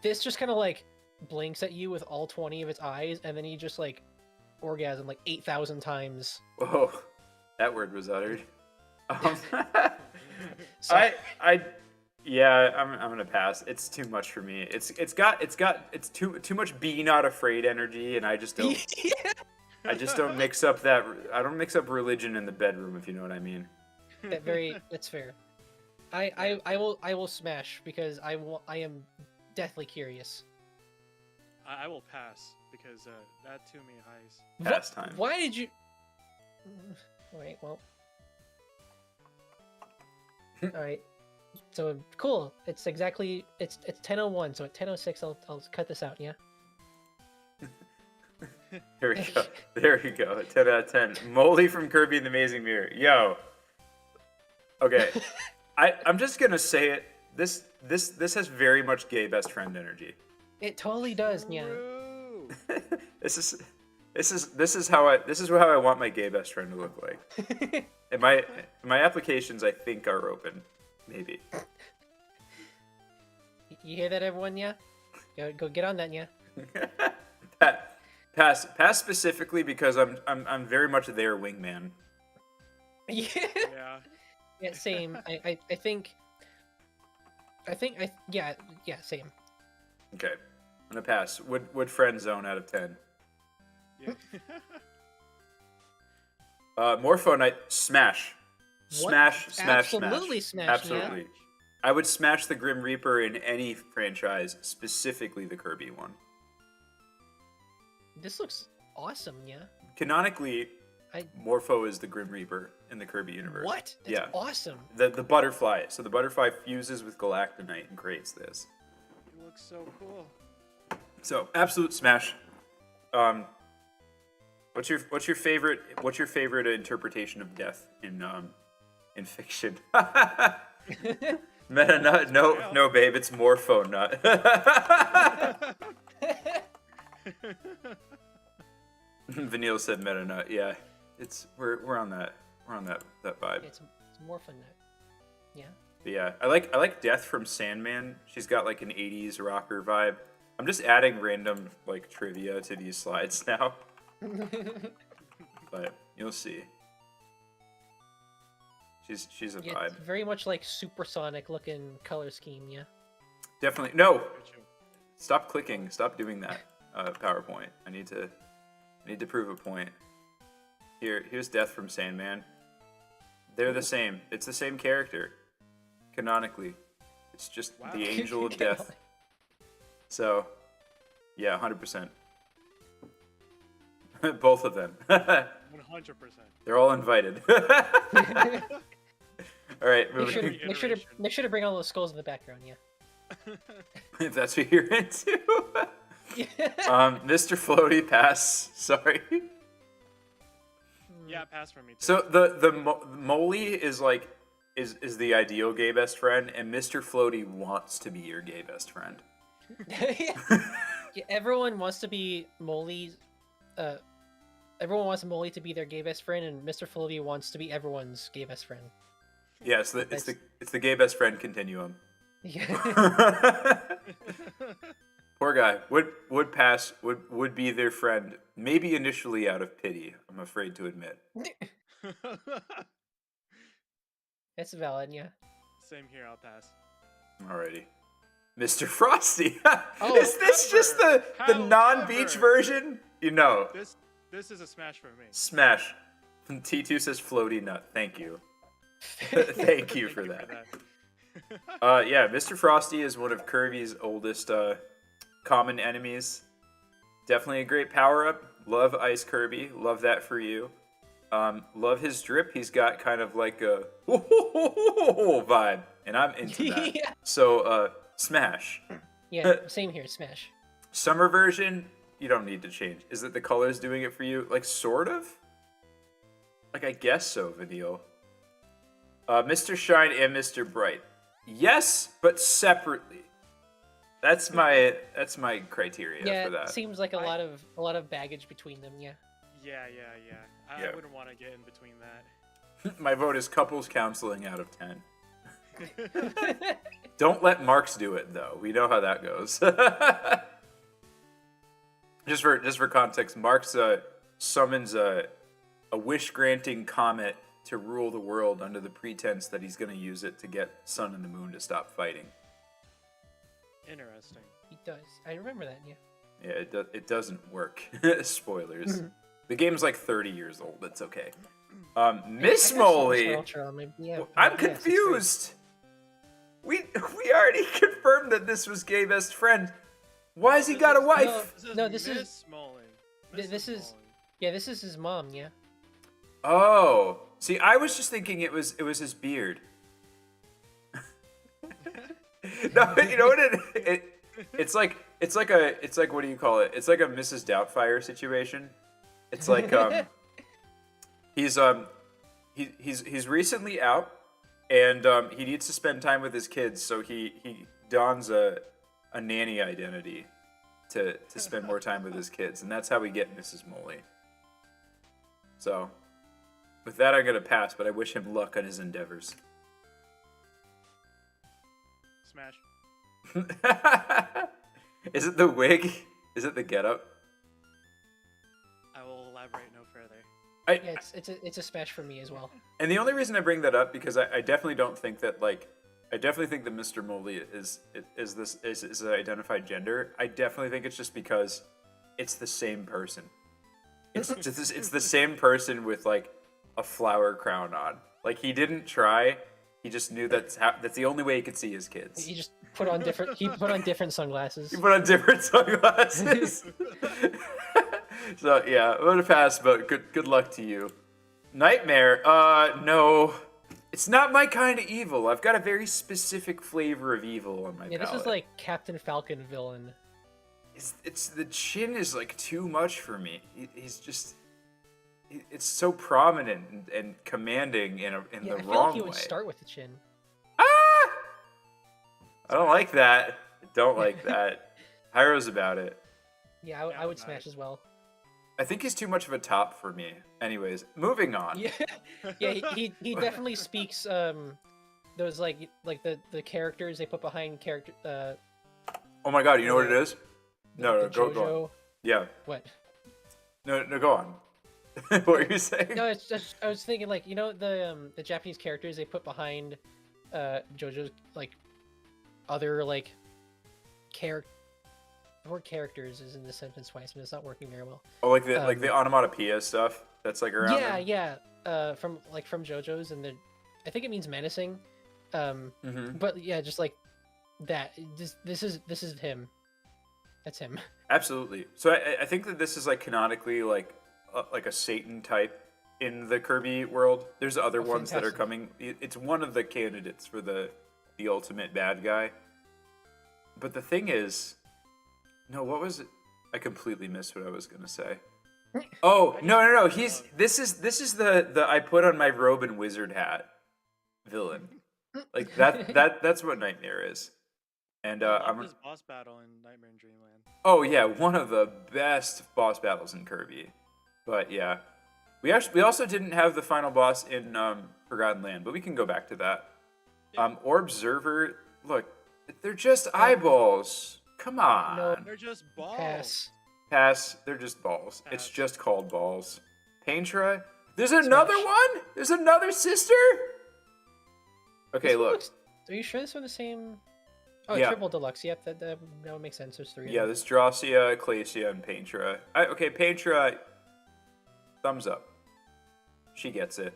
this just kind of like blinks at you with all 20 of its eyes and then you just like orgasm like 8,000 times. Whoa, that word was uttered. So, Yeah, I'm gonna pass. It's too much for me. It's too much be not afraid energy, and I just don't. yeah, I just don't mix up that. I don't mix up religion in the bedroom, if you know what I mean. that's fair. I will smash because I am deathly curious. I will pass because that to me eyes. Pass time. Why did you? Wait, well. All right. So cool. It's 10:01. So at 10:06, I'll cut this out. Yeah. There we go. There we go. 10 out of 10. Moldy from Kirby and the Amazing Mirror. Yo. Okay. I'm just gonna say it. This has very much gay best friend energy. It totally does. Yeah. True. This is how I want my gay best friend to look like. And my applications, I think, are open. Maybe. You hear that, everyone? Yeah. Go get on that. Yeah. Pass specifically because I'm very much their wingman. Yeah. Yeah. Yeah. Same. I think. Yeah. Same. Okay, I'm gonna pass. Would friend zone out of 10. Yeah. Morpho Knight, smash. Smash. Absolutely smash, yeah. Absolutely. I would smash the Grim Reaper in any franchise, specifically the Kirby one. This looks awesome. Yeah. Canonically, I- Morpho is the Grim Reaper in the Kirby universe. What? That's Yeah. awesome. The butterfly. So the butterfly fuses with Galactonite and creates this. It looks so cool. So absolute smash. What's your favorite interpretation of death in fiction? Meta nut? No, babe, it's Morpho nut. Vanille said meta nut. Yeah, we're on that vibe. It's more fun that. Yeah. But yeah, I like Death from Sandman. She's got like an 80s rocker vibe. I'm just adding random like trivia to these slides now, but you'll see. She's a Yeah, vibe. it's very much like supersonic looking color scheme. Yeah. Definitely. No. Very true. Stop clicking. Stop doing that. PowerPoint. I need to prove a point. Here's Death from Sandman. They're the same. It's the same character. Canonically. It's just Wow. the Angel of Death. So, yeah, 100%. Both of them. 100%. They're all invited. All right, Make moving. sure to bring all those skulls in the background. Yeah. If that's what you're into. Yeah. Mr. Floaty, pass. Sorry. Yeah, pass for me too. So the Molly is like is the ideal gay best friend, and Mr. Floaty wants to be your gay best friend. Yeah, everyone wants to be Molly's. Everyone wants Molly to be their gay best friend, and Mr. Floaty wants to be everyone's gay best friend. Yeah, it's the gay best friend continuum. Yeah. Poor guy would pass would be their friend, maybe initially out of pity. I'm afraid to admit. That's valid. Yeah. Same here, I'll pass. Alrighty. Mr. Frosty. Oh, Is this just the However. non-beach version? You know. This is a smash for me. Smash. T2 says floaty nut. Thank you. Thank you for that. Yeah, Mr. Frosty is one of Kirby's oldest common enemies. Definitely a great power-up. Love Ice Kirby. Love that for you. Love his drip. He's got kind of like a vibe, and I'm into that. Yeah. So, Smash. Yeah. Same here. Smash. Summer version, you don't need to change. Is it the colors doing it for you? Like, sort of? Like, I guess so, Vanille. Mr. Shine and Mr. Bright. Yes, but separately. That's my criteria Yeah. for that. Seems like a lot of baggage between them. Yeah. Yeah. I Yeah. wouldn't want to get in between that. My vote is couples counseling out of 10. Don't let Marks do it, though. We know how that goes. Just for context, Marks summons a wish-granting comet to rule the world under the pretense that he's going to use it to get Sun and the Moon to stop fighting. Interesting. He does. I remember that. Yeah. Yeah, it doesn't work. Spoilers. The game's like 30 years old. It's okay. Miss Molly. Yeah, I'm yes, it's great. confused. We already confirmed that this was gay best friend. Why has he got a wife? No, this is- Miss Molly. this Mrs. is- Molly. Yeah, this is his mom. Yeah. Oh, see, I was just thinking it was his beard. No, you know what it's like what do you call it? It's like a Mrs. Doubtfire situation. It's like he's recently out and he needs to spend time with his kids, so he dons a nanny identity to spend more time with his kids, and that's how we get Mrs. Molly. So, with that, I'm gonna pass, but I wish him luck on his endeavors. Smash. Is it the wig? Is it the getup? I will elaborate no further. Yeah, it's a smash for me as well. And the only reason I bring that up because I definitely don't think that I definitely think that Mr. Molly is an identified gender. I definitely think it's just because it's the same person. It's the same person with like a flower crown on. Like he didn't try. He just knew that's the only way he could see his kids. He just put on different sunglasses. He put on different sunglasses. So yeah, I'm gonna pass, but good luck to you. Nightmare. No. It's not my kind of evil. I've got a very specific flavor of evil on my palate. This is like Captain Falcon villain. It's the chin is like too much for me. He's just it's so prominent and commanding in the I feel wrong like he would way. start with the chin. Ah! I don't like that. I don't like that. Hiero's about it. Yeah, I would smash as well. I think he's too much of a top for me. Anyways, moving on. Yeah, yeah, he definitely speaks those like the characters they put behind character. Oh my god, you know what it is? The No, go on. JoJo. Yeah. What? No, go on. What were you saying? No, it's just I was thinking like the Japanese characters they put behind JoJo's like other like the word characters is in the sentence twice, and it's not working very well. Oh, like the onomatopoeia stuff that's like around. Yeah. From JoJo's, and I think it means menacing. But yeah, just like that. This is him. That's him. Absolutely. So I think that this is like canonically like a Satan type in the Kirby world. There's other ones that are coming. It's one of the candidates for the ultimate bad guy. But the thing is, no, what was it? I completely missed what I was gonna say. Oh no! This is the I put on my robe and wizard hat villain. Like that's what Nightmare is. And I'm this boss battle in Nightmare in Dreamland. Oh yeah, one of the best boss battles in Kirby. But yeah, we also didn't have the final boss in Forgotten Land, but we can go back to that. Yeah. Orbserver, look, they're just eyeballs. Come on. No, They're just balls. Pass. They're just balls. Pass. It's just called balls. Paintra. There's another one. There's another sister. Okay, This one look. looks- are you sure this one the same? Oh, Yeah. triple deluxe. Yep, that would make sense. There's 3. of Yeah, them. this Jurassia, Glacia, and Paintra. Okay, Paintra, thumbs up. She gets it.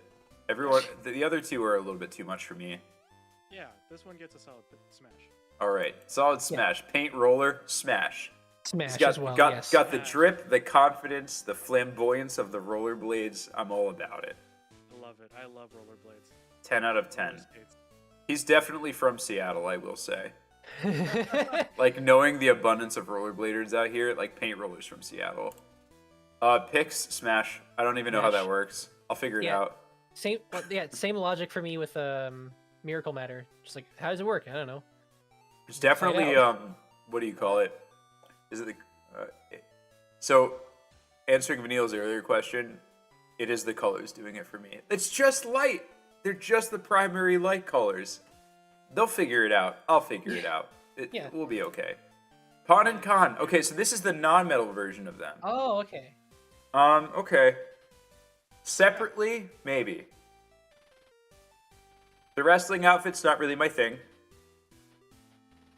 Everyone, the other two are a little bit too much for me. Yeah, this one gets a solid smash. All right, solid smash. Paint roller, smash. Smash He's got, as well. got, Yes. got the Smash. drip, the confidence, the flamboyance of the rollerblades. I'm all about it. I love it. I love rollerblades. 10 out of Roller 10. skates. He's definitely from Seattle, I will say. Like, knowing the abundance of rollerbladers out here, like, paint rollers from Seattle. Picks, smash. I don't even know how that Smash. works. I'll figure it Yeah. out. Same logic for me with Miracle Matter. Just like, how does it work? I don't know. There's definitely, what do you call it? Is it the... so, answering Vanille's earlier question, it is the colors doing it for me. It's just light. They're just the primary light colors. They'll figure it out. I'll figure it out. It will be okay. Pawn and Con. Okay, so this is the non-metal version of them. Oh, okay. Okay. Separately, maybe. The wrestling outfit's not really my thing.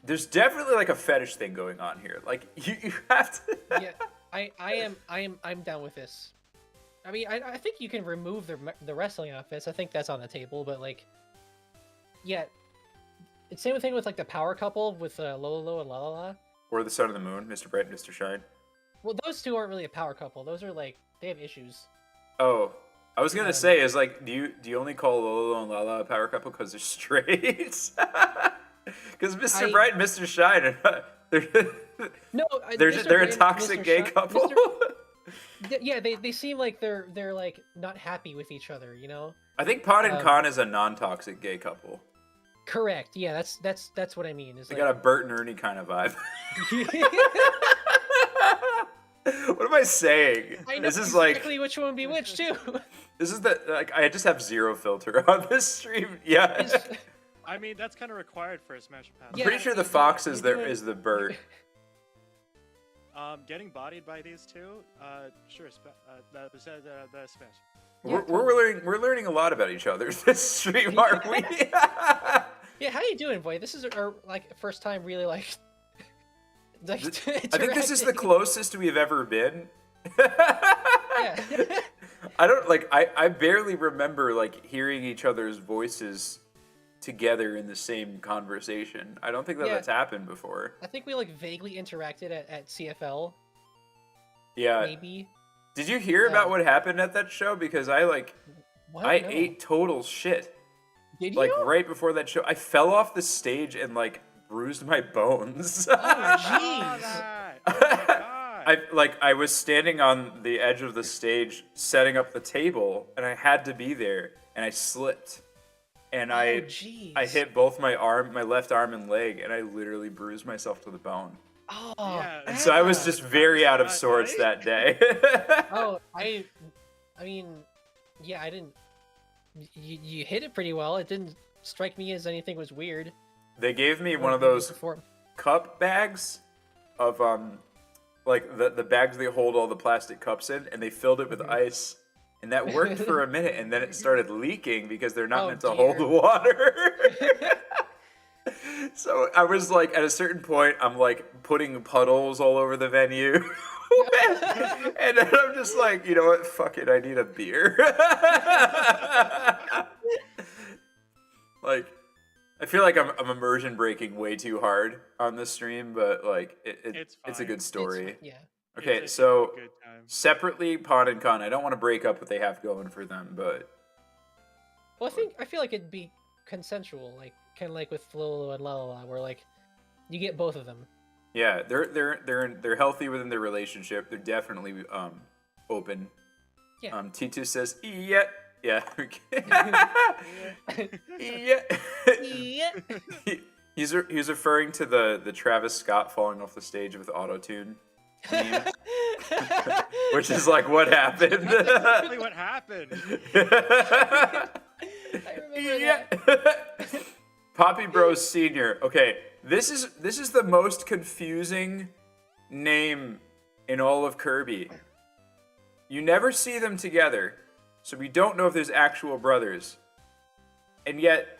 There's definitely like a fetish thing going on here. Like you have to. Yeah, I'm down with this. I mean, I think you can remove the wrestling outfits. I think that's on the table, but like, yeah, it's same thing with like the power couple with Lolo and La La La. Or the Sun and the Moon, Mr. Bright and Mr. Shine. Well, those two aren't really a power couple. Those are like they have issues. Oh, I was gonna say is like, do you only call Lolo and Lala a power couple because they're straight? Because Mr. Bright and Mr. Shine are they're a toxic gay couple. Yeah, they seem like they're like not happy with each other, you know. I think Pawn and Con is a non-toxic gay couple. Correct. Yeah, that's what I mean. Is They like, got a Bert and Ernie kind of vibe. What am I saying? I know This is exactly like which one would be which too. this is the like I just have zero filter on this stream. Yeah. I mean, that's kind of required for a Smash Pass. Yeah. Pretty sure the fox is the Bert. Getting bodied by these two, sure, the Smash. Yeah, We're learning a lot about each other this stream, aren't we? Yeah, how you doing, boy? This is our like first time really like. I think this is the closest we've ever been. Yeah. I don't like. I barely remember like hearing each other's voices together in the same conversation. I don't think that's happened before. I think we like vaguely interacted at CFL. Yeah. Maybe. Did you hear about what happened at that show? Because I What? I No. ate total shit. Did Like you? right before that show, I fell off the stage and like bruised my bones. Oh, Oh jeez. my god! I was standing on the edge of the stage setting up the table, and I had to be there, and I slipped, and I jeez. hit both my left arm and leg, and I literally bruised myself to the bone. Oh. Yeah, And so I was yeah. just very out of Not sorts nice. that day. Oh, I mean, yeah, I didn't. You hit it pretty well. It didn't strike me as anything was weird. They gave me one of those Before. cup bags of like the bags they hold all the plastic cups in, and they filled it with ice, and that worked for a minute, and then it started leaking because they're not Oh, meant to dear. hold the water. So I was like, at a certain point, I'm like putting puddles all over the venue. And then I'm just like, you know what? Fuck it. I need a beer. Like, I feel like I'm immersion breaking way too hard on this stream, but like, it's a fine. good story. Yeah. Okay, It's a so good time. separately, Pod and Con. I don't want to break up what they have going for them, but Well, I feel like it'd be consensual, like kind of like with Lolo and Lalala, where like you get both of them. yeah, they're healthy within their relationship. They're definitely open. Yeah. T2 says, yeah. Yeah. Yeah. Yeah. He's referring to the Travis Scott falling off the stage with autotune meme, which is like what happened. Exactly what happened. I remember that. Poppy Bros Senior. Okay, this is the most confusing name in all of Kirby. You never see them together, so we don't know if there's actual brothers. And yet,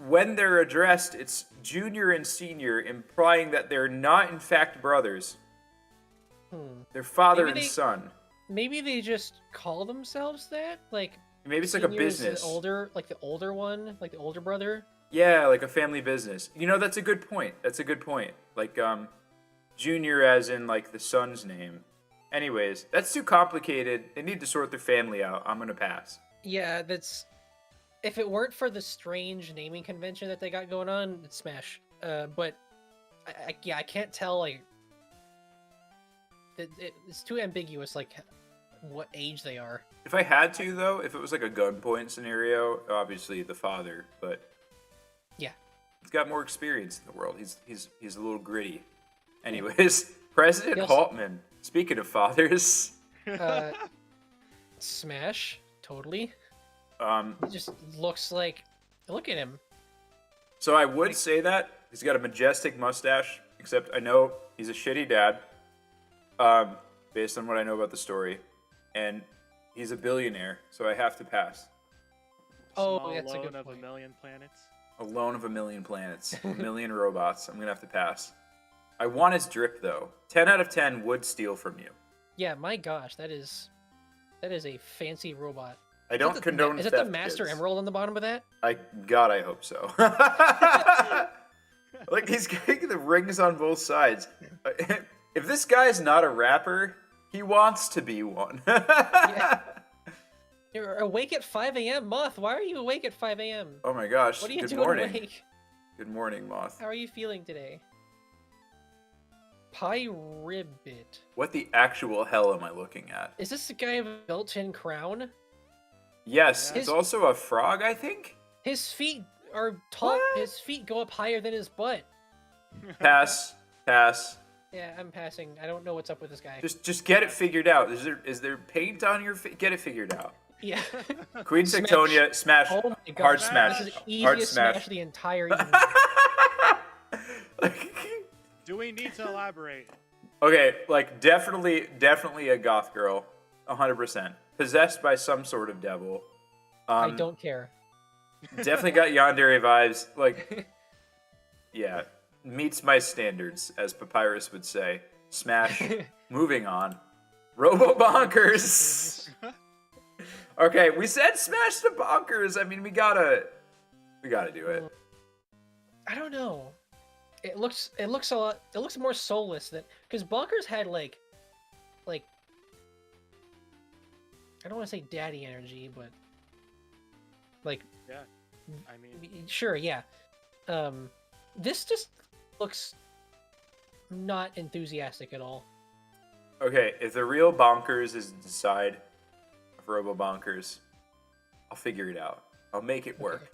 when they're addressed, it's Junior and Senior, implying that they're not in fact brothers. They're father Maybe and they- son. Maybe they just call themselves that, like Maybe it's like a Senior is business. the older one, like the older brother. Yeah, like a family business. You know, that's a good point. Like, Junior as in, like, the son's name. Anyways, that's too complicated. They need to sort their family out. I'm gonna pass. Yeah, that's. If it weren't for the strange naming convention that they got going on, it'd smash. But I can't tell, like. It's too ambiguous, like what age they are. If I had to, though, if it was like a gunpoint scenario, obviously the father, but Yeah. he's got more experience in the world. He's a little gritty. Anyways, President He also- Haltman. Speaking of fathers, Smash, totally. um, He just looks like. Look at him. so I would say that he's got a majestic mustache, except I know he's a shitty dad, based on what I know about the story, and he's a billionaire, so I have to pass. Oh, Small that's a lone good of point. a million planets. Alone of a million planets, a million robots. I'm gonna have to pass. I want his drip though. 10 out of 10 would steal from you. Yeah, my gosh, that is a fancy robot. I don't condone Is it the theft, Master kids. Emerald on the bottom of that? God, I hope so. Like he's getting the rings on both sides. If this guy is not a rapper, he wants to be one. Yeah. You're awake at 5 a.m., Moth. Why are you awake at 5 a.m.? Oh my gosh! What are you Good doing morning. awake? Good morning, Moth. How are you feeling today? Pyribbit. What the actual hell am I looking at? Is this the guy with a built-in crown? Yes, Yeah. it's also a frog, I think. His feet are tall. What? His feet go up higher than his butt. Pass. Yeah, I'm passing. I don't know what's up with this guy. Just get it figured out. Is there paint on your face? Get it figured out. Yeah. Queen Smash. Sextonia, smash. Oh my god. Hard smash. This is the Hard easiest smash. smash of the entire evening. Do we need to elaborate? Okay, like definitely a goth girl, 100%. Possessed by some sort of devil. I don't care. Definitely got yandere vibes. Like, yeah, meets my standards, as Papyrus would say. Smash. Moving on. Robo bonkers. Okay, we said smash the bonkers. I mean, we gotta do it. I don't know. It looks a lot. It looks more soulless than because Bonkers had like I don't want to say daddy energy, but like Yeah. I mean, sure, yeah. This just looks not enthusiastic at all. Okay, if the real bonkers is the side of Robo Bonkers, I'll figure it out. I'll make it work.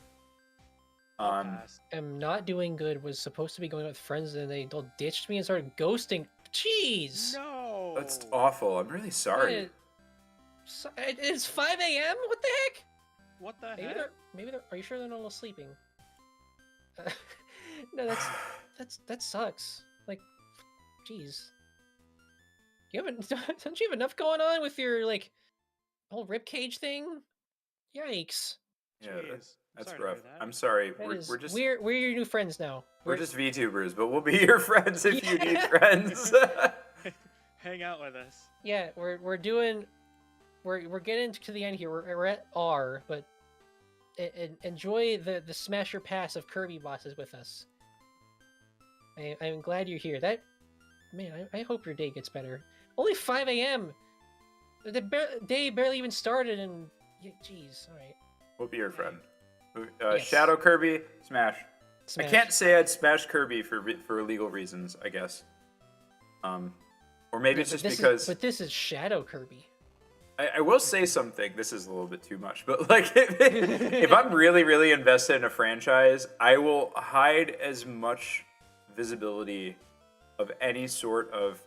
I'll pass. I'm not doing good. Was supposed to be going out with friends, and they all ditched me and started ghosting. Jeez. No. That's awful. I'm really sorry. It's 5 a.m. What the heck? What the Maybe heck? they're. Are you sure they're not all sleeping? No, that sucks. Like, jeez. You haven't? Don't you have enough going on with your like whole ribcage thing? Yikes. Yeah, Jeez. That's Sorry to hear rough. that. I'm sorry. That is- We're just we're your new friends now. we're just VTubers, but we'll be your friends if you need friends. Hang out with us. Yeah, we're getting to the end here. We're at R, but enjoy the smasher pass of Kirby bosses with us. I'm glad you're here. I hope your day gets better. Only 5 a.m. The day barely even started, and jeez, all right. We'll be your friend. Yes. Shadow Kirby, smash. Smash. I can't say I'd smash Kirby for legal reasons, I guess. Or maybe it's just because. But this is Shadow Kirby. I will say something. This is a little bit too much, but like, if I'm really, really invested in a franchise, I will hide as much visibility of any sort of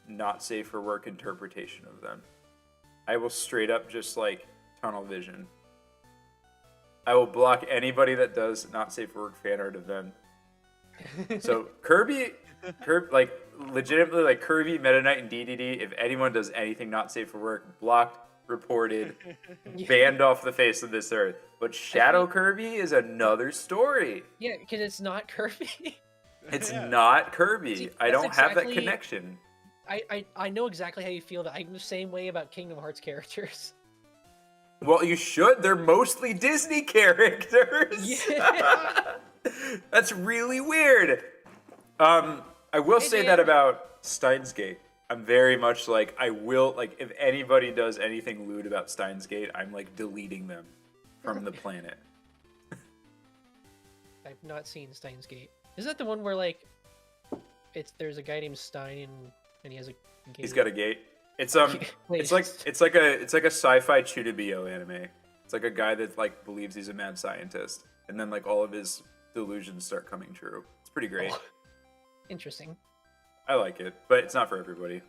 not safe for work interpretation of them. I will straight up just like tunnel vision. I will block anybody that does not safe for work fan art of them. So Kirby, like legitimately, like Kirby, Meta Knight, and DDD. If anyone does anything not safe for work, blocked, reported, banned off the face of this earth. But Shadow Kirby is another story. Yeah, because it's not Kirby. It's Yeah. not Kirby. See, I that's don't have that exactly- connection. I know exactly how you feel. That I'm the same way about Kingdom Hearts characters. Well, you should. They're mostly Disney characters. Yeah. That's really weird. I will Hey, say Dan. that about Steins Gate. I'm very much like, I will, like, if anybody does anything lewd about Steins Gate, I'm like deleting them from the planet. I've not seen Steins Gate. Is that the one where like there's a guy named Stein and he has a gate? He's got a gate. It's Wait, it's like a sci-fi Chudabio anime. It's like a guy that like believes he's a mad scientist, and then like all of his delusions start coming true. It's pretty great. Interesting. I like it, but it's not for everybody.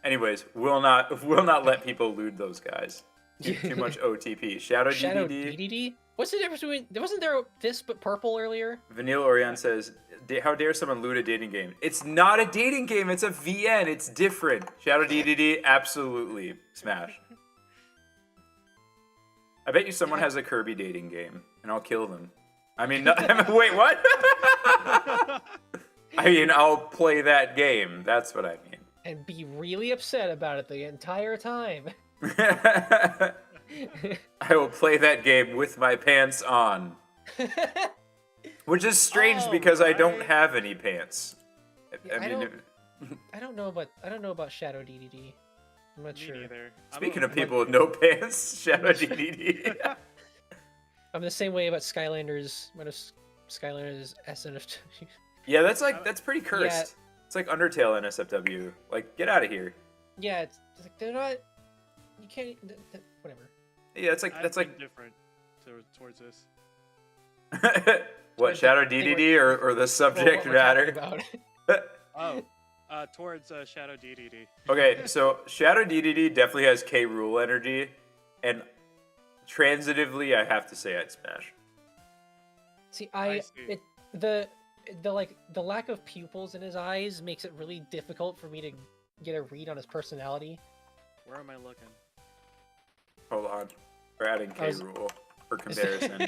Anyways, we'll not let people lewd those guys. Too much OTP. Shadow DDD. DDD? What's the difference between? Wasn't there this but purple earlier? Vanille Orion says, how dare someone loot a dating game? It's not a dating game, it's a VN, it's different. Shadow DDD, absolutely. Smash. I bet you someone has a Kirby dating game, and I'll kill them. I mean, no, wait, what? I mean, I'll play that game, that's what I mean. And be really upset about it the entire time. I will play that game with my pants on. Which is strange because I don't Alright. have any pants. Yeah, I mean, I don't know about Shadow DDD. I'm not Me sure. neither. speaking of people with no pants, Shadow DDD. I'm the same way about Skylanders. Skylanders SNF. Yeah, that's pretty cursed. Yeah. It's like Undertale NSFW. Like, get out of here. Yeah, it's like they're not. You can't. Whatever. Yeah, that's like I've been different towards this. what, Shadow DDD or the Well, subject what we're talking matter? about. Oh, towards Shadow DDD. Okay, so Shadow DDD definitely has K. Rool energy, and transitively, I have to say I'd smash. See, see. The lack of pupils in his eyes makes it really difficult for me to get a read on his personality. Where am I looking? Hold on, we're adding I K. was- Rool for comparison.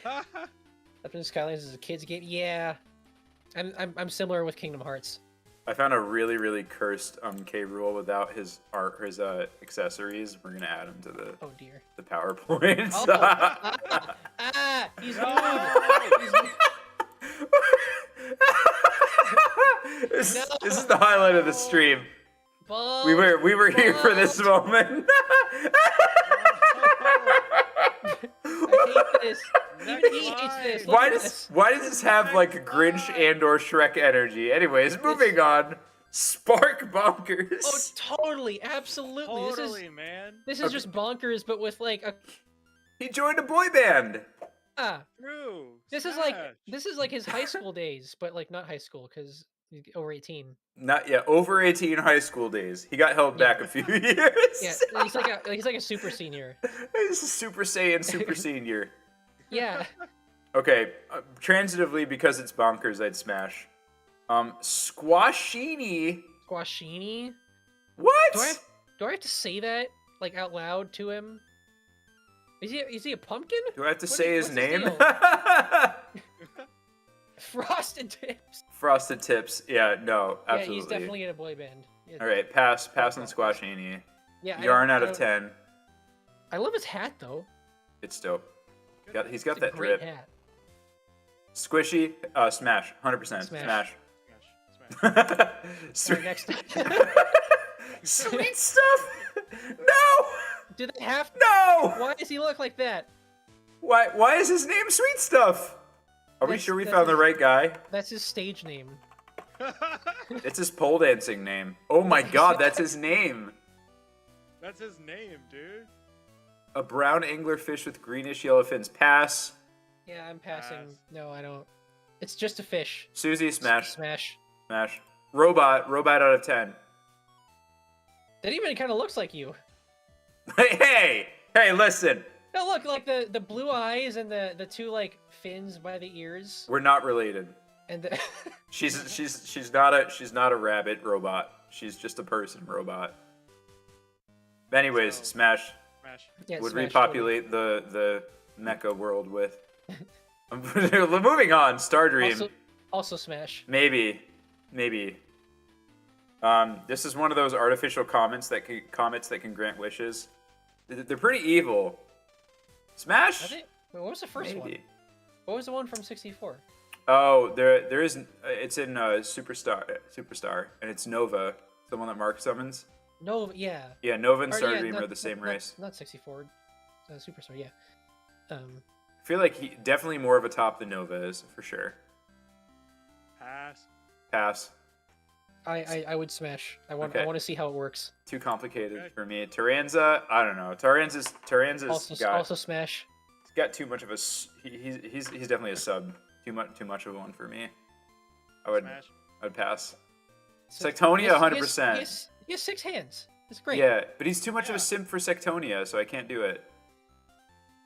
I've been Skylanders as a kid's game. Yeah, I'm similar with Kingdom Hearts. I found a really, really cursed K. Rool without his accessories. We're gonna add him to Oh dear. the PowerPoint. He's No! rude. This is the highlight of the stream. We were here for this moment. I hate this. Even he hates this. Look why at does this. this have like Grinch and or Shrek energy? Anyways, moving on. Spark bonkers. Oh, totally, absolutely. Totally, man. This is just bonkers, but with like a He joined a boy band. True. This is like his high school days, but like not high school because over 18. Not yet. Over 18 high school days. He got held back a few years. Yeah, he's like a super senior. He's a Super Saiyan Super Senior. Yeah. Okay, transitively because it's bonkers, I'd smash. Squashini. Squashini. What? Do I have to say that like out loud to him? Is he a pumpkin? Do I have to What say is- his what's his name? deal? Frosted Tips. Frosted Tips. Yeah, no, absolutely. Yeah, he's definitely in a boy band. Yeah, All right, pass on Squashini. yeah, Yarn out of 10. I love his hat though. It's dope. He's got It's a that great drip. hat. Squishy, smash, 100%. Smash. Smash. Sweet, Alright, next. sweet stuff. No, Do they have? no. Why does he look like that? Why is his name Sweet Stuff? Are we That's- sure we that's found the his- right guy? That's his stage name. It's his pole dancing name. Oh my god, that's his name. That's his name, dude. A brown anglerfish with greenish yellow fins. Pass. Yeah, I'm passing. Pass. No, I don't. It's just a fish. Susie, smash. Smash. Smash. Robot out of 10. That even kind of looks like you. Hey, listen. No, look, like the blue eyes and the two like fins by the ears, We're not related. and the She's not a rabbit robot. She's just a person robot. Anyways, So- Smash Smash. yeah, would Smash repopulate the mecha world with. Moving on, Stardream. totally. Also Smash. Maybe. This is one of those artificial comets that can grant wishes. They're pretty evil. Smash. Are they? Wait, what was the first one? Maybe. What was the one from 64? Oh, there is. It's in Superstar, and it's Nova, the one that Mark summons. No, yeah. Yeah, Nova and Or, Stardream not- are the same not- race. Not 64. Superstar, yeah. I feel like he definitely more of a top than Nova is for sure. Pass. Pass. I would smash. I want Okay. to see how it works. Too complicated Okay. for me. Tyranza, I don't know. Tyranza's Also smash. got too much of a. He's definitely a sub. Too much of one for me. I would Smash. pass. So- Sectonia, he has- 100%. He has 6 hands. It's great. Yeah, but he's too much of Yeah. a simp for Sectonia, so I can't do it.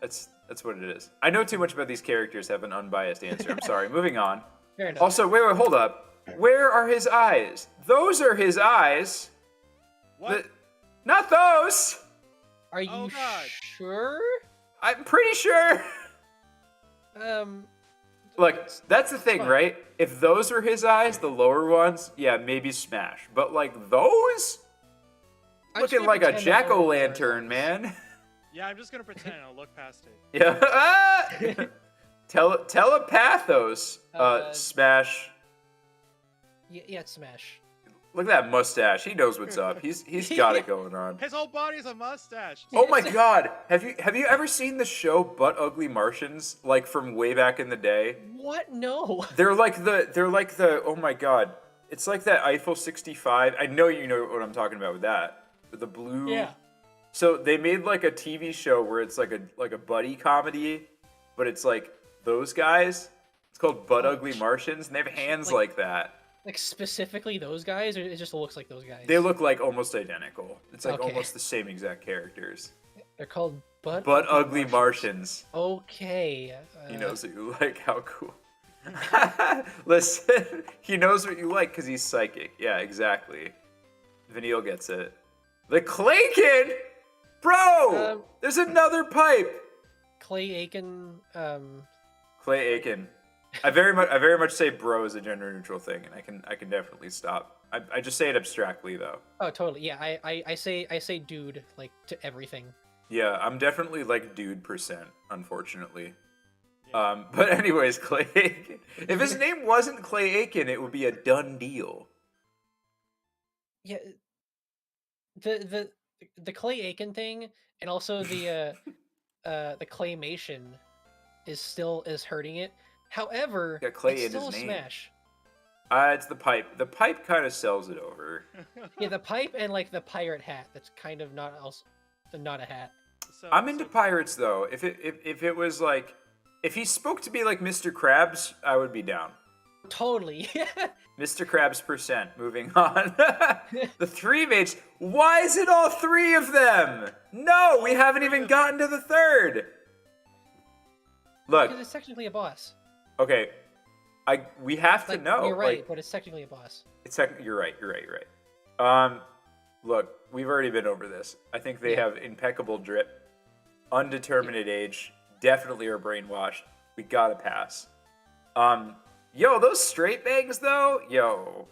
That's what it is. I know too much about these characters. Have an unbiased answer. I'm sorry. Moving on. Fair enough. Also, wait, hold up. Where are his eyes? Those are his eyes. What? Not those. Are you Oh, God. sure? I'm pretty sure. Look, that's the thing, fine. right? If those were his eyes, the lower ones, yeah, maybe smash. But like those, I'm just looking gonna like a pretend that those are his jack-o'-lantern, eyes. man. Yeah, I'm just gonna pretend. I'll look past it. Yeah. Ah! Telepathos. Smash. Yeah, it's smash. Look at that mustache. He knows what's up. He's got it going on. His whole body's a mustache. Oh my god. Have you ever seen the show Butt Ugly Martians, like from way back in the day? What? No. They're like the oh my god. It's like that Eiffel 65. I know you know what I'm talking about with that. With the blue. Yeah. So they made like a TV show where it's like a buddy comedy, but it's like those guys. It's called Butt Ugly Martians, and they have hands like that. Like specifically those guys, or it just looks like those guys? They look like almost identical. It's like Okay. almost the same exact characters. They're called Butt Ugly Martians. Okay. He knows what you like. How cool. Listen, he knows what you like because he's psychic. Yeah, exactly. Vanille gets it. The Clay Kid? Bro! There's another pipe! Clay Aiken. Clay Aiken. I very much say bro is a gender neutral thing, and I can definitely stop. I just say it abstractly though. Oh, totally. Yeah, I say dude like to everything. Yeah, I'm definitely like dude %, unfortunately. But anyways, Clay Aiken. If his name wasn't Clay Aiken, it would be a done deal. Yeah. The Clay Aiken thing, and also the claymation is hurting it. However, Got clay it's in still his a name. smash. It's the pipe. The pipe kind of sells it over. Yeah, the pipe and like the pirate hat. That's kind of not a hat. So, I'm into pirates though. If it was like, if he spoke to me like Mr. Krabs, I would be down. Totally. Mr. Krabs %. Moving on. The 3 mates. Why is it all 3 of them? No, we haven't even gotten to the 3rd. Look. Because it's technically a boss. Okay. We have to Like, know. You're right, like, but it's technically a boss. You're right. Look, we've already been over this. I think they have impeccable drip. undeterminate age, definitely are brainwashed. We gotta pass. Yo, those straight bangs though, yo,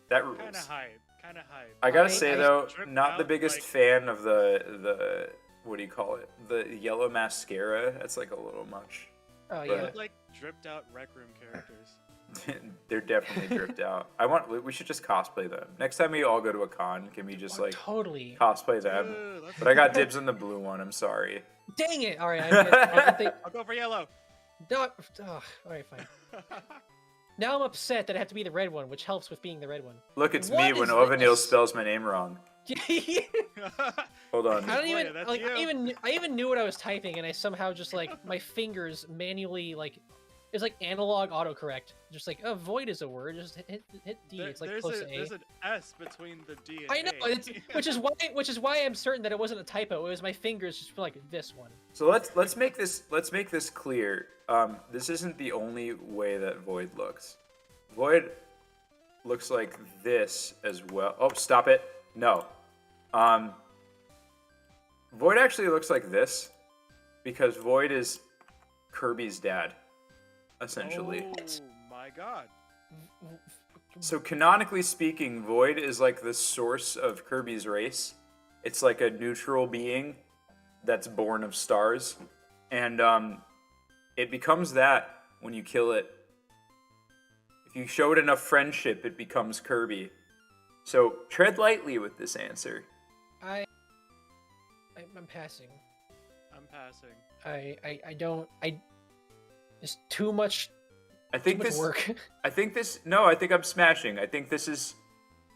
that rules. Kind of hype. Kind of hype. I gotta say though, Dripped not the out, biggest like- fan of the what do you call it? The yellow mascara. That's like a little much. Oh They yeah. look like dripped out Rec Room characters. They're definitely dripped out. We should just cosplay them. Next time we all go to a con, can we just like Totally. cosplay them? Let's But I got dibs on the blue one. I'm sorry. Dang it! All right, I don't think. I'll go for yellow. No, all right, fine. Now I'm upset that I have to be the red one, which helps with being the red one. Look, it's What me when is Auvenil this? spells my name wrong. Hold on. I don't Boy, even that's like. you. I even knew what I was typing, and I somehow just like my fingers manually like. It's like analog autocorrect. Just like void is a word. Just hit D. It's like there's close to A. there's an S between the D and I know, A. it's, which is why I'm certain that it wasn't a typo. It was my fingers just like this one. So let's make this clear. This isn't the only way that Void looks. Void looks like this as well. Oh, stop it! No. Void actually looks like this because Void is Kirby's dad, essentially. Oh my god. So canonically speaking, Void is like the source of Kirby's race. It's like a neutral being that's born of stars, and it becomes that when you kill it. If you show it enough friendship, it becomes Kirby. So tread lightly with this answer. I'm passing. I'm passing. I don't. There's too much. I think Too much this. work. I think this. No, I think I'm smashing. I think this is.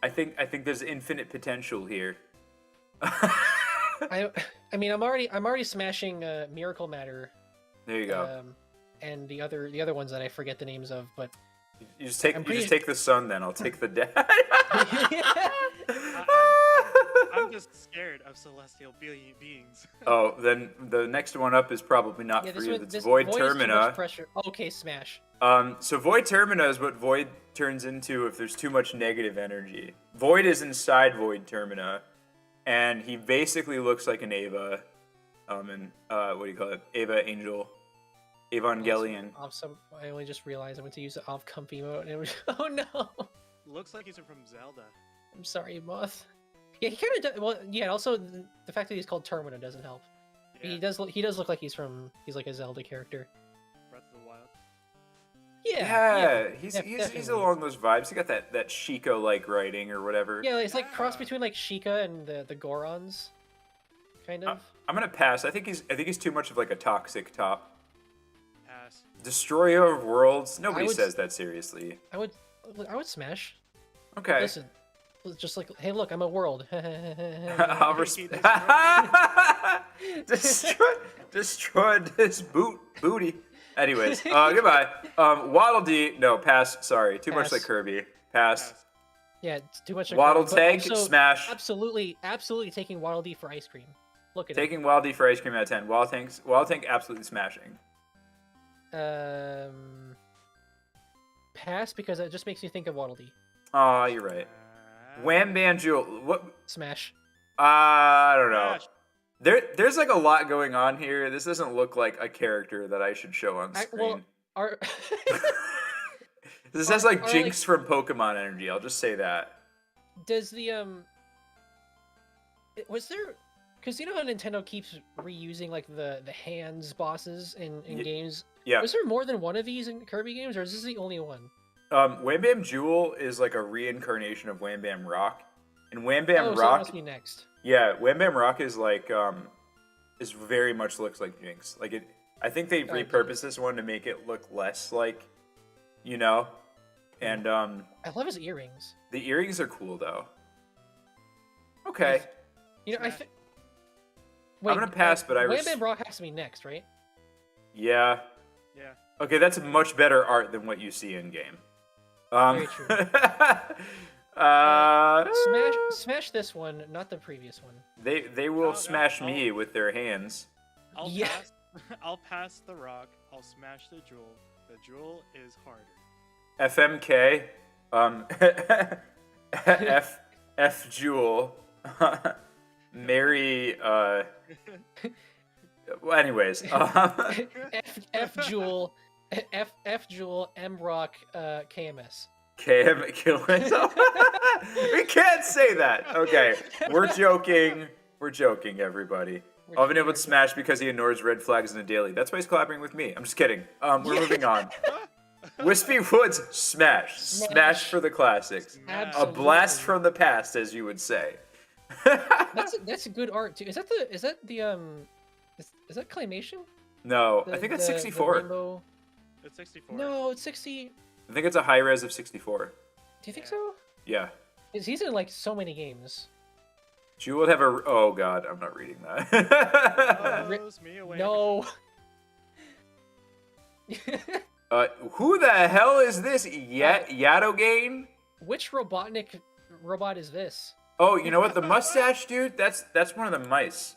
I think there's infinite potential here. I mean, I'm already smashing Miracle Matter. There you go. And the other ones that I forget the names of, but You just take take the sun, then I'll take the dad. I'm just scared of celestial beings. Oh, then the next one up is probably not yeah, for this you. one, That's this Void Void is too much Termina. pressure. Okay, smash. So Void Termina is what Void turns into if there's too much negative energy. Void is inside Void Termina, and he basically looks like an Ava, and what do you call it? Ava Angel, Evangelion. I only just realized I went to use the off comfy mode, and it was, oh no! Looks like he's from Zelda. I'm sorry, Moth. Yeah, he kind of does. Well, yeah. Also, the fact that he's called Termina doesn't help. Yeah. He does look like he's like a Zelda character. Breath of the Wild. Yeah. He's definitely. along those vibes. He got that Chico like writing or whatever. Yeah, it's like cross Yeah. between like Sheikah and the Gorons, kind of. I'm gonna pass. I think he's too much of like a toxic top. Pass. Destroyer of worlds. Nobody would- says that seriously. I would smash. Okay. Listen, just like, hey, look, I'm a world. I'll destroyed this booty. Anyways, goodbye. Waddle Dee, no, pass. Sorry, too much Pass. like Kirby. Pass. Pass. Yeah, it's too much. Waddle but Tank, also smash. Absolutely taking Waddle Dee for ice cream. Look at Taking Waddle Dee for ice cream out of 10. Waddle Tank, absolutely smashing. it. Pass because it just makes me think of Waddle Dee. Oh, you're right. Wham Bam Jewel. What? Smash. I don't know. Smash. There's like a lot going on here. This doesn't look like a character that I should show on screen. Well, are This has like or, Jinx from Pokemon energy. I'll just say that. does the was there? Because you know how Nintendo keeps reusing like the hands bosses in games. Yeah. Was there more than one of these in Kirby games, or is this the only one? Wham Bam Jewel is like a reincarnation of Wham Bam Rock, and Wham Bam So that Rock. must be next. Yeah, Wham Bam Rock is like is very much looks like Jinx. Like it. I think they Okay. repurposed this one to make it look less like, you know, and I love his earrings. the earrings are cool though. Okay. You know, I Smash. think. I'm gonna pass, but I Wham Bam Rock has to be next, right? Yeah. Yeah. Okay, that's much better art than what you see in game. Very true. Smash this one, not the previous one. They will No, smash no. me with their hands. I'll Yeah. pass. I'll pass the rock. I'll smash the jewel. The jewel is harder. FMK, F Jewel, Mary Well, anyways, F Jewel, F Jewel, M Rock, KMS. KM kill myself. We can't say that. Okay, we're joking. We're joking, everybody. Auvenil would smash because he ignores red flags in a daily. That's why he's collaborating with me. I'm just kidding. We're moving on. Wispy Woods, smash. Smash for the classics. Absolutely. A blast from the past, as you would say. That's a good art too. Is that claymation? No, I think it's 64. rainbow- It's 64. No, it's 60. I think it's a high res of 64. Do you think so? Yeah. He's in like so many games. Jewel would have a. Oh god, I'm not reading that. Throws me away. No. Who the hell is this? Yadogane? Which Robotnik robot is this? Oh, you know what? The mustache dude? That's one of the mice.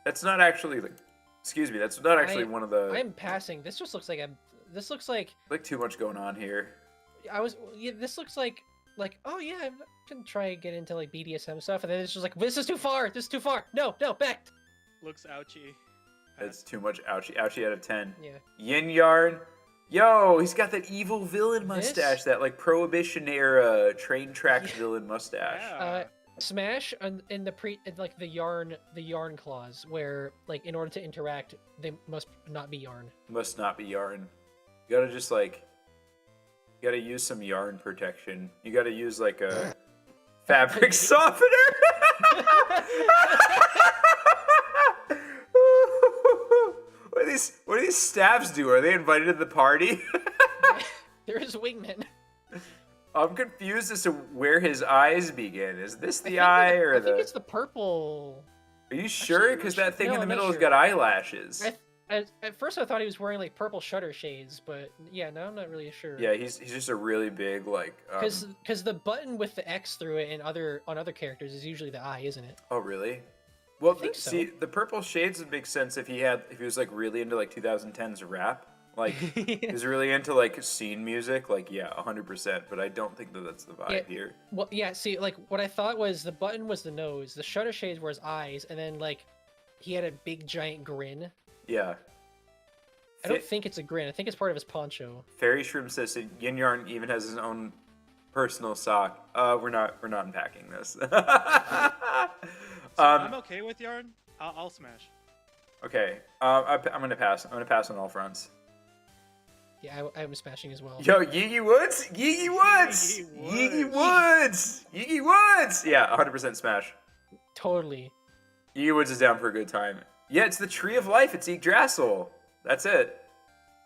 That's not actually like. Excuse me. That's not actually one of the. I'm passing. This just looks like a. This looks like. Like too much going on here. Yeah, this looks like oh yeah, I can try and get into like BDSM stuff, and then it's just like this is too far. This is too far. No, back. Looks ouchy. It's too much ouchie. Ouchie out of 10. Yeah. Yin Yarn. Yo, he's got that evil villain This? mustache, that like Prohibition era train track villain mustache. Yeah. Smash in the yarn clause where like in order to interact they must not be yarn. Must not be yarn. You gotta just like. You gotta use some yarn protection. You gotta use like a fabric softener. What do these staffs do? Are they invited to the party? There is wingmen. I'm confused as to where his eyes begin. Is this the eye or I the? think it's the purple. Are you sure? Because that thing No, in the I'm not middle has sure. got eyelashes. At first I thought he was wearing like purple shutter shades, but yeah, now I'm not really sure. Yeah, he's just a really big like. Because the button with the X through it and on other characters is usually the eye, isn't it? Oh really? Well, think so. see, the purple shades would make sense if he was like really into like 2010s rap. Like he was really into like scene music. Like yeah, 100%. But I don't think that's the vibe here. Well, yeah. See, like what I thought was the button was the nose, the shutter shades were his eyes, and then like he had a big giant grin. Yeah. I don't think it's a grin. I think it's part of his poncho. Fairy Shroom says that Yin Yarn even has his own personal sock. We're not unpacking this. I'm okay with yarn. I'll smash. Okay. I'm gonna pass. I'm gonna pass on all fronts. Yeah, I'm smashing as well. Yo, Yigi Woods? Yigi Woods! Yigi Woods! Yigi Woods! Yeah, 100% smash. Totally. Yigi Woods is down for a good time. Yeah, it's the Tree of Life. It's Yggdrasil. That's it.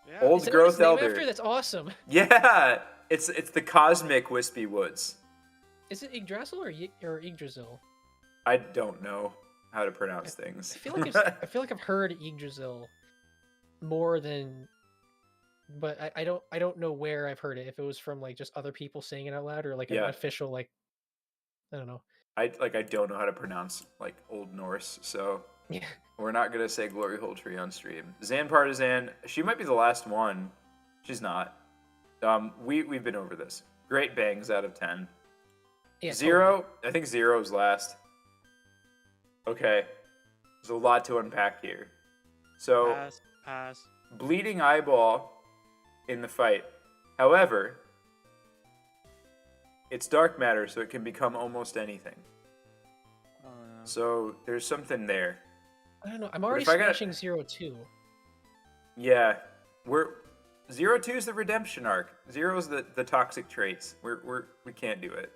Yeah. Old Is it growth his name elder. after? That's awesome. Yeah, it's the cosmic Wispy Woods. Is it Yggdrasil or Yggdrasil? I don't know how to pronounce things. I feel like I've heard Yggdrasil more than, but I don't know where I've heard it. If it was from like just other people saying it out loud or like an official like, I don't know. I don't know how to pronounce like Old Norse, so Yeah. we're not gonna say Glory Hole Tree on stream. Zan Partisan, she might be the last one. She's not. We've been over this. Great bangs out of 10. Yeah. Zero. I think zero's last. Okay. There's a lot to unpack here. So Pass. bleeding eyeball in the fight. However, it's dark matter, so it can become almost anything. Oh, no. So there's something there. I don't know. I'm already if I got- smashing 0-2. Yeah, Zero 2 is the redemption arc. Zero is the toxic traits. We can't do it.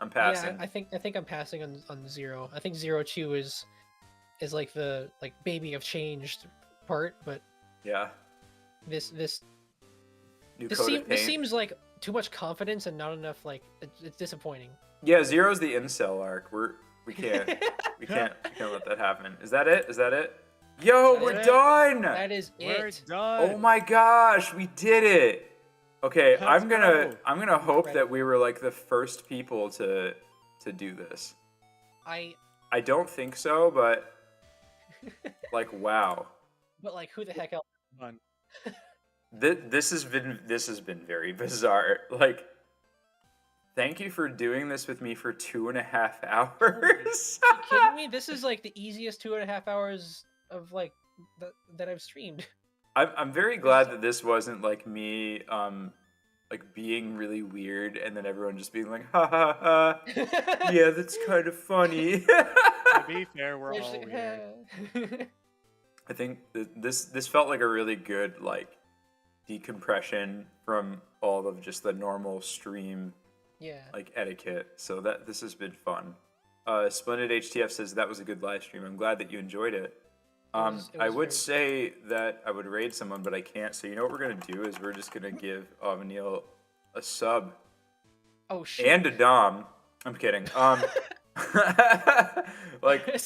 I'm passing. Yeah, I think I'm passing on 0. I think 0-2 is like the baby of changed part, but Yeah. this New coat of paint. this seems like too much confidence and not enough like it's disappointing. Yeah, Zero's the incel arc. We can't let that happen. Is that it? Yo, That's we're it. done. That is We're it. done. Oh my gosh, we did it. Okay, Let's I'm gonna go. hope that we were like the first people to do this. I don't think so, but like wow. but like who the heck else? Fun. This has been very bizarre. Like, thank you for doing this with me for 2.5 hours. Are you kidding me? This is like the easiest 2.5 hours of like that I've streamed. I'm very glad that this wasn't like me like being really weird and then everyone just being like ha ha ha. Yeah, that's kind of funny. To be fair, we're all weird. I think this felt like a really good like decompression from all of just the normal stream Yeah. like etiquette. So that this has been fun. Splendid HTF says that was a good live stream. I'm glad that you enjoyed it. It I was would very say that I would raid someone, but I can't. So you know what we're gonna do is we're just gonna give Auvenil a sub Oh shit. and a dom. I'm kidding. Like,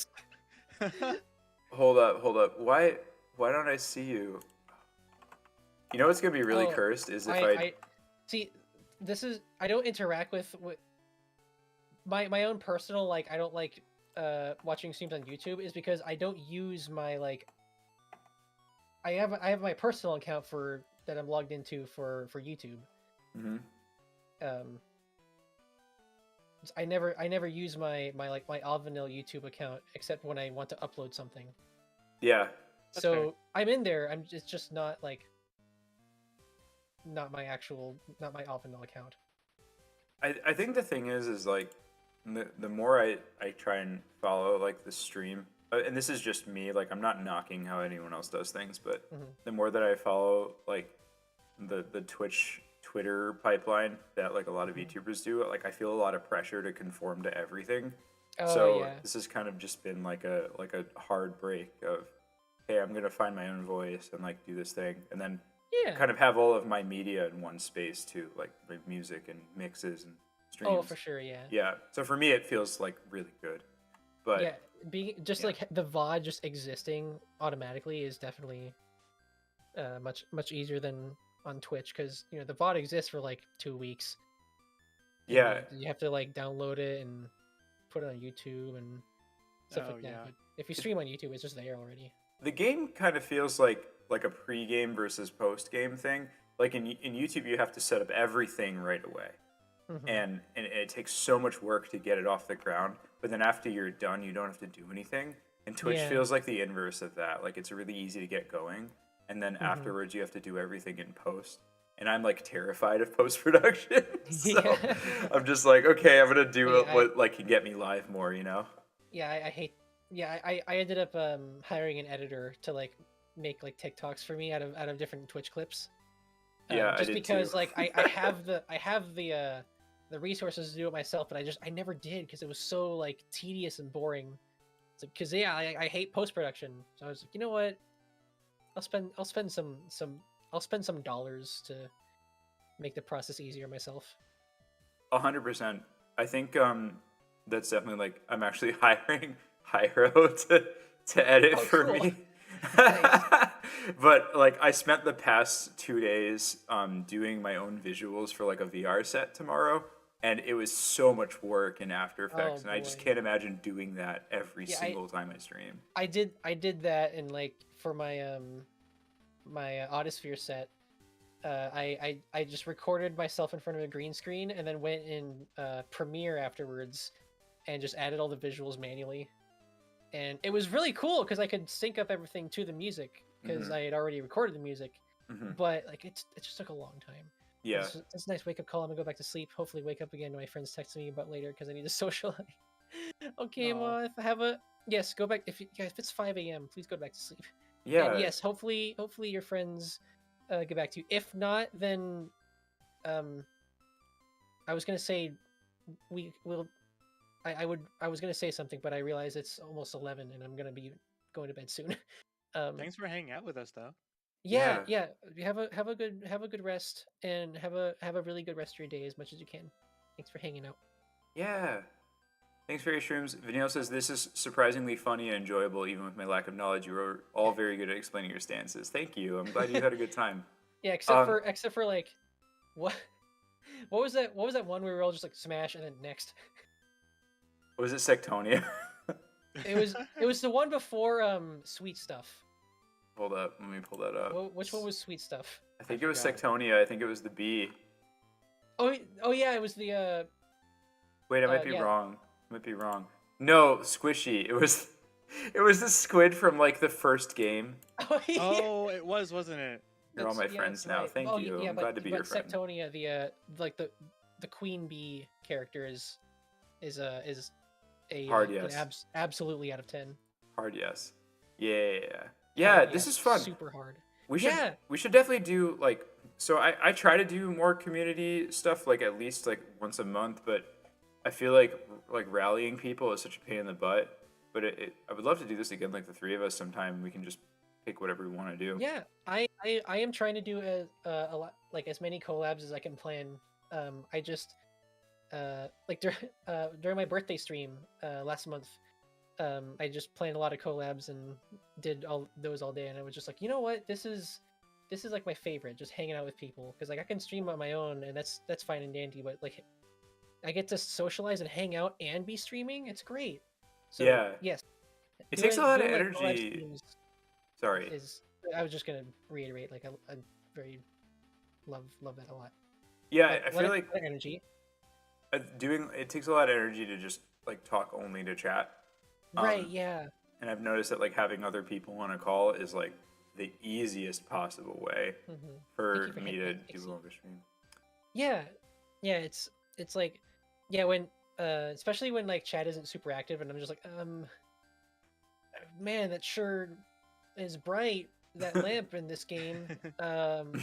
hold up. Why don't I see you? You know what's gonna be really Oh, cursed is if I see. This is I don't interact with my own personal like I don't like watching streams on YouTube is because I don't use my like I have my personal account for that I'm logged into for YouTube. Mhm. I never use my Auvenil YouTube account except when I want to upload something. Yeah. That's So fair. I'm in there. It's just not like not my Auvenil account. I think the thing is like the more I try and follow like the stream, and this is just me, like I'm not knocking how anyone else does things, but Mhm. the more that I follow like the Twitter pipeline that like a lot of YouTubers do, like I feel a lot of pressure to conform to everything. Oh So yeah. this has kind of just been like a hard break of, hey, I'm gonna find my own voice and like do this thing, and then Yeah. kind of have all of my media in one space too, like my music and mixes and streams. Oh, for sure. Yeah. Yeah. So for me, it feels like really good. But Yeah. Being just yeah. like the VOD just existing automatically is definitely much easier than on Twitch because you know the VOD exists for like 2 weeks. and Yeah. You have to like download it and put it on YouTube and stuff Oh, like that. yeah. But if you stream on YouTube, it's just there already. The game kind of feels like a pre-game versus post-game thing. Like in YouTube, you have to set up everything right away. Mhm. And it takes so much work to get it off the ground. But then after you're done, you don't have to do anything. And Twitch Yeah. feels like the inverse of that. Like it's really easy to get going, and then Mhm. afterwards you have to do everything in post. And I'm like terrified of post production. So Yeah. I'm just like, okay, I'm gonna do Yeah, what like can get me live more, you know? Yeah, I hate. Yeah, I ended up hiring an editor to like make like TikToks for me out of different Twitch clips. Yeah, I just did because too. like I have the resources to do it myself, but I never did because it was so like tedious and boring. It's like because yeah, I hate post production, so I was like, you know what, I'll spend some dollars to make the process easier myself. 100%. I think that's definitely like I'm actually hiring hiero to edit Oh, for cool. me. Nice. But like I spent the past 2 days doing my own visuals for like a VR set tomorrow, and it was so much work in After Effects, and I just boy. can't imagine doing that every Yeah, single time I stream. I did that in like for my my Autosphere set. I just recorded myself in front of a green screen and then went in Premiere afterwards and just added all the visuals manually. And it was really cool because I could sync up everything to the music because Mhm. I had already recorded the music. Mhm. But like it just took a long time. Yeah. It's a nice wake up call. I'm gonna go back to sleep. Hopefully wake up again to my friends texting me about later because I need to socialize. Okay, Aw. well, have a yes. Go back if if it's 5 a.m. Please go back to sleep. Yeah. And yes, hopefully your friends get back to you. If not, then I was gonna say we will. I was gonna say something, but I realize it's almost 11 and I'm gonna be going to bed soon. Thanks for hanging out with us, though. Yeah, Yeah. yeah. Have a good rest and have a really good rest of your day as much as you can. Thanks for hanging out. Yeah. Thanks for your streams. Vanille says, this is surprisingly funny and enjoyable, even with my lack of knowledge. You were all very good at explaining your stances. Thank you. I'm glad you had a good time. Yeah, except for like what what was that one where we were all just like smash and then next? Was it Sectonia? It was the one before sweet stuff. Hold up. Let me pull that up. Which one was sweet stuff? I think it was forgot. Sectonia. I think it was the B. Oh yeah, it was the Wait, I might be yeah. wrong. I might be wrong. No, Squishy. It was It was the squid from like the first game. Oh, yeah. Oh, it was, wasn't it? You're all my That's- yeah, friends that's now. right. Thank Oh, you. yeah, I'm glad to be your friend. Sectonia, like the queen bee character is a Hard an yes. absolutely out of 10. Hard yes. Yeah. Yeah, Hard this yes, is fun. Super hard. We should Yeah. we should definitely do like so I try to do more community stuff like at least like once a month, but I feel like rallying people is such a pain in the butt. But I would love to do this again, like the three of us sometime. We can just pick whatever we want to do. Yeah, I am trying to do a lot, like as many collabs as I can plan. I just like during my birthday stream last month, I just planned a lot of collabs and did all those all day, and I was just like, you know what, this is like my favorite, just hanging out with people, because like I can stream on my own and that's fine and dandy, but like I get to socialize and hang out and be streaming. It's great. So Yeah. yes, It takes a lot of doing, like, collab energy. streams Sorry. I was just gonna reiterate, like I very love that a lot. Yeah, But I feel like lot of energy. doing it takes a lot of energy to just like talk only to chat. Right, yeah. And I've noticed that like having other people on a call is like the easiest possible way for you for me hitting to that, do Dixie. longer stream. Yeah. Yeah, it's like, yeah, when especially when like chat isn't super active and I'm just like, man, that sure is bright, that lamp in this game. What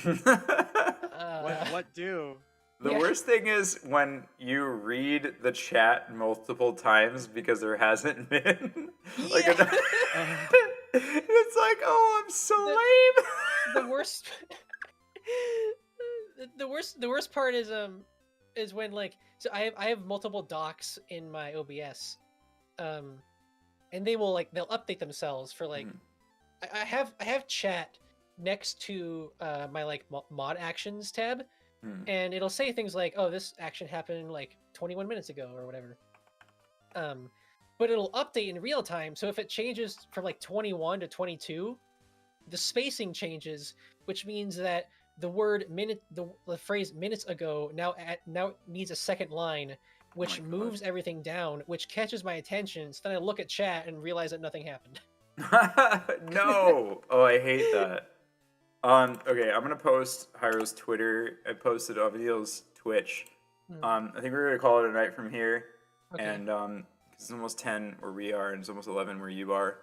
do? The Yeah. worst thing is when you read the chat multiple times because there hasn't been like Yeah. it's like, oh, I'm so lame. the worst the worst part is when like, so I have multiple docs in my OBS, and they'll update themselves for like, I have chat next to my like mod actions tab, and it'll say things like, oh, this action happened like 21 minutes ago or whatever, but it'll update in real time, so if it changes from like 21 to 22, the spacing changes, which means that the word minute, the phrase minutes ago now needs a second line, which moves everything down, which catches my attention. So then I look at chat and realize that nothing happened. No. Oh, I hate that. Okay, I'm gonna post Hiero's Twitter. I posted Auvenil's Twitch. I think we're gonna call it a night from here. Okay. And 'cause it's almost 10 where we are, and it's almost 11 where you are.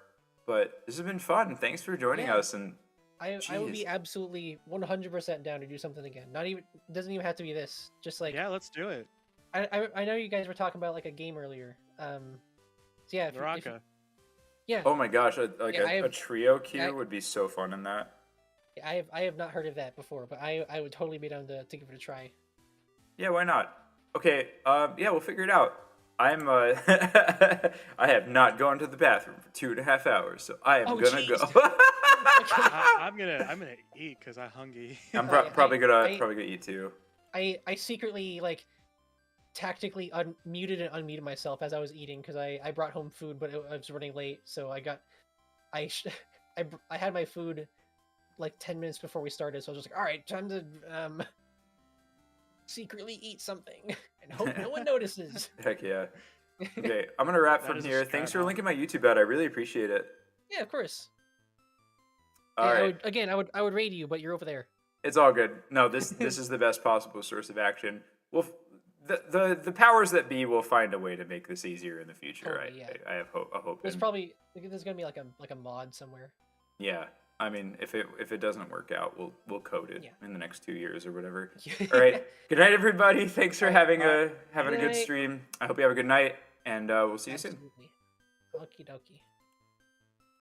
But this has been fun. Thanks for joining Yeah. us. And I would be jeez. absolutely 100% down to do something again. Not even, doesn't even have to be this. Just like, Yeah, let's do it. I know you guys were talking about like a game earlier. So yeah, if Naraka. yeah, Oh my gosh, I a have- trio queue I- would be so fun in that. I have not heard of that before, but I would totally be down to give it a try. Yeah, why not? Okay, yeah, we'll figure it out. I'm I have not gone to the bathroom for 2.5 hours, so I am Oh, gonna jeez. go. I'm gonna eat because I'm hungry. I'm I- probably gonna I- eat too. I secretly like tactically muted and unmuted myself as I was eating because I brought home food, but I was running late, so I had my food like 10 minutes before we started, so I was just like, all right, time to secretly eat something and hope no one notices. Heck yeah. Okay, I'm gonna wrap That from is a here. strat, Thanks for huh? linking my YouTube out. I really appreciate it. Yeah, of course. All Yeah, right, I would raid you, but you're over there. it's all good. No, this is the best possible source of action. The powers that be will find a way to make this easier in the future. Totally, yeah. I have hope. I hope. There's in. probably there's gonna be like a mod somewhere. Yeah, I mean, if it doesn't work out, we'll code it Yeah. in the next 2 years or whatever. All right. Good night, everybody. Thanks for having a Good good night. stream. I hope you have a good night, and we'll see you soon. Absolutely. Okie dokie.